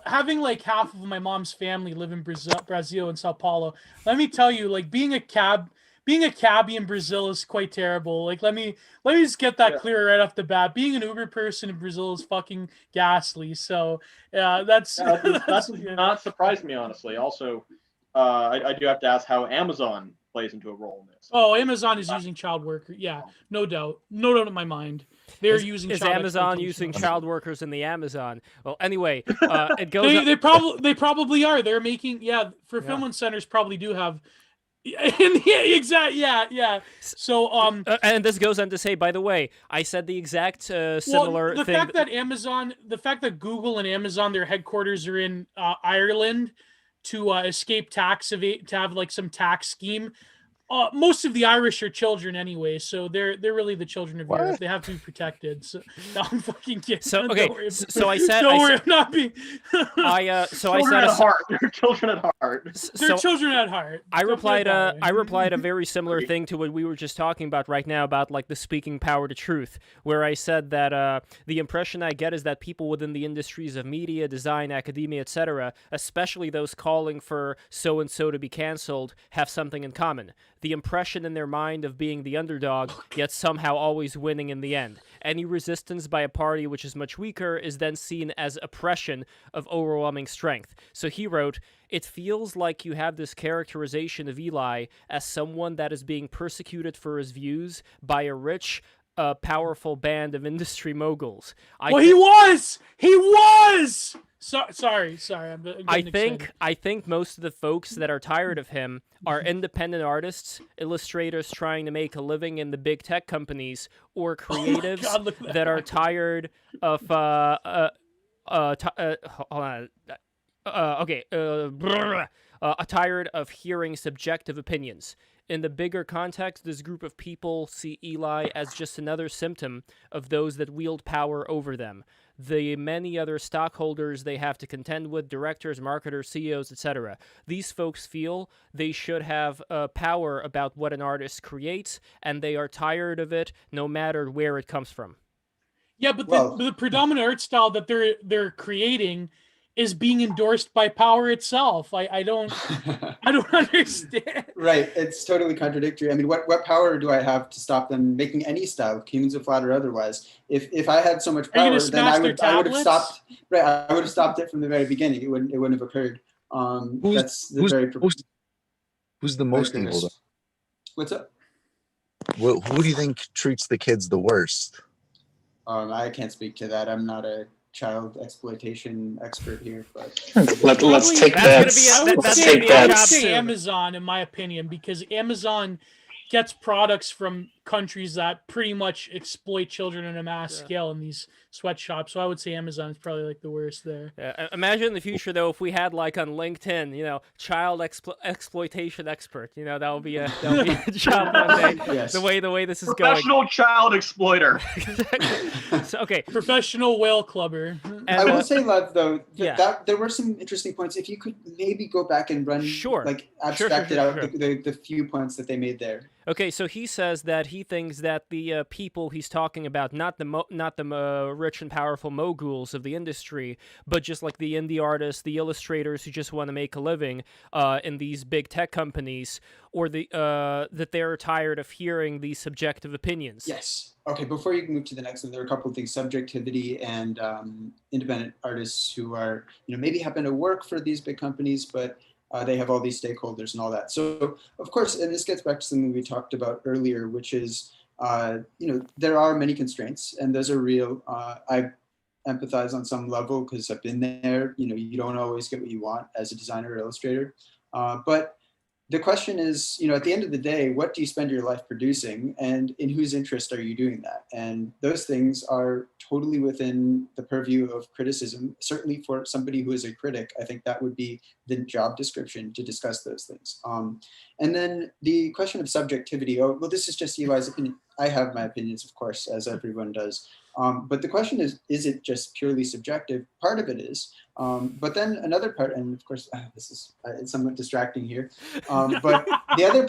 Having like half of my mom's family live in Brazil and Sao Paulo. Let me tell you, like being a cabbie in Brazil is quite terrible. Like, let me just get that clear right off the bat. Being an Uber person in Brazil is fucking ghastly. So, yeah, that does not surprise me, honestly. Also, I do have to ask how Amazon plays into a role in this. Oh, Amazon is using child workers. Yeah, no doubt in my mind. They're using. Is Amazon using child workers in the Amazon? Well, anyway, it goes. They probably are. They're making fulfillment centers probably do have. Yeah. So and this goes on to say, by the way, I said the exact similar thing. The fact that Google and Amazon, their headquarters are in Ireland to escape tax to have like some tax scheme. Most of the Irish are children anyway, so they're really the children of Europe. They have to be protected. So no, I'm fucking kidding. So okay, so I said, I'm not being. I said at heart. They're children at heart. They're children at heart. I replied a very similar thing to what we were just talking about right now about like the speaking power to truth, where I said that the impression I get is that people within the industries of media, design, academia, etc., especially those calling for so and so to be canceled, have something in common. the impression in their mind of being the underdog, yet somehow always winning in the end. Any resistance by a party which is much weaker is then seen as oppression of overwhelming strength. So he wrote, it feels like you have this characterization of Eli as someone that is being persecuted for his views by a rich, powerful band of industry moguls. He was! Sorry. I think most of the folks that are tired of him are independent artists, illustrators trying to make a living in the big tech companies, or creatives that are tired of tired of hearing subjective opinions. In the bigger context, this group of people see Eli as just another symptom of those that wield power over them. The many other stockholders they have to contend with, directors, marketers, CEOs, etc. These folks feel they should have power about what an artist creates, and they are tired of it no matter where it comes from. Yeah, but the predominant art style that they're creating is being endorsed by power itself. I don't understand. Right, it's totally contradictory. I mean, what power do I have to stop them making any style, humans of flat or otherwise? If I had so much power, then I would have stopped. Right, I would have stopped it from the very beginning. It wouldn't have occurred. Who's the most evil? Though? What's up? Who do you think treats the kids the worst? I can't speak to that. I'm not a child exploitation expert here, but let's take that. I would say Amazon, in my opinion, because Amazon gets products from countries that pretty much exploit children on a mass scale in these sweatshops. So I would say Amazon is probably like the worst there. Yeah. Imagine in the future though, if we had like on LinkedIn, child exploitation expert. That would be a job one day. Yes. The way this is going. Professional child exploiter. Exactly. So, okay. Professional whale clubber. And, I will say, Lev, though, that there were some interesting points. If you could maybe go back and run, abstracted out the few points that they made there. Okay, so he says that he thinks that the people he's talking about, not the rich and powerful moguls of the industry, but just like the indie artists, the illustrators who just want to make a living in these big tech companies, or that they're tired of hearing these subjective opinions. Yes. Okay, before you move to the next one, there are a couple of things: subjectivity and independent artists who are, maybe happen to work for these big companies, but they have all these stakeholders and all that. So, of course, and this gets back to something we talked about earlier, which is, there are many constraints, and those are real. I empathize on some level because I've been there. You don't always get what you want as a designer or illustrator. But the question is, at the end of the day, what do you spend your life producing, and in whose interest are you doing that? And those things are totally within the purview of criticism. Certainly for somebody who is a critic, I think that would be the job description to discuss those things. And then the question of subjectivity, this is just Eli's opinion. I have my opinions, of course, as everyone does. But the question is it just purely subjective? Part of it is. But then another part, and of course, this is it's somewhat distracting here. But the other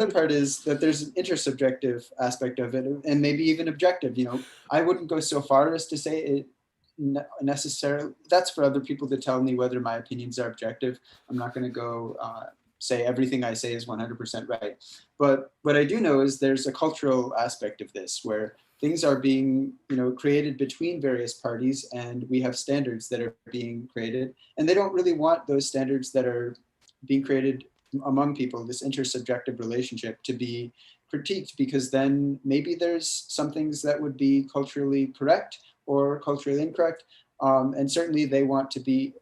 part is that there's an intersubjective aspect of it, and maybe even objective. I wouldn't go so far as to say it necessarily. That's for other people to tell me whether my opinions are objective. I'm not going to go say everything I say is 100% right. But what I do know is there's a cultural aspect of this where things are being, created between various parties, and we have standards that are being created, and they don't really want those standards that are being created among people, this intersubjective relationship, to be critiqued, because then maybe there's some things that would be culturally correct or culturally incorrect, and certainly they want to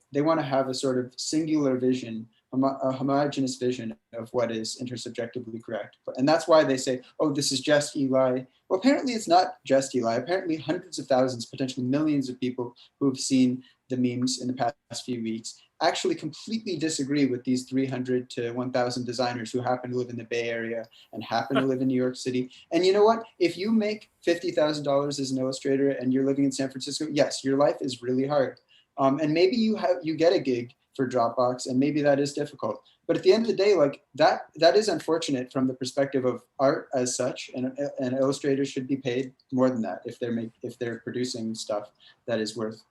have a sort of singular vision, a homogeneous vision of what is intersubjectively correct. And that's why they say, this is just Eli. Well, apparently it's not just Eli. Apparently hundreds of thousands, potentially millions of people who have seen the memes in the past few weeks actually completely disagree with these 300 to 1,000 designers who happen to live in the Bay Area and happen to live in New York City. And you know what? If you make $50,000 as an illustrator and you're living in San Francisco, yes, your life is really hard. And maybe you get a gig for Dropbox, and maybe that is difficult. But at the end of the day, that is unfortunate from the perspective of art as such, and illustrators should be paid more than that if they're producing stuff that is worth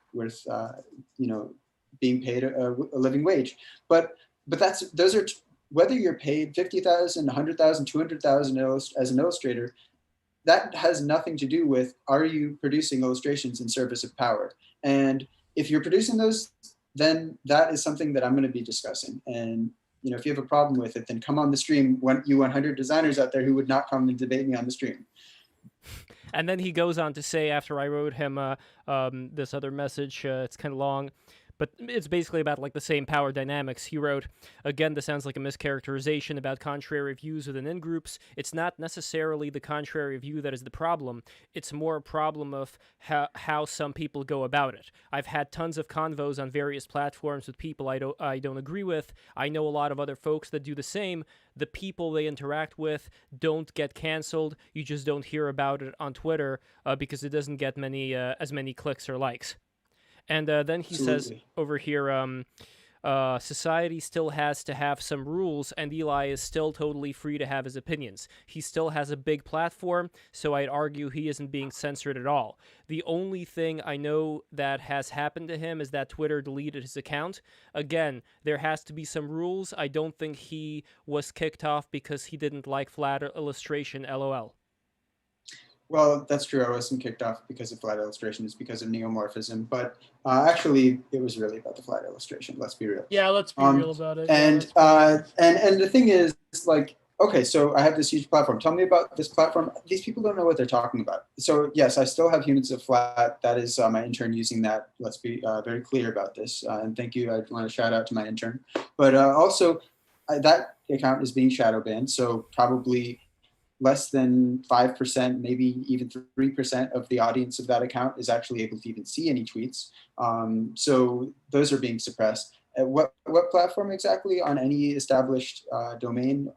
being paid a living wage. But those are whether you're paid 50,000, 100,000, 200,000 as an illustrator, that has nothing to do with, are you producing illustrations in service of power? And if you're producing those, then that is something that I'm going to be discussing. And if you have a problem with it, then come on the stream. When you 100 designers out there who would not come and debate me on the stream. And then he goes on to say, after I wrote him this other message, it's kind of long, but it's basically about like the same power dynamics. He wrote, again, this sounds like a mischaracterization about contrary views within in-groups. It's not necessarily the contrary view that is the problem. It's more a problem of how some people go about it. I've had tons of convos on various platforms with people I don't agree with. I know a lot of other folks that do the same. The people they interact with don't get canceled. You just don't hear about it on Twitter because it doesn't get as many clicks or likes. And then he says over here, society still has to have some rules, and Eli is still totally free to have his opinions. He still has a big platform, so I'd argue he isn't being censored at all. The only thing I know that has happened to him is that Twitter deleted his account. Again, there has to be some rules. I don't think he was kicked off because he didn't like flat illustration, LOL. Well, that's true. I wasn't kicked off because of flat illustration. It's because of neomorphism. But actually, it was really about the flat illustration. Let's be real. Yeah, let's be real about it. And the thing is, like, okay, so I have this huge platform. Tell me about this platform. These people don't know what they're talking about. So yes, I still have units of flat. That is my intern using that. Let's be very clear about this. And thank you. I want to shout out to my intern. But also, that account is being shadow banned. So probably less than 5%, maybe even 3% of the audience of that account is actually able to even see any tweets. So those are being suppressed. What platform exactly on any established domain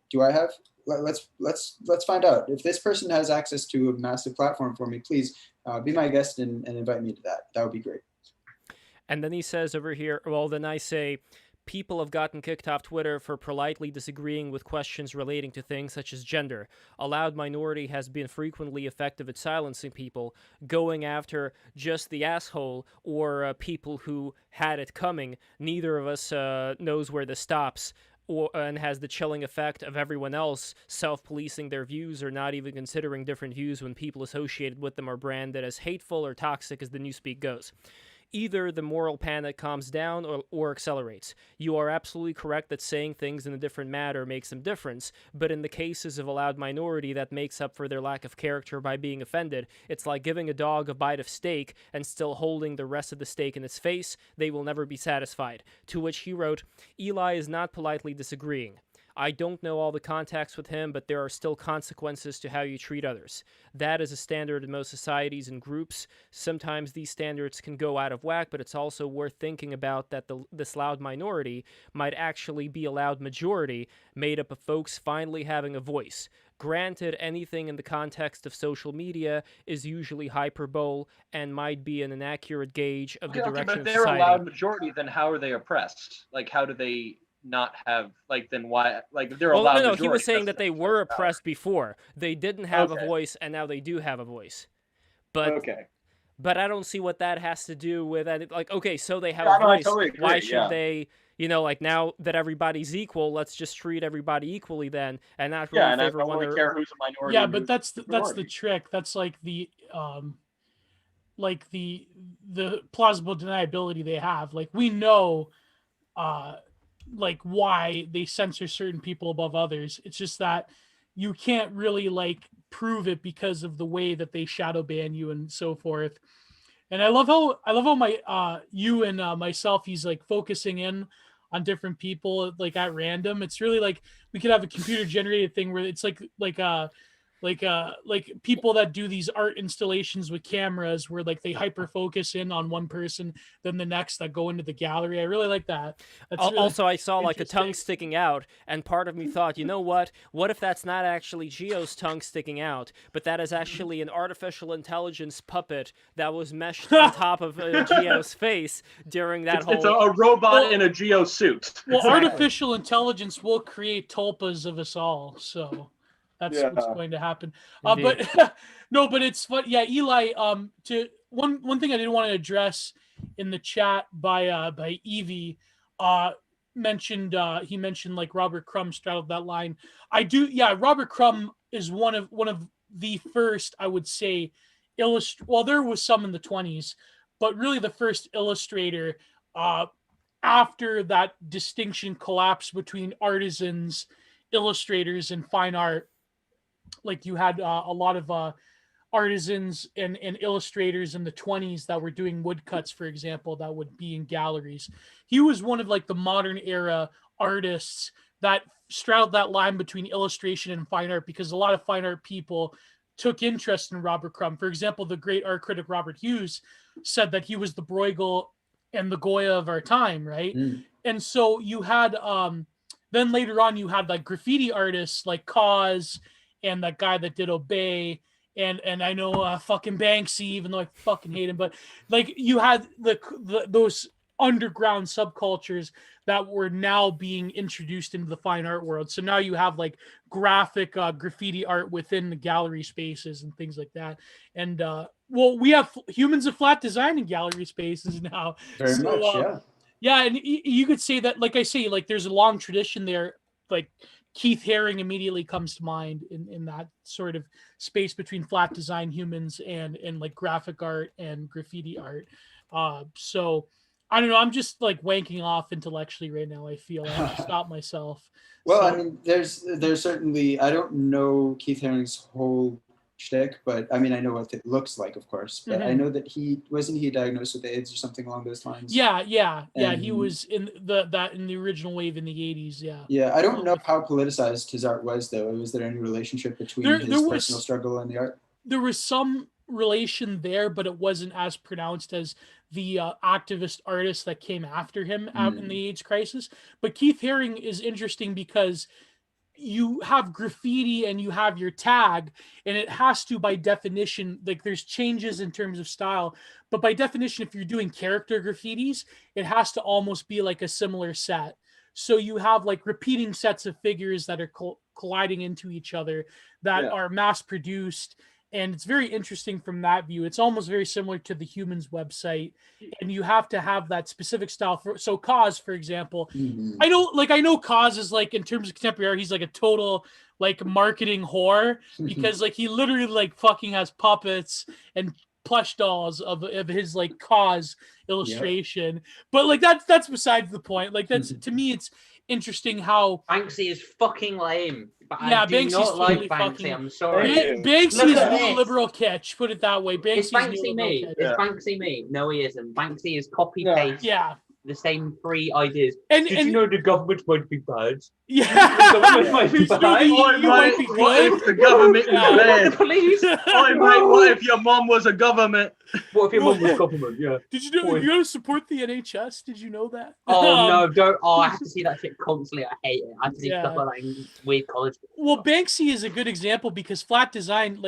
do I have? Let's find out. If this person has access to a massive platform for me, please be my guest and invite me to that. That would be great. And then he says over here, well, then I say, people have gotten kicked off Twitter for politely disagreeing with questions relating to things such as gender. A loud minority has been frequently effective at silencing people, going after just the asshole or people who had it coming. Neither of us knows where this stops. And has the chilling effect of everyone else self-policing their views or not even considering different views when people associated with them are branded as hateful or toxic as the newspeak goes. Either the moral panic calms down or accelerates. You are absolutely correct that saying things in a different manner makes them difference, but in the cases of a loud minority that makes up for their lack of character by being offended, it's like giving a dog a bite of steak and still holding the rest of the steak in its face. They will never be satisfied. To which he wrote, Eli is not politely disagreeing. I don't know all the contacts with him, but there are still consequences to how you treat others. That is a standard in most societies and groups. Sometimes these standards can go out of whack, but it's also worth thinking about that this loud minority might actually be a loud majority made up of folks finally having a voice. Granted, anything in the context of social media is usually hyperbole and might be an inaccurate gauge of the direction of society. But if they're a loud majority, then how are they oppressed? Like, how do they not have, like, then why, like, if they're a loud majority? He was saying that they were oppressed before. They didn't have a voice, and now they do have a voice. But but I don't see what that has to do with it. Like, okay, so they have a voice. Totally agree, why should they, like, now that everybody's equal, let's just treat everybody equally then, and not really favor one or care who's a minority. Yeah, but that's the trick. That's like the plausible deniability they have. Like, we know like why they censor certain people above others. It's just that you can't really like prove it because of the way that they shadow ban you and so forth. And I love how my you and myself, he's like focusing in on different people like at random. It's really like we could have a computer generated thing where it's like people that do these art installations with cameras where like they hyper focus in on one person, then the next that go into the gallery. I really like that. Also, I saw like a tongue sticking out, and part of me thought, you know what if that's not actually Geo's tongue sticking out, but that is actually an artificial intelligence puppet that was meshed on top of Geo's face during that It's a robot in a Geo suit. Well, artificial intelligence will create tulpas of us all, so that's what's going to happen. But no, but it's fun. Yeah, Eli. To one thing I didn't want to address in the chat by Evie. mentioned like Robert Crumb straddled that line. I do, yeah. Robert Crumb is one of the first, I would say, well, there was some in the 20s, but really the first illustrator after that distinction collapsed between artisans, illustrators, and fine art. Like you had a lot of artisans and illustrators in the 20s that were doing woodcuts, for example, that would be in galleries. He was one of like the modern era artists that straddled that line between illustration and fine art, because a lot of fine art people took interest in Robert Crumb. For example, the great art critic Robert Hughes said that he was the Bruegel and the Goya of our time, right? And so you had then later on you had like graffiti artists like Cause and that guy that did Obey, and I know fucking Banksy, even though I fucking hate him, but like you had those underground subcultures that were now being introduced into the fine art world. So now you have like graphic graffiti art within the gallery spaces and things like that. And well, we have humans of flat design in gallery spaces now. Very much, yeah. Yeah, and you could say that, like I say, like there's a long tradition there. Like Keith Haring immediately comes to mind in that sort of space between flat design humans and like graphic art and graffiti art. So I don't know. I'm just like wanking off intellectually right now. I feel I have to stop myself. Well, So, I mean, there's certainly, I don't know Keith Haring's whole shtick, but I mean, I know what it looks like, of course. But I know that he diagnosed with AIDS or something along those lines. Yeah. He was in the original wave in the 80s. Yeah. Yeah, I don't know how politicized his art was, though. Was there any relationship between his personal struggle and the art? There was some relation there, but it wasn't as pronounced as the activist artists that came after him out in the AIDS crisis. But Keith Haring is interesting because you have graffiti and you have your tag, and it has to, by definition, like there's changes in terms of style, but by definition, if you're doing character graffitis, it has to almost be like a similar set. So you have like repeating sets of figures that are colliding into each other that are mass produced. And it's very interesting from that view. It's almost very similar to the Humans website, and you have to have that specific style. So Cause, for example, I know Cause is like, in terms of contemporary art, he's like a total like marketing whore, because like he literally like fucking has puppets and plush dolls of his like Cause illustration. But like that's besides the point. Like that's to me, it's interesting how Banksy is fucking lame. But yeah, I do Banksy's not totally like Banksy. fucking. I'm sorry. Banksy is neoliberal kitsch. Put it that way. Is Banksy neoliberal me? kitsch. Is Banksy me? No, he isn't. Banksy is copy paste. Yeah. The same three ideas. And you know the government might be bad? Yeah. The government might be bad. You might be What good. if the government is bad? The police. Oi, mate, what if your mom was a government? What if your mum was government? Yeah. Did you know you gotta support the NHS? Did you know that? Oh no, don't! Oh, I have to see that shit constantly. I hate it. I have to see stuff like that in weird college. Well, Banksy is a good example because flat design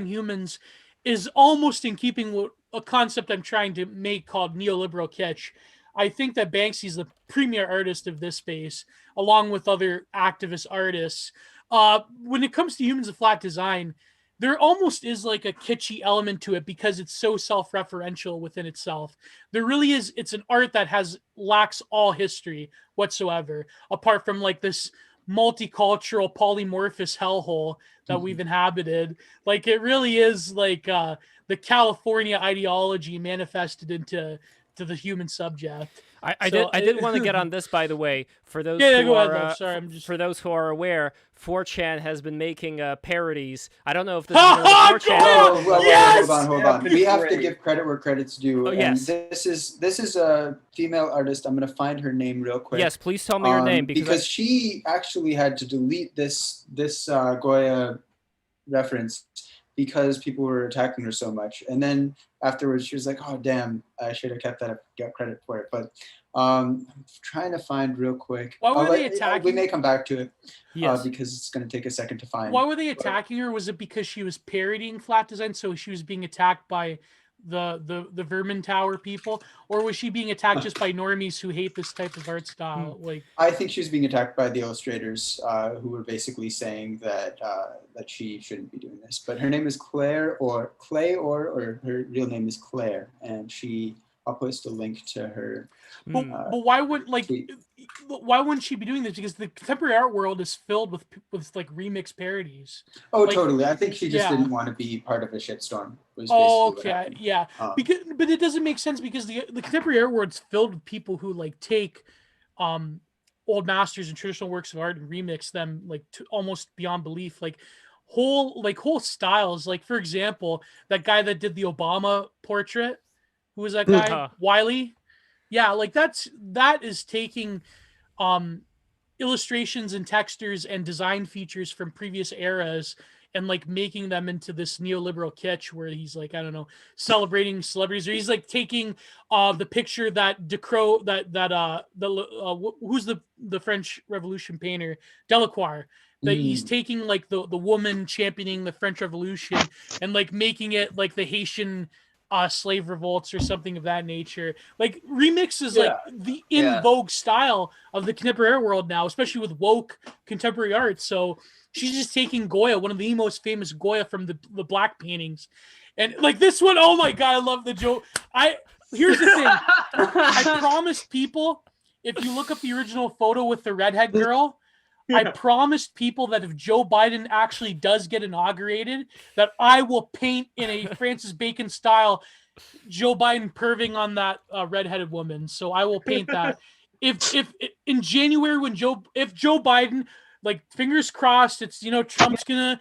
humans, is almost in keeping with a concept I'm trying to make called neoliberal kitsch. I think that Banksy is the premier artist of this space, along with other activist artists. When it comes to humans of flat design, there almost is like a kitschy element to it because it's so self-referential within itself. There really is. It's an art that lacks all history whatsoever, apart from like this multicultural polymorphous hellhole that we've inhabited. Like it really is like the California ideology manifested into the human subject. I did want to get on this, by the way, for those for those who are aware. 4chan has been making parodies. I don't know if this is 4chan. Hold on. We have to give credit where credit's due. Oh, yes. And this is a female artist. I'm going to find her name real quick. Yes, please tell me your name because she actually had to delete this Goya reference because people were attacking her so much. And then afterwards, she was like, "Oh damn, I should have kept that up, got credit for it." But I'm trying to find real quick. Why were they attacking? We may come back to it. Yes. Because it's going to take a second to find. Why were they attacking her? Was it because she was parodying flat design, so she was being attacked by the Vermin Tower people, or was she being attacked just by normies who hate this type of art style? Like, I think she was being attacked by the illustrators who were basically saying that that she shouldn't be doing this. But her name is Clay, or her real name is Claire, and I'll post a link to her. But why would, like, tweet. why wouldn't she be doing this? Because the contemporary art world is filled with like remix parodies. Oh, like, totally. I think she just didn't want to be part of a shitstorm. Okay, yeah. But it doesn't make sense because the contemporary art world is filled with people who like take old masters and traditional works of art and remix them like to almost beyond belief. Like whole styles. Like for example, that guy that did the Obama portrait, who was that guy? Wiley. Yeah, like that is taking illustrations and textures and design features from previous eras and like making them into this neoliberal kitsch where he's like, I don't know, celebrating celebrities, or he's like taking the picture that who's the French Revolution painter, Delacroix, that he's taking like the woman championing the French Revolution and like making it like the Haitian slave revolts or something of that nature. Like remix is like the in vogue style of the contemporary world now, especially with woke contemporary art. So she's just taking Goya, one of the most famous Goya from the black paintings, and like this one, oh my god, I love the joke. Here's the thing. I promised people, if you look up the original photo with the redhead girl, I promised people that if Joe Biden actually does get inaugurated, that I will paint in a Francis Bacon style Joe Biden perving on that redheaded woman. So I will paint that. If in January if Joe Biden, like fingers crossed, it's Trump's gonna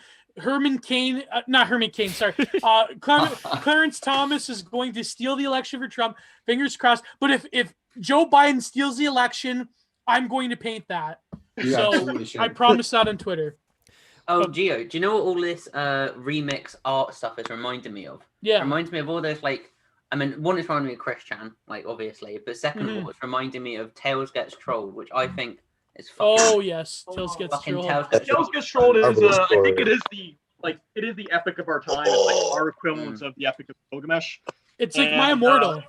Clarence Thomas is going to steal the election for Trump. Fingers crossed. But if Joe Biden steals the election, I'm going to paint that. So I promised that on Twitter. Oh, Gio, do you know what all this remix art stuff is reminding me of? Yeah. It reminds me of all those, like, I mean, one is reminding me of Chris Chan, like, obviously, but second of all, it's reminding me of Tails Gets Trolled, which I think is fucking... Oh, yes, Tails Gets Trolled. Tails Gets Trolled is, I think it is the epic of our time. It's like our equivalent of the epic of Gilgamesh. It's like My Immortal.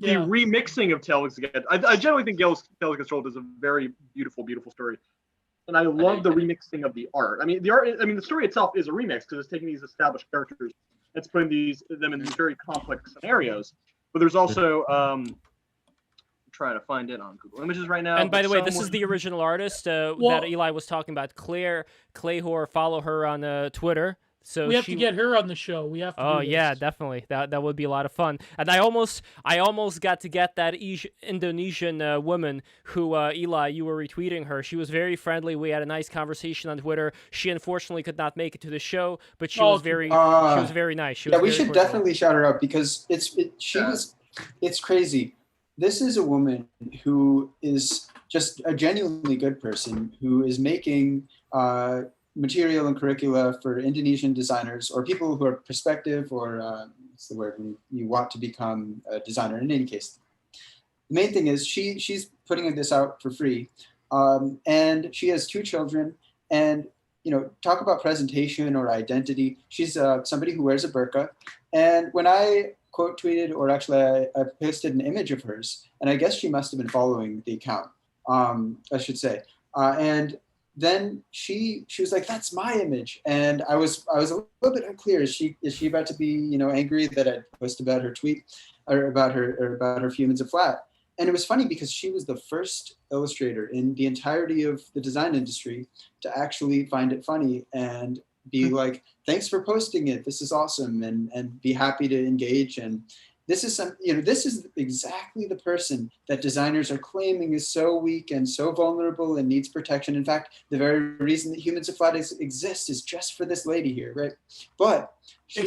The remixing of Tails Gets... I generally think Tails Gets Trolled is a very beautiful, beautiful story. And I love the remixing of the art. I mean, the story itself is a remix because it's taking these established characters, it's putting them in these very complex scenarios. But there's also, I'm trying to find it on Google Images right now. And by the way, this is the original artist that Eli was talking about, Claire Clayhor. Follow her on Twitter. So we have to get her on the show. We have to. Oh yeah, definitely. That would be a lot of fun. And I almost got to get that Indonesian woman who Eli, you were retweeting her. She was very friendly. We had a nice conversation on Twitter. She unfortunately could not make it to the show, but she was very nice. We should definitely shout her out because it's crazy. This is a woman who is just a genuinely good person who is making material and curricula for Indonesian designers or people who are prospective or what's the word when you want to become a designer. In any case, the main thing is she's putting this out for free, and she has 2 children. And talk about presentation or identity. She's somebody who wears a burqa. And when I quote tweeted, or actually I posted an image of hers, and I guess she must have been following the account, I should say, and then she was like, "That's my image," and I was a little bit unclear. Is she about to be angry that I posted about her tweet or about her few minutes of flat? And it was funny because she was the first illustrator in the entirety of the design industry to actually find it funny and be like, "Thanks for posting it. This is awesome," and be happy to engage. And this is this is exactly the person that designers are claiming is so weak and so vulnerable and needs protection. In fact, the very reason that Humans of Flat exists is just for this lady here, right? But she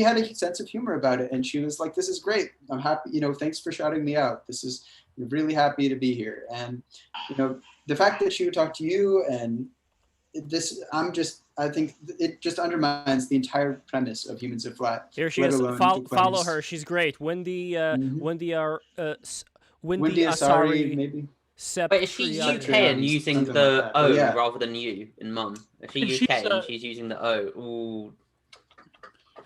had a sense of humor about it, and she was like, "This is great. I'm happy. Thanks for shouting me out. I'm really happy to be here." And the fact that she would talk to you and I think it just undermines the entire premise of Humans of Flat. Here she is. Follow her. She's great. Wendy Asari, maybe. But is she UK and using the O rather than U in Mum? If she's UK and she's using the O, ooh.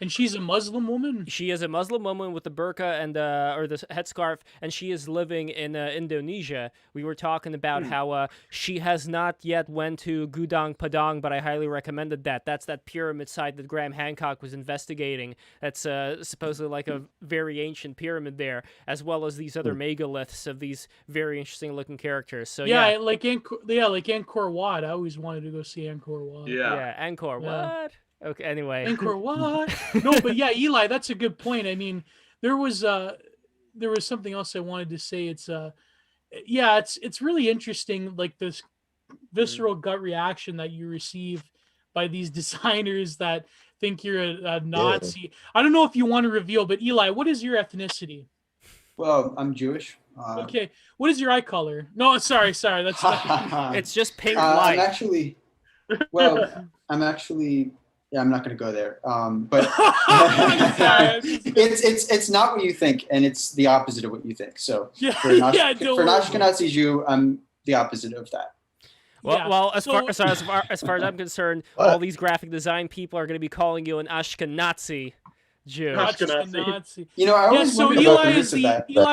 And she's a Muslim woman? She is a Muslim woman with the burqa and or the headscarf, and she is living in Indonesia. We were talking about how she has not yet went to Gudang Padang, but I highly recommended that. That's that pyramid site that Graham Hancock was investigating. That's supposedly like a very ancient pyramid there, as well as these other megaliths of these very interesting looking characters. So yeah, like Angkor Wat. I always wanted to go see Angkor Wat. Yeah, Angkor Wat. Okay, anyway. Angkor Wat. No, but yeah, Eli, that's a good point. I mean, there was something else I wanted to say. It's really interesting, like this visceral gut reaction that you receive by these designers that think you're a Nazi. Yeah. I don't know if you want to reveal, but Eli, what is your ethnicity? Well, I'm Jewish. Okay. What is your eye color? No, sorry. That's not... It's just pink light. I'm not going to go there. But it's not what you think, and it's the opposite of what you think. So for an Ashkenazi Jew, I'm the opposite of that. Well, as far as I'm concerned, all these graphic design people are going to be calling you an Ashkenazi Jew. Ashkenazi. You know, I always Eli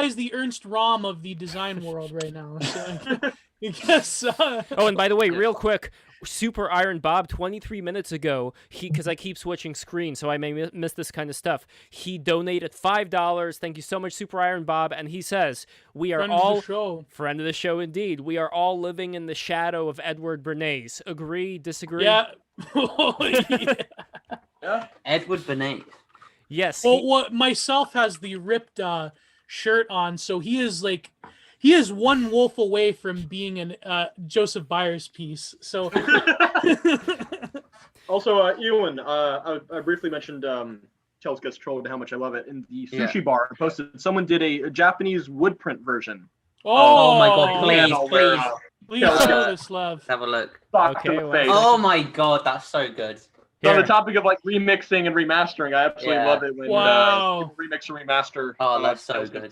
is the Ernst Röhm of the design world right now. So yes. Oh, and by the way, real quick, Super Iron Bob 23 minutes ago, because I keep switching screens, so I may miss this kind of stuff. He donated $5. Thank you so much, Super Iron Bob. And he says, "We are friend of the show indeed. We are all living in the shadow of Edward Bernays. Agree? Disagree?" Yeah. Edward Bernays. Yes. Well, myself has the ripped shirt on, so he is one wolf away from being an Joseph Byers piece. So, also, Ewan, I briefly mentioned Chels Gets Trolled and how much I love it. In the sushi bar, I posted someone did a Japanese wood print version. Oh my god! Please show this love. Let's have a look. Okay. Oh my god, that's so good. So on the topic of like remixing and remastering, I absolutely love it when people remix and remaster. Oh, that's so good.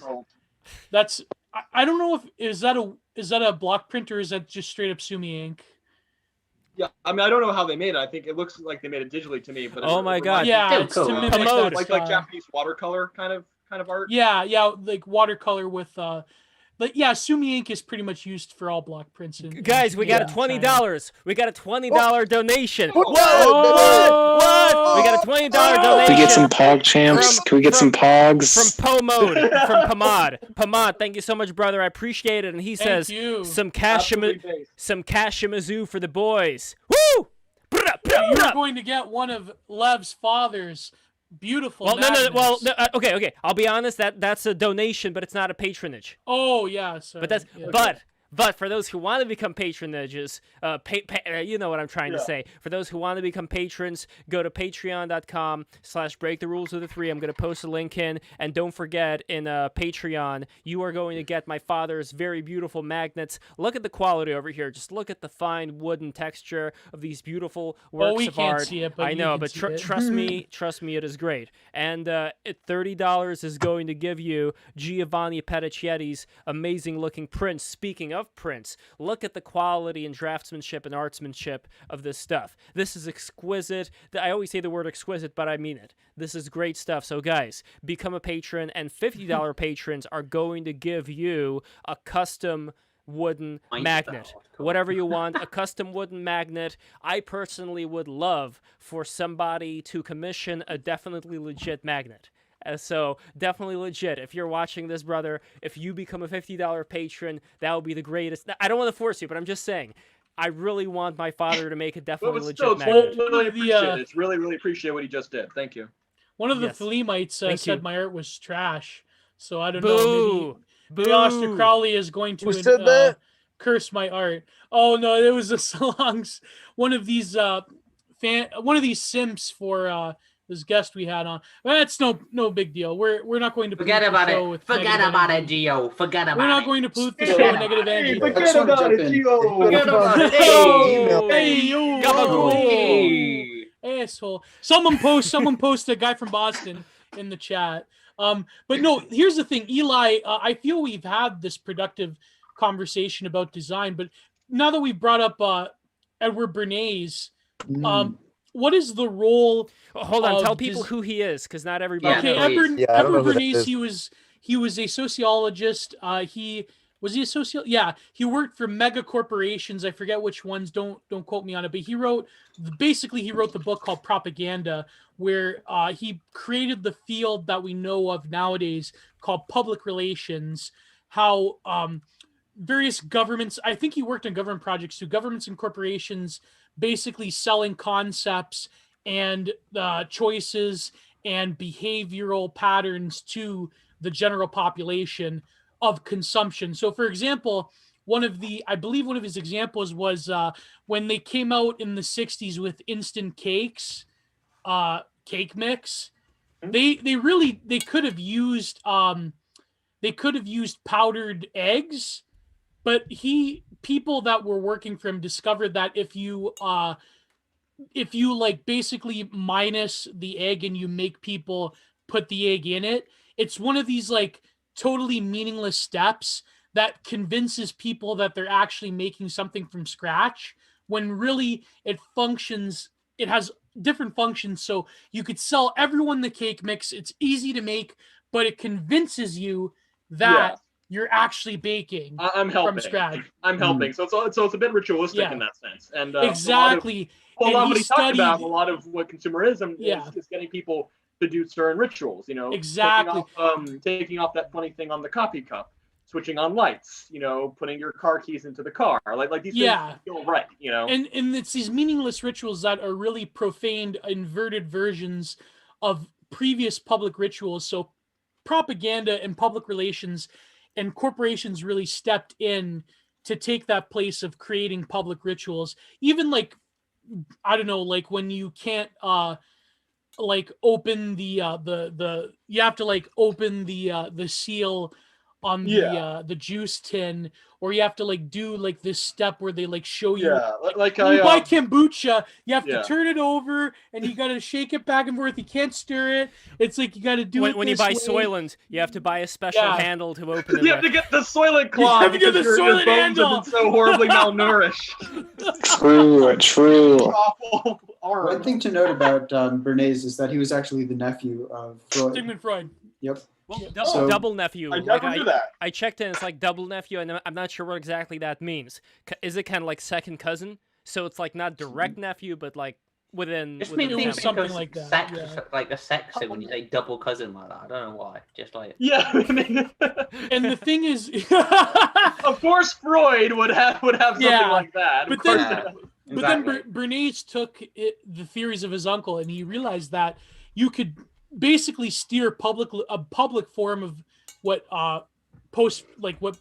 That's I don't know if is that a block print or is that just straight up Sumi ink? Yeah, I mean I don't know how they made it. I think it looks like they made it digitally to me. But oh my god, yeah, it's cool. to mimic like Japanese watercolor kind of art. Yeah, like watercolor with But yeah, Sumi ink is pretty much used for all block prints. Guys, we got a $20. We got a $20 donation. What? We got a $20 donation. Can we get some Pog champs? Can we get some Pogs? From Pomode, from Pomad. Pomad, thank you so much, brother. I appreciate it. And he says, some Kashimazoo for the boys. Woo! You're going to get one of Lev's father's beautiful magnets. Okay. I'll be honest. That's a donation, but it's not a patronage. Oh yeah, sorry. But for those who want to become patronages, you know what I'm trying to say. For those who want to become patrons, go to patreon.com/breaktherules3. I'm going to post a link in. And don't forget, in Patreon, you are going to get my father's very beautiful magnets. Look at the quality over here. Just look at the fine wooden texture of these beautiful works of art. Can't see it, but I know, but trust me, it is great. And $30 is going to give you Giovanni Pettichetti's amazing-looking prints. Speaking of prints, look at the quality and draftsmanship and artsmanship of this stuff. This is exquisite. I always say the word exquisite, but I mean it. This is great stuff. So guys, become a patron, and $50 patrons are going to give you a custom wooden magnet. Whatever you want, a custom wooden magnet. I personally would love for somebody to commission a definitely legit magnet. So definitely legit. If you're watching this, brother, if you become a $50 patron, that would be the greatest. I don't want to force you, but I'm just saying, I really want my father to make a definitely legit magnet. It's really appreciate what he just did. Thank you. One of the Thelemites said my art was trash, so I don't know. Maybe Oster Crowley is going to curse my art. Oh no, there was a songs. One of these simps for this guest we had on. Well, that's no big deal. We're not going to forget about it. Forget about it, Gio. Forget about it. We're not going to pollute the show with negative energy. Forget about it, Gio. Forget about it. Hey, asshole. Someone post a guy from Boston in the chat. But no, here's the thing, Eli. I feel we've had this productive conversation about design, but now that we've brought up Edward Bernays, what is the role? Hold on, tell people who he is, because not everybody. Okay, knows. Edward Bernays. He was a sociologist. Was he a sociologist? Yeah, he worked for mega corporations. I forget which ones. Don't quote me on it. But he wrote the book called Propaganda, where he created the field that we know of nowadays called public relations. How various governments, I think he worked on government projects too, governments and corporations basically selling concepts and choices and behavioral patterns to the general population of consumption. So, for example, I believe one of his examples was when they came out in the 60s with instant cakes, cake mix. They could have used powdered eggs, but people that were working for him discovered that if you like basically minus the egg and you make people put the egg in it, it's one of these like totally meaningless steps that convinces people that they're actually making something from scratch, when really it has different functions. So you could sell everyone the cake mix, it's easy to make, but it convinces you that you're actually baking from scratch. I'm helping. So it's a bit ritualistic in that sense. And exactly. A lot of what consumerism is getting people to do certain rituals, exactly, taking off that funny thing on the coffee cup, switching on lights, putting your car keys into the car, like these things feel right, and it's these meaningless rituals that are really profaned, inverted versions of previous public rituals. So propaganda and public relations and corporations really stepped in to take that place of creating public rituals. Even like, I don't know, like when you can't like open the you have to like open the seal on the juice tin, or you have to like do like this step where they like show you like when you buy kombucha, you have to turn it over and you got to shake it back and forth. You can't stir it. It's like you got to do it when you buy Soylent, you have to buy a special handle to open it. You have to get the Soylent claw. You have to get the Soylent handle. It's so horribly malnourished. True. Awful arm. One thing to note about Bernays is that he was actually the nephew of Freud. Sigmund Freud. Yep. Well, double nephew. I never knew that. I checked in. It's like double nephew, and I'm not sure what exactly that means. Is it kind of like second cousin? So it's like not direct nephew, but like within. Just mean think something like that. Sex, like a sex when you say double cousin like that. I don't know why. Just like And the thing is, of course, Freud would have something like that. But then Bernays took the theories of his uncle, and he realized that you could basically steer a public form of what what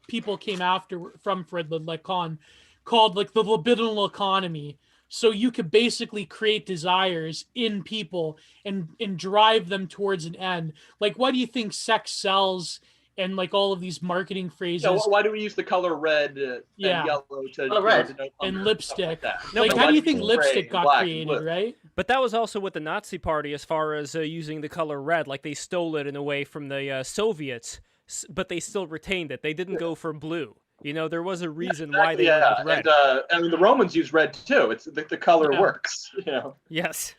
people came after from Fred Lacan called like the libidinal economy. So you could basically create desires in people and drive them towards an end. Like, why do you think sex sells and like all of these marketing phrases? Yeah, why do we use the color red and yellow and lipstick? Like, how do you think lipstick got created, right? But that was also with the Nazi Party as far as using the color red. Like, they stole it in a way from the Soviets, but they still retained it. They didn't go for blue. There was a reason why they went with red. And the Romans used red too. It's the color works. Yes.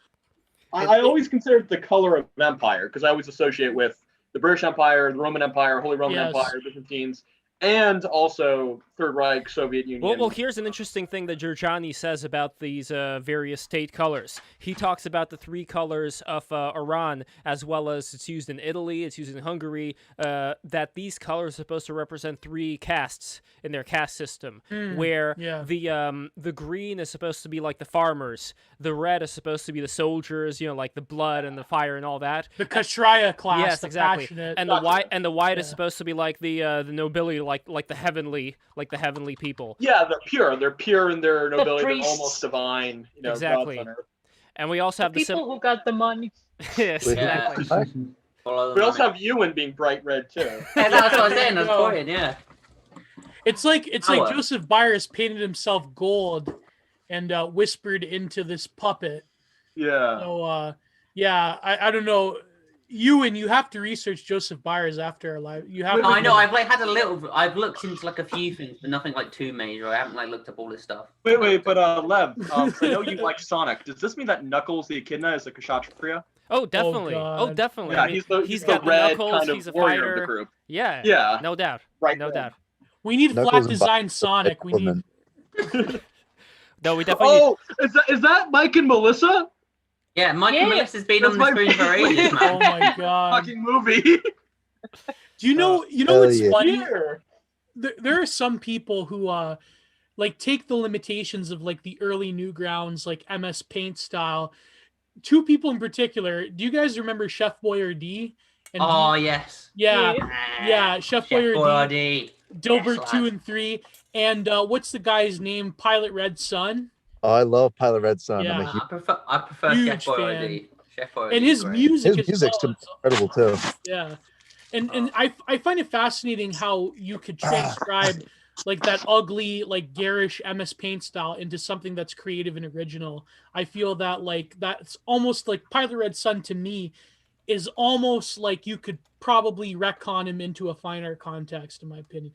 I always considered the color of an empire because I always associate with the British Empire, the Roman Empire, Holy Roman Empire, Byzantines, and also Third Reich, Soviet Union. Well, here's an interesting thing that Giorgiani says about these various state colors. He talks about the three colors of Iran, as well as it's used in Italy, it's used in Hungary, that these colors are supposed to represent three castes in their caste system, where the green is supposed to be like the farmers, the red is supposed to be the soldiers, like the blood and the fire and all that. The Kshatriya class, yes, exactly. Passionate. And the white is supposed to be like the nobility, like the heavenly people. Yeah, they're pure. They're pure in their nobility. They're almost divine. Exactly. And we also have the people who got the money. Yes, exactly. We also have Ewan being bright red too. Yeah, that's what I was saying. That's point. Yeah. It's like Joseph Byers painted himself gold and whispered into this puppet. Yeah. So I don't know. Ewan, you have to research Joseph Byers after our live. You have. No, I know. I've had a little. I've looked into a few things, but nothing too major. I haven't looked up all this stuff. Wait, but Lev, I know you like Sonic. Does this mean that Knuckles the Echidna is a Kshatriya? Oh, definitely. Oh, definitely. Yeah, I mean, he's got the red Knuckles, kind of he's a warrior fighter. of the group. Yeah, no doubt. Right. No doubt. We need Knuckles flat design Sonic. We need. No, we definitely. Oh, is that Mike and Melissa? Yeah, Mike and Melissa's been on the screen for ages, man. Oh my god! Fucking movie. Do you know? You know what's funny? Yeah. There are some people who like take the limitations of like the early Newgrounds, like MS Paint style. Two people in particular. Do you guys remember Chef Boyardee? Yes. Yeah. Chef Boyardee. Dilbert 2 and 3, and what's the guy's name? Pilot Red Sun. Oh, I love Pilot Red Sun. Yeah. I prefer Chef Boyardee. And his music is music's incredible too. Yeah, and I find it fascinating how you could transcribe like that ugly, like garish MS Paint style into something that's creative and original. I feel that like that's almost like Pilot Red Sun to me is almost like you could probably retcon him into a fine art context, in my opinion.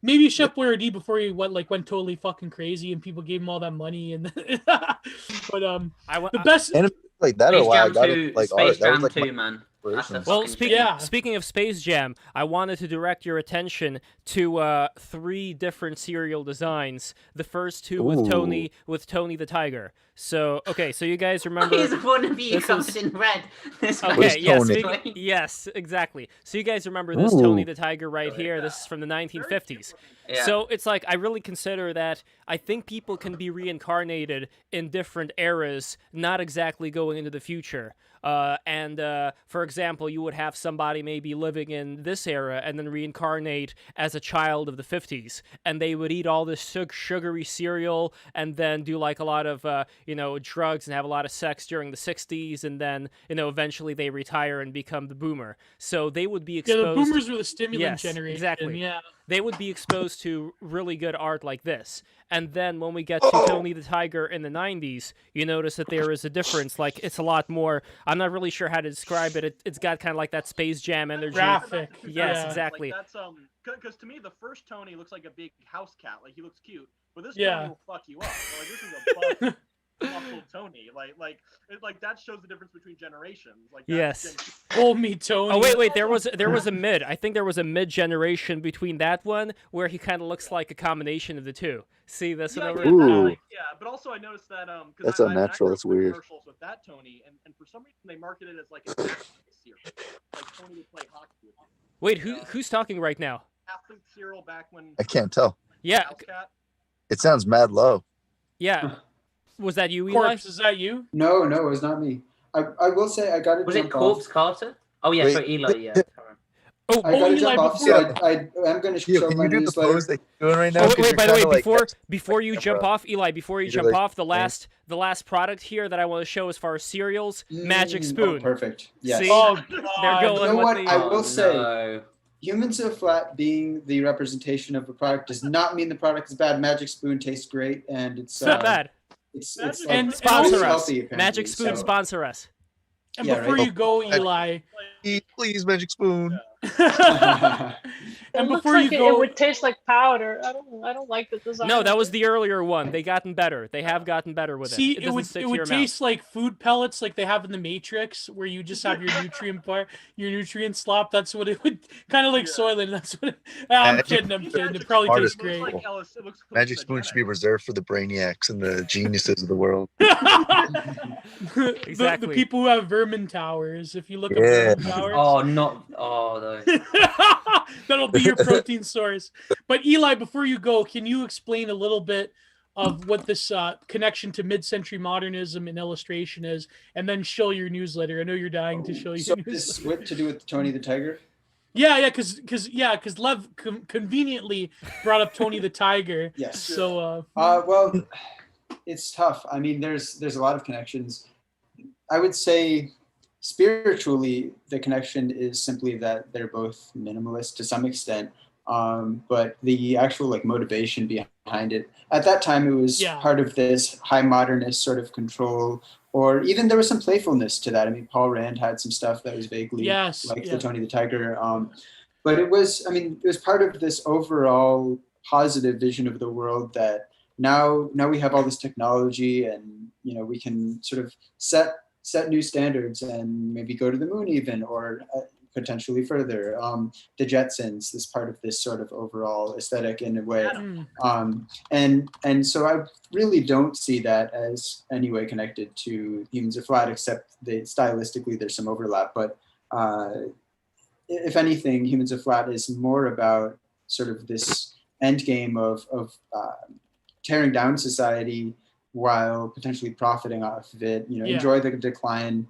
Maybe Chef Boyardee before he went totally fucking crazy and people gave him all that money and but the best like that Space or why I Jam got 2, it like Space art. That Jam was like 2, man. Well, speaking of Space Jam, I wanted to direct your attention to 3 different serial designs. The first 2 with Tony the Tiger. So so you guys remember? He's one of you covered in red. Yes, exactly. So you guys remember this Tony the Tiger right here? This is from the 1950s. Yeah. So it's like I really consider that I think people can be reincarnated in different eras, not exactly going into the future. For example, you would have somebody maybe living in this era and then reincarnate as a child of the 50s, and they would eat all this sugary cereal and then do like a lot of drugs and have a lot of sex during the 60s, and then eventually they retire and become the boomer. So they would be exposed. Yeah, the boomers were the stimulant generation. Exactly. Yeah. They would be exposed to really good art like this. And then when we get to Tony the Tiger in the 90s, you notice that there is a difference. Like, it's a lot more, I'm not really sure how to describe it. It's got kind of like that Space Jam energy. Graphic. Yes, exactly. Like that's because to me the first Tony looks like a big house cat. Like he looks cute, but this Yeah. Tony will fuck you up. Like this is a buff, muscled Tony. Like that shows the difference between generations. Like Yes. Hold me, Tony. Oh wait, there was a mid. I think there was a mid generation between that one where he kind of looks like a combination of the two. See this one over? But also I noticed that That's unnatural. That's weird. Commercials with that Tony, and for some reason they marketed it as like an athlete cereal, like Tony would play hockey with him. Wait, who's talking right now? Athlete cereal back when. I can't tell. Yeah. It sounds mad low. Yeah. Was that you, Eli? Corpse, is that you? No, it was not me. I will say I got to Was jump it Corpse off. Carter? Oh yeah, so Eli. Yeah. I gotta Eli, jump off, so I'm going to show Can my you do the newsletter. pose that you're doing right now? Oh, wait, by the way, before you camera. jump off, Eli, before you You jump really- off, the last product here that I want to show as far as cereals, Magic Spoon. Oh, perfect. Yes. See? Oh, They're going You know with what? the... I will say, No. humans are flat being the representation of a product does not mean the product is bad. Magic Spoon tastes great, and it's not bad. It's And like, sponsor us. healthy, apparently, Magic Spoon, so- sponsor us. And Yeah, before right. you go, Eli, Please, Magic Spoon. and It looks before like you it go, would taste like powder. I don't like the design. No, of that was it. the earlier one. They gotten better. They have gotten better with see, it. it would doesn't stick to your taste like food pellets, like they have in the Matrix, where you just have your nutrient slop. That's what it would kind of like Soylent. That's what. I'm kidding. It probably Smart tastes as great. Like Ellis, it looks Magic Spoon should be reserved for the brainiacs and the geniuses of the world. Exactly. The people who have vermin towers. If you look Yeah. at vermin towers. Those. That'll be your protein source. But Eli, before you go, can you explain a little bit of what this connection to mid-century modernism and illustration is, and then show your newsletter? I know you're dying to show you. So this what to do with Tony the Tiger? Yeah, because Lev conveniently brought up Tony the Tiger. Yes. So. Well, it's tough. I mean, there's a lot of connections. I would say spiritually, the connection is simply that they're both minimalist to some extent. but the actual like motivation behind it at that time, it was part of this high modernist sort of control, or even there was some playfulness to that. I mean, Paul Rand had some stuff that was vaguely like the Tony the Tiger, but it was part of this overall positive vision of the world that now we have all this technology, and we can sort of set new standards and maybe go to the moon even, or potentially further. The Jetsons is part of this sort of overall aesthetic in a way. And so I really don't see that as any way connected to Humans Are Flat, except stylistically there's some overlap. But if anything, Humans Are Flat is more about sort of this end game of tearing down society while potentially profiting off of it, enjoy the decline.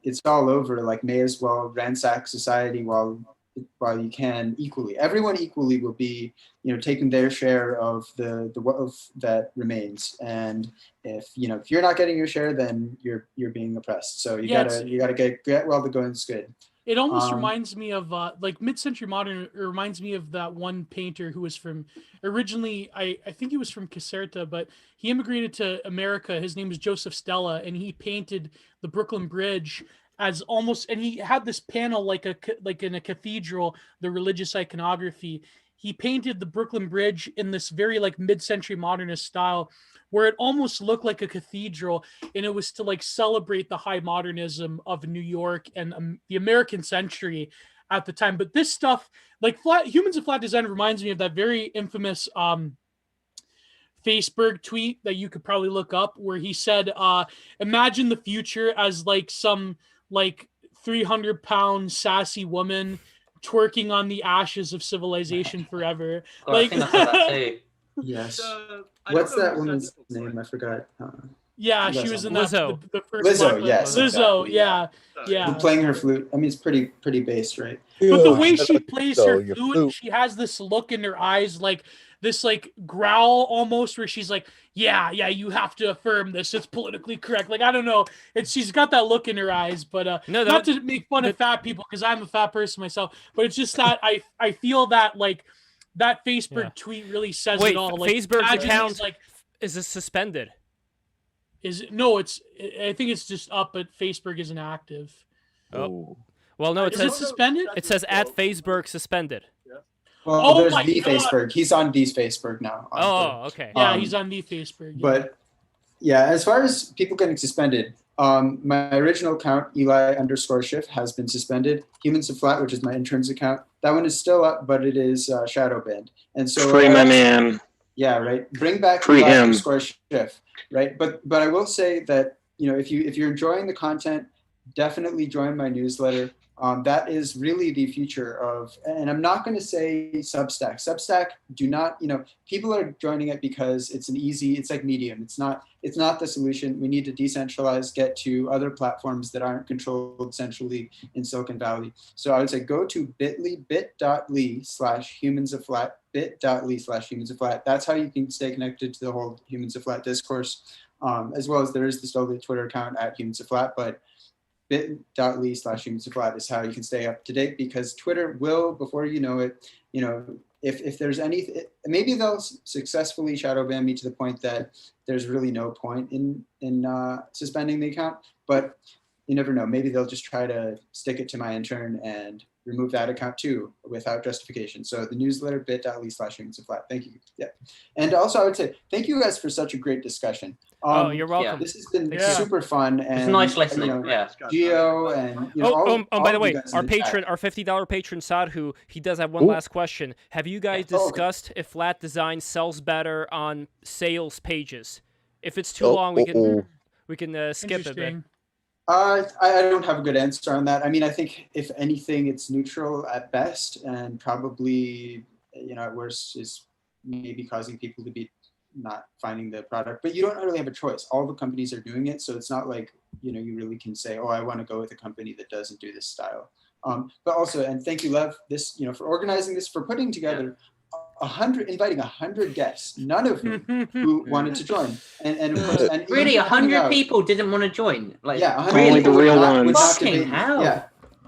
It's all over, like may as well ransack society while you can equally. Everyone equally will be, taking their share of the wealth that remains. And if you're not getting your share, then you're being oppressed. So you gotta get while the going's good. It almost reminds me of like mid-century modern. It reminds me of that one painter who was from originally, I think he was from Caserta, but he immigrated to America. His name was Joseph Stella, and he painted the Brooklyn Bridge as almost, and he had this panel like in a cathedral, the religious iconography. He painted the Brooklyn Bridge in this very like mid-century modernist style, where it almost looked like a cathedral, and it was to like celebrate the high modernism of New York and the American century at the time. But this stuff, like Humans of Flat Design, reminds me of that very infamous Facebook tweet that you could probably look up, where he said, imagine the future as like some like 300-pound sassy woman twerking on the ashes of civilization forever. Oh, like, I think I said that too. Yes. What's that woman's name? I forgot. She was in Lizzo. The first Lizzo, one. yes. Lizzo, exactly. Yeah. Playing her flute. I mean, it's pretty based, right? But the way she plays her flute, she has this look in her eyes, like this like growl almost, where she's like, yeah, you have to affirm this. It's politically correct. Like, I don't know. She's got that look in her eyes, but not to make fun of fat people, because I'm a fat person myself, but it's just that I feel that like that Facebook tweet really says it all. Like, Facebook's account is it suspended? Is it? No, I think it's just up, but Facebook isn't active. Oh, well, no, is it suspended? It says at Facebook suspended. Well, there's the Facebook. He's on these Facebook now. Okay. Yeah, he's on the Facebook. Yeah. But yeah, as far as people getting suspended, my original account, Eli_Schiff, has been suspended. Humans Are Flat, which is my intern's account, that one is still up, but it is shadow banned. And so free my man. Yeah, right. Bring back free him. Eli_Schiff, right? But I will say that if you're enjoying the content, definitely join my newsletter. That is really the future of, and I'm not going to say Substack. Substack, do not, people are joining it because it's it's like Medium. It's not the solution. We need to decentralize, get to other platforms that aren't controlled centrally in Silicon Valley. So I would say go to bit.ly/humansoflat, bit.ly/humansoflat. That's how you can stay connected to the whole Humans Are Flat discourse, as well as there is still the Twitter account at Humans Are Flat, but bit.ly/humansoflat is how you can stay up to date, because Twitter will, before you know it, if there's anything, maybe they'll successfully shadow ban me to the point that there's really no point in suspending the account, but you never know. Maybe they'll just try to stick it to my intern and remove that account too without justification. So the newsletter, bit.ly/humansoflat. Thank you. Yeah. And also I would say, thank you guys for such a great discussion. You're welcome. This has been super fun. And, it's nice listening. Geo and by the way, our patron, our $50 patron Sadhu, he does have one last question. Have you guys discussed if flat design sells better on sales pages? If it's too long, we can skip it. But... I don't have a good answer on that. I mean, I think if anything, it's neutral at best, and probably, at worst is maybe causing people to be not finding the product. But you don't really have a choice. All the companies are doing it, so it's not like you really can say, oh, I want to go with a company that doesn't do this style. But also, and thank you, Lev, this for organizing this, for putting together. Inviting 100 guests, none of whom who wanted to join, and of course, and really 100 people didn't want to join. Like, yeah, 100 only the real ones. Fucking hell! Yeah,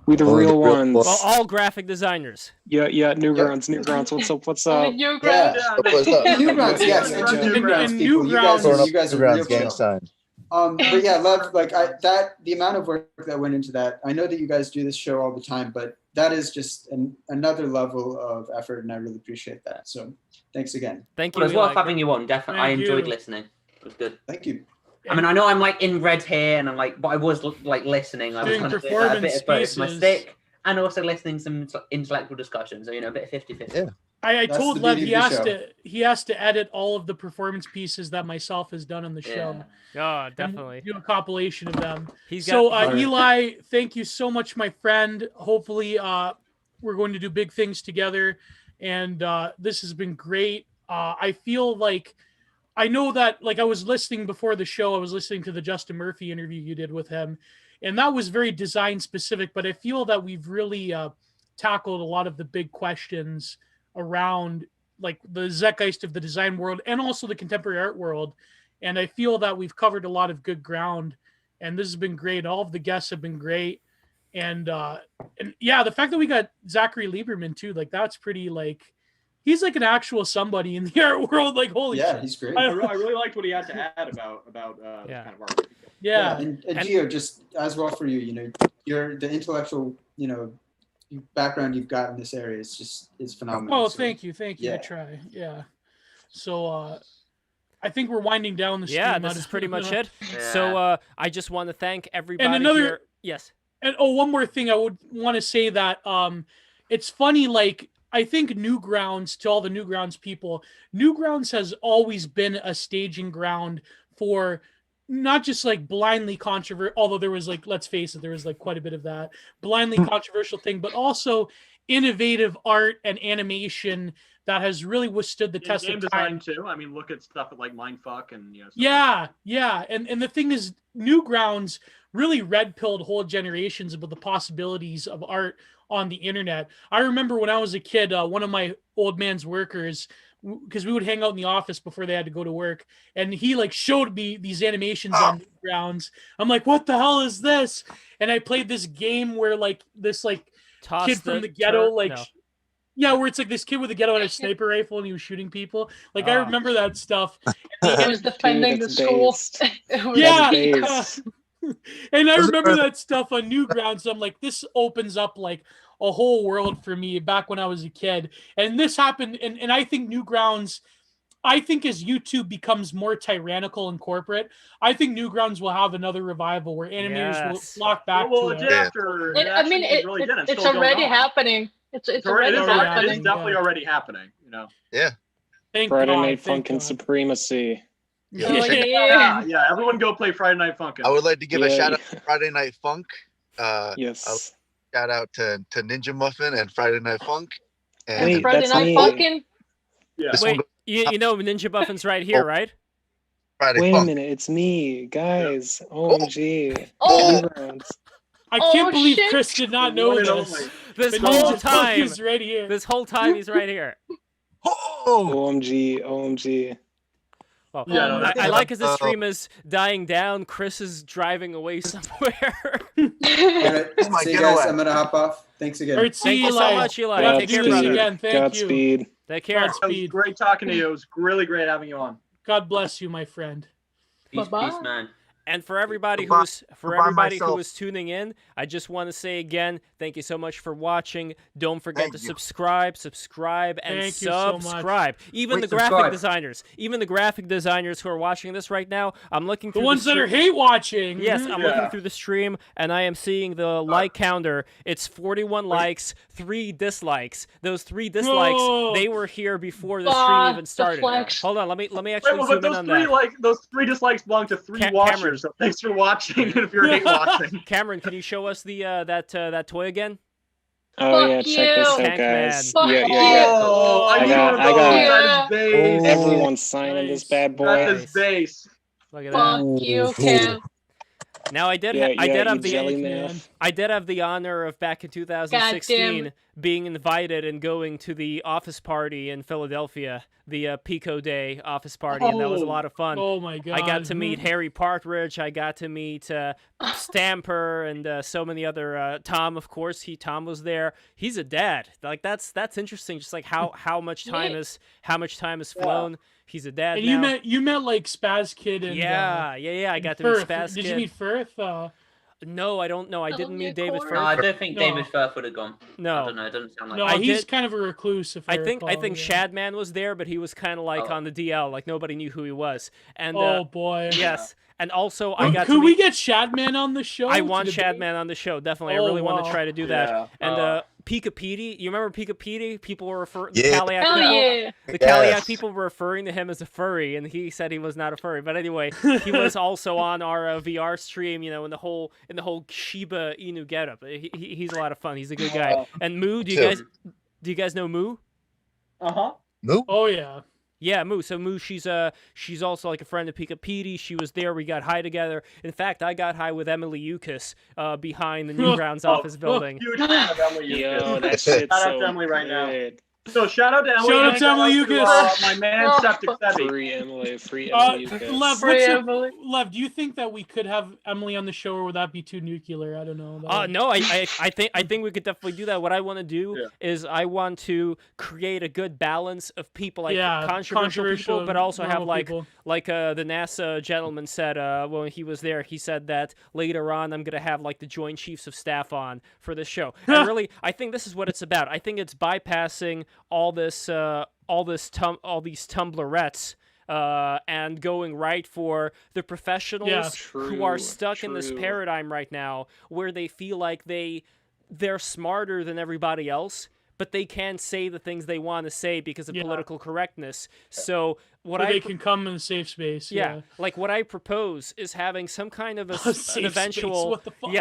We the real ones. Well, all graphic designers. Yeah, Newgrounds. What's up? What's up? Newgrounds. What's up? Newgrounds, yes. And to Newgrounds people, you guys are real gang chill. sign. But yeah, love the amount of work that went into that. I know that you guys do this show all the time, but that is just another level of effort, and I really appreciate that. So thanks again. Thank you. Well, it was worth having you on. Definitely, I enjoyed you. listening. It was good. Thank you. I mean, I know I'm like in red here, and I'm like, but I was like listening. I was Doing kind of doing a bit of both, my performance stick, and also listening to some intellectual discussion. So a bit 50-50. Yeah. I That's told the Lev beauty he of the has to edit all of the performance pieces that myself has done on the show. Oh, And definitely. do a compilation of them. He's So got Eli, thank you so much, my friend. Hopefully we're going to do big things together, and this has been great. I feel like I know that, like, I was listening before the show, I was listening to the Justin Murphy interview you did with him, and that was very design specific, but I feel that we've really tackled a lot of the big questions around like the zeitgeist of the design world and also the contemporary art world. And I feel that we've covered a lot of good ground, and this has been great. All of the guests have been great. And yeah, the fact that we got Zachary Lieberman too, like that's pretty, like, he's like an actual somebody in the art world. Like, holy shit. He's great. I really liked what he had to add about Yeah. kind of art. Yeah. And Gio, just as well for you, you're the intellectual, background you've got in this area is phenomenal. Oh, So, thank you. yeah. I try. Yeah. So I think we're winding down the stream. Yeah, this is pretty much it. Yeah. So I just want to thank everybody another- here. Yes. And one more thing I would want to say that it's funny, like, I think Newgrounds, to all the Newgrounds people, Newgrounds has always been a staging ground for not just like blindly controversial, although there was, like, let's face it, there was like quite a bit of that blindly controversial thing, but also innovative art and animation that has really withstood the test game of time. design too. I mean, look at stuff like Mindfuck and stuff Yeah. And the thing is, Newgrounds really red-pilled whole generations about the possibilities of art on the internet. I remember when I was a kid, one of my old man's workers, because we would hang out in the office before they had to go to work, and he like showed me these animations on Newgrounds. I'm like, what the hell is this? And I played this game where like this like kid from the ghetto, yeah, where it's like this kid with a ghetto and a sniper rifle, and he was shooting people. Like, I remember that stuff. He was defending the school. Yeah. And I remember that stuff on Newgrounds. So I'm like, this opens up like a whole world for me back when I was a kid. And this happened. And I think Newgrounds, I think as YouTube becomes more tyrannical and corporate, I think Newgrounds will have another revival where animators will flock back to it. It's already happening. It's already happening. It's definitely already happening, Yeah. Friday Night Funkin' Supremacy. Yeah, everyone go play Friday Night Funkin'. I would like to give a shout out to Friday Night Funk. Yes. Shout out to Ninja Muffin and Friday Night Funk. And Wait, Friday that's Night me. Funkin'. Yeah. Wait, you know Ninja Muffin's right here, right? Friday Wait Funk. a minute, it's me, guys. OMG. Oh. Newgrounds. I can't believe shit. Chris did not know this. This But whole Ninja time, Monkey's right here. this whole time he's right here. Oh! OMG. Well, Yeah, no, I that's- like as the stream is dying down, Chris is driving away somewhere. All right, my see you getaway. guys. I'm gonna hop off. Thanks again. All right, see Thank you so Eli. much, Eli. We'll have Take to care, do this brother. again. Thank you. Godspeed. Take care. It was Godspeed. great talking to you. It was really great having you on. God bless you, my friend. Peace, Bye-bye. peace, man. And for everybody Goodbye. who's Goodbye, myself. tuning in, I just want to say again, thank you so much for watching. Don't forget Thank to you. subscribe, and Thank you so much. subscribe. Even Wait, the graphic subscribe. designers who are watching this right now, I'm looking The through ones that are hate watching. Yes, Mhm. I'm Yeah. looking through the stream, and I am seeing the like counter. It's 41 likes, 3 dislikes. Those 3 dislikes, Whoa. they were here before the stream even the started. flex. Hold on, let me Wait, actually well, zoom but in on those 3 dislikes belong to 3 Cameron. watchers. So thanks for watching. If you're hate watching, Cameron, can you show us the that toy again? Oh yeah, Fuck check this you. out, Tank guys. Man. Yeah, Fuck yeah, yeah. Oh, I I need got- one I of got- those. That is base. Everyone's signing this bad boy. That is base. Look at Fuck that. you, Cam. Now I did have the honor of back in 2016 being invited and going to the office party in Philadelphia, the Pico Day office party, and that was a lot of fun. Oh my god! I got to meet Harry Partridge. I got to meet Stamper and so many other. Tom, of course, Tom was there. He's a dad. Like that's interesting. Just like how much time has flown. He's a dad. And now. you met like Spaz Kid and I got to meet Spaz Kid. Did you meet Firth? No, I don't know. I didn't meet David Firth. No, I don't think David Firth would have gone. No, I don't know. It doesn't sound like. No, he's kind of a recluse. If I think Shadman was there, but he was kind of like on the DL, like nobody knew who he was. And oh boy, yes. And also, Could we get Shadman on the show? I want Shadman on the show. Definitely, I really want to try to do that. Yeah. And Pika Petey, you remember Pika Petey? People were referring. Yeah. The Kaliak people were referring to him as a furry, and he said he was not a furry. But anyway, he was also on our VR stream. You know, in the whole Shiba Inu getup. He's a lot of fun. He's a good guy. And Moo, do you guys know Moo? Moo? Oh yeah. Yeah, Moo. So Moo, she's also like a friend of Pika Petey. She was there. We got high together. In fact, I got high with Emily Eucas behind the Newgrounds office building. Huge fan of Emily Eucas. Yo, that shit's Shout out so to Emily right now. good. So shout out to Emily. Shout out to Emily Eucas. My man, Septic Sebi. Free Emily Eucas. Lev, do you think that we could have Emily on the show, or would that be too nuclear? I don't know. No, I think we could definitely do that. What I want to do is I want to create a good balance of people, like controversial people, but also have like the NASA gentleman said when he was there. He said that later on I'm gonna have like the Joint Chiefs of Staff on for this show. And really, I think this is what it's about. I think it's bypassing all these Tumblerettes and going right for the professionals who are stuck in this paradigm right now where they feel like they're smarter than everybody else, but they can't say the things they want to say because of political correctness. So they can come in a safe space. Yeah. Like what I propose is having some kind of an eventual space? What the fuck?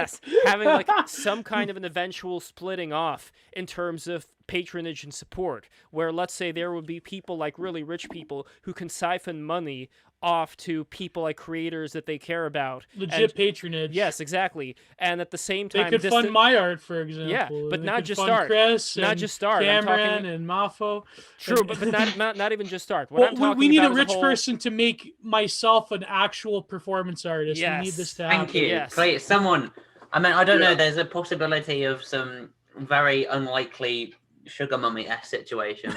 having like some kind of an eventual splitting off in terms of patronage and support, where let's say there would be people like really rich people who can siphon money off to people like creators that they care about. Legit patronage. Yes, exactly. And at the same time, they could fund my art, for example. Yeah, but not just art. Chris, not just art. Cameron and Mafo. True, but not even just art. We need a rich person to make myself an actual performance artist. Yes. We need this to happen. Thank you. Yes. Please, someone. I mean, I don't know. There's a possibility of some very unlikely sugar mummy-esque situation.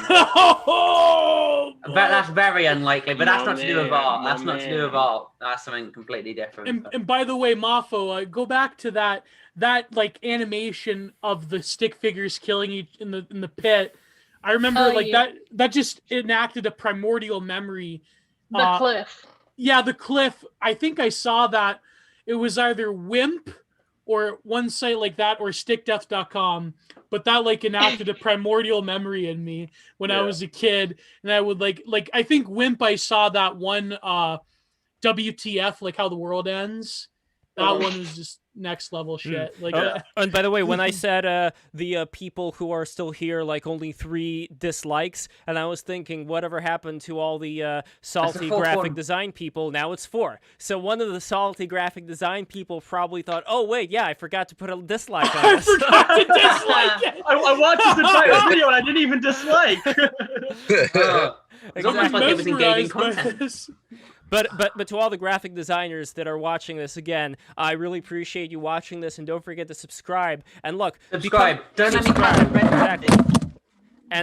That's very unlikely, but that's not to do with art. That's not to do with art. That's something completely different. And by the way, Mafo, go back to that like animation of the stick figures killing each in the pit. I remember that just enacted a primordial memory. The cliff. Yeah, the cliff. I think I saw that. It was either Wimp or one site like that or stickdeath.com. But that like enacted a primordial memory in me when I was a kid. And I would like I think Wimp, I saw that one WTF, like how the world ends. That one was just next level shit. And by the way, when I said the people who are still here, like only 3 dislikes, and I was thinking, whatever happened to all the salty graphic design people? Now it's 4. So one of the salty graphic design people probably thought, oh wait, I forgot to put a dislike on this. I forgot to dislike it. I watched this entire video and I didn't even dislike. It's almost like it was engaging content. But to all the graphic designers that are watching this, again, I really appreciate you watching this, and don't forget to subscribe. And look, and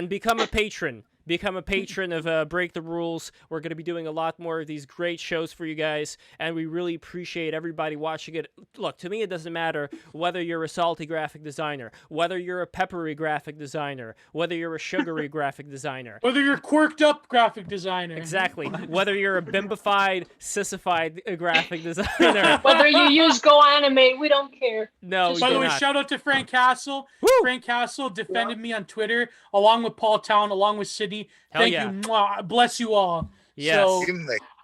become a patron. Become a patron of Break the Rules. We're going to be doing a lot more of these great shows for you guys, and we really appreciate everybody watching it. Look, to me, it doesn't matter whether you're a salty graphic designer, whether you're a peppery graphic designer, whether you're a sugary graphic designer. Whether you're a quirked up graphic designer. Exactly. Whether you're a bimbified, sissified graphic designer. Whether you use Go Animate, we don't care. No, by the way, shout out to Frank Castle. Woo! Frank Castle defended me on Twitter, along with Paul Town, along with City. Thank you. Mwah. Bless you all. Yes. So,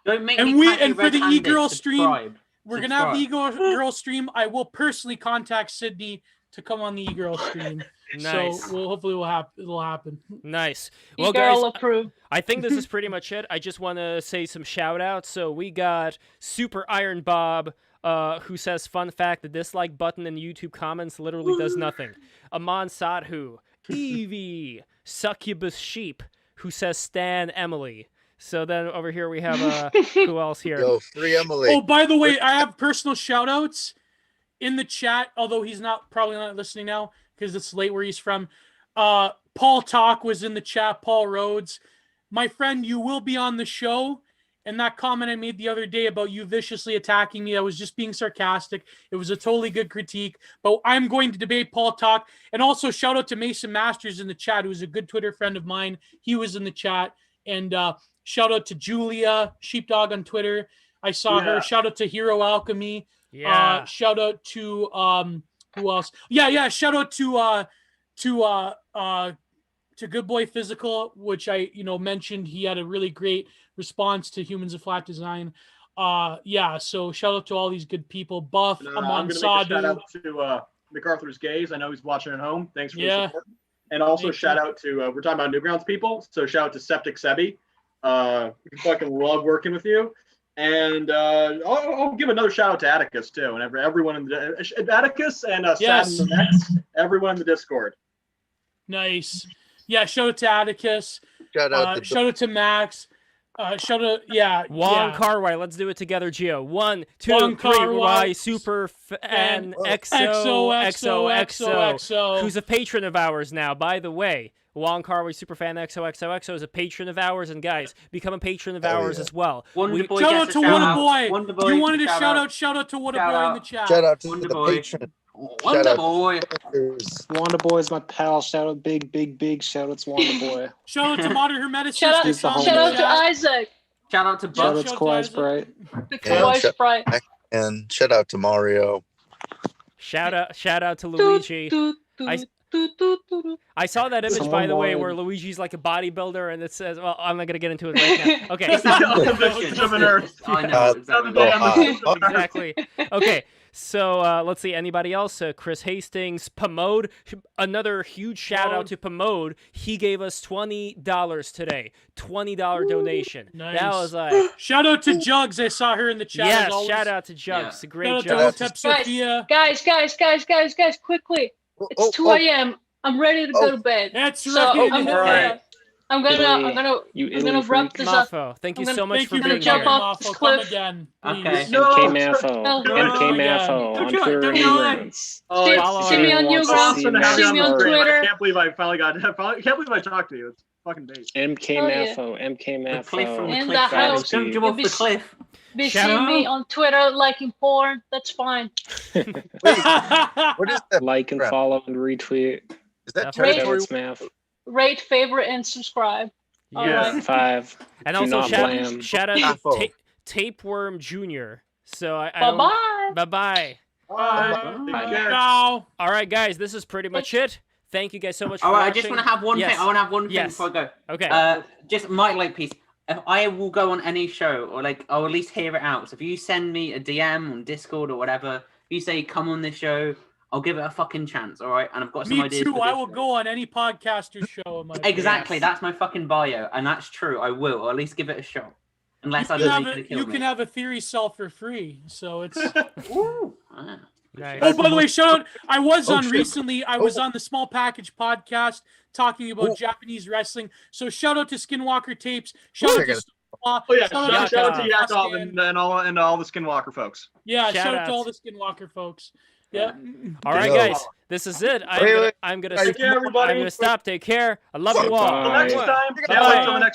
and for the e-girl stream, we're gonna have the e-girl stream. I will personally contact Sydney to come on the e-girl stream. Nice. So it'll happen. Nice. Well, e-girl guys, approved. I think this is pretty much it. I just want to say some shout outs. So we got Super Iron Bob, who says, fun fact, the dislike button in YouTube comments literally does nothing. Aman Sadhu, Evie, Succubus Sheep, who says Stan Emily. So then over here we have, who else here? Yo, free Emily. Oh, by the way, I have personal shout outs in the chat, although he's probably not listening now because it's late where he's from. Paul Talk was in the chat, Paul Rhodes. My friend, you will be on the show. And that comment I made the other day about you viciously attacking me, I was just being sarcastic. It was a totally good critique. But I'm going to debate Paul Talk. And also shout out to Mason Masters in the chat, who's a good Twitter friend of mine. He was in the chat. And shout out to Julia, Sheepdog on Twitter. I saw her. Shout out to Hero Alchemy. Yeah. Shout out to who else? Yeah. Shout out to Good Boy Physical, which I mentioned. He had a really great response to Humans of Flat Design. So shout out to all these good people. Buff, Aman Sadhu. Shout out to MacArthur's Gaze. I know he's watching at home. Thanks for the support. And also shout out to we're talking about Newgrounds people, so shout out to Septic Sebi. We fucking love working with you. And I'll give another shout out to Atticus too, and everyone in the Atticus and Satin Next, everyone in the Discord. Nice. Yeah, shout out to Atticus. Shout out to Max. Shout out, Wong Kar-wai. Let's do it together, Gio. 1, 2, Wong 3. Kar-wai, Y Super Fan XOXOXO, who's a patron of ours now, by the way. Wong Kar-wai Superfan XOXOXO is a patron of ours, and guys, become a patron of ours as well. Shout out to Wonderboy. You wanted to shout out to Wonderboy in the chat. Shout out to the patron. Wonderboy. Wonderboy is my pal. Shout out big. Shout out to Wonderboy. Shout out to Modern Hermeticist. Shout out to Isaac. Shout out to Buff. Shout out to Kawaii Sprite. The Kawaii Sprite. And shout out to Mario. Shout out to Luigi. I saw that image, by the way, where Luigi's like a bodybuilder, and it says, well, I'm not going to get into it right now. Okay. I know, exactly. Okay. So let's see. Anybody else? Chris Hastings, Pomode. Another huge shout out to Pomode. He gave us $20 today. $20 donation. Nice. That was shout out to Jugs. I saw her in the chat. Yes, shout out to Jugs. Yeah. A great job. Guys, quickly. It's 2 a.m. I'm ready to go to bed. That's right. I'm gonna wrap this up. Mafo, thank you so much for being here. Jump off this cliff. Again, okay. MK Mafo on Twitter and Newgrounds. See me on Newgrounds. See me on Twitter. I can't believe I finally can't believe I talked to you. It's fucking base. MK Mafo. In the house. Don't jump off the cliff. Be seeing me on Twitter liking porn. That's fine. Wait, what is that? Like and follow and retweet. Is that territory? Math? Rate, favorite, and subscribe. Yeah. Right. 5. And also shout out to Tapeworm Jr. So bye-bye. Bye. Ciao. All right, guys, this is pretty much it. Thank you guys so much for watching. watching. I just want to have one thing. I want to have one thing before I go. Okay. Just my piece. If I will go on any show, or I'll at least hear it out. So if you send me a DM on Discord or whatever, if you say come on this show, I'll give it a fucking chance, all right? And I've got some ideas. Me too. I will go on any podcaster show. Exactly. That's my fucking bio, and that's true. I will, or at least give it a shot. Unless I don't need to kill me. You can have a theory cell for free, so it's. Ooh. Nice. Oh, by the way, shout out! I was on the Small Package podcast talking about Japanese wrestling. So shout out to Skinwalker Tapes. Shout out to shout out to Yakov and all the Skinwalker folks. Yeah, shout out to all the Skinwalker folks. Yeah. All right, guys. This is it. I'm gonna stop. Take care. I love you all. Until next time. Bye.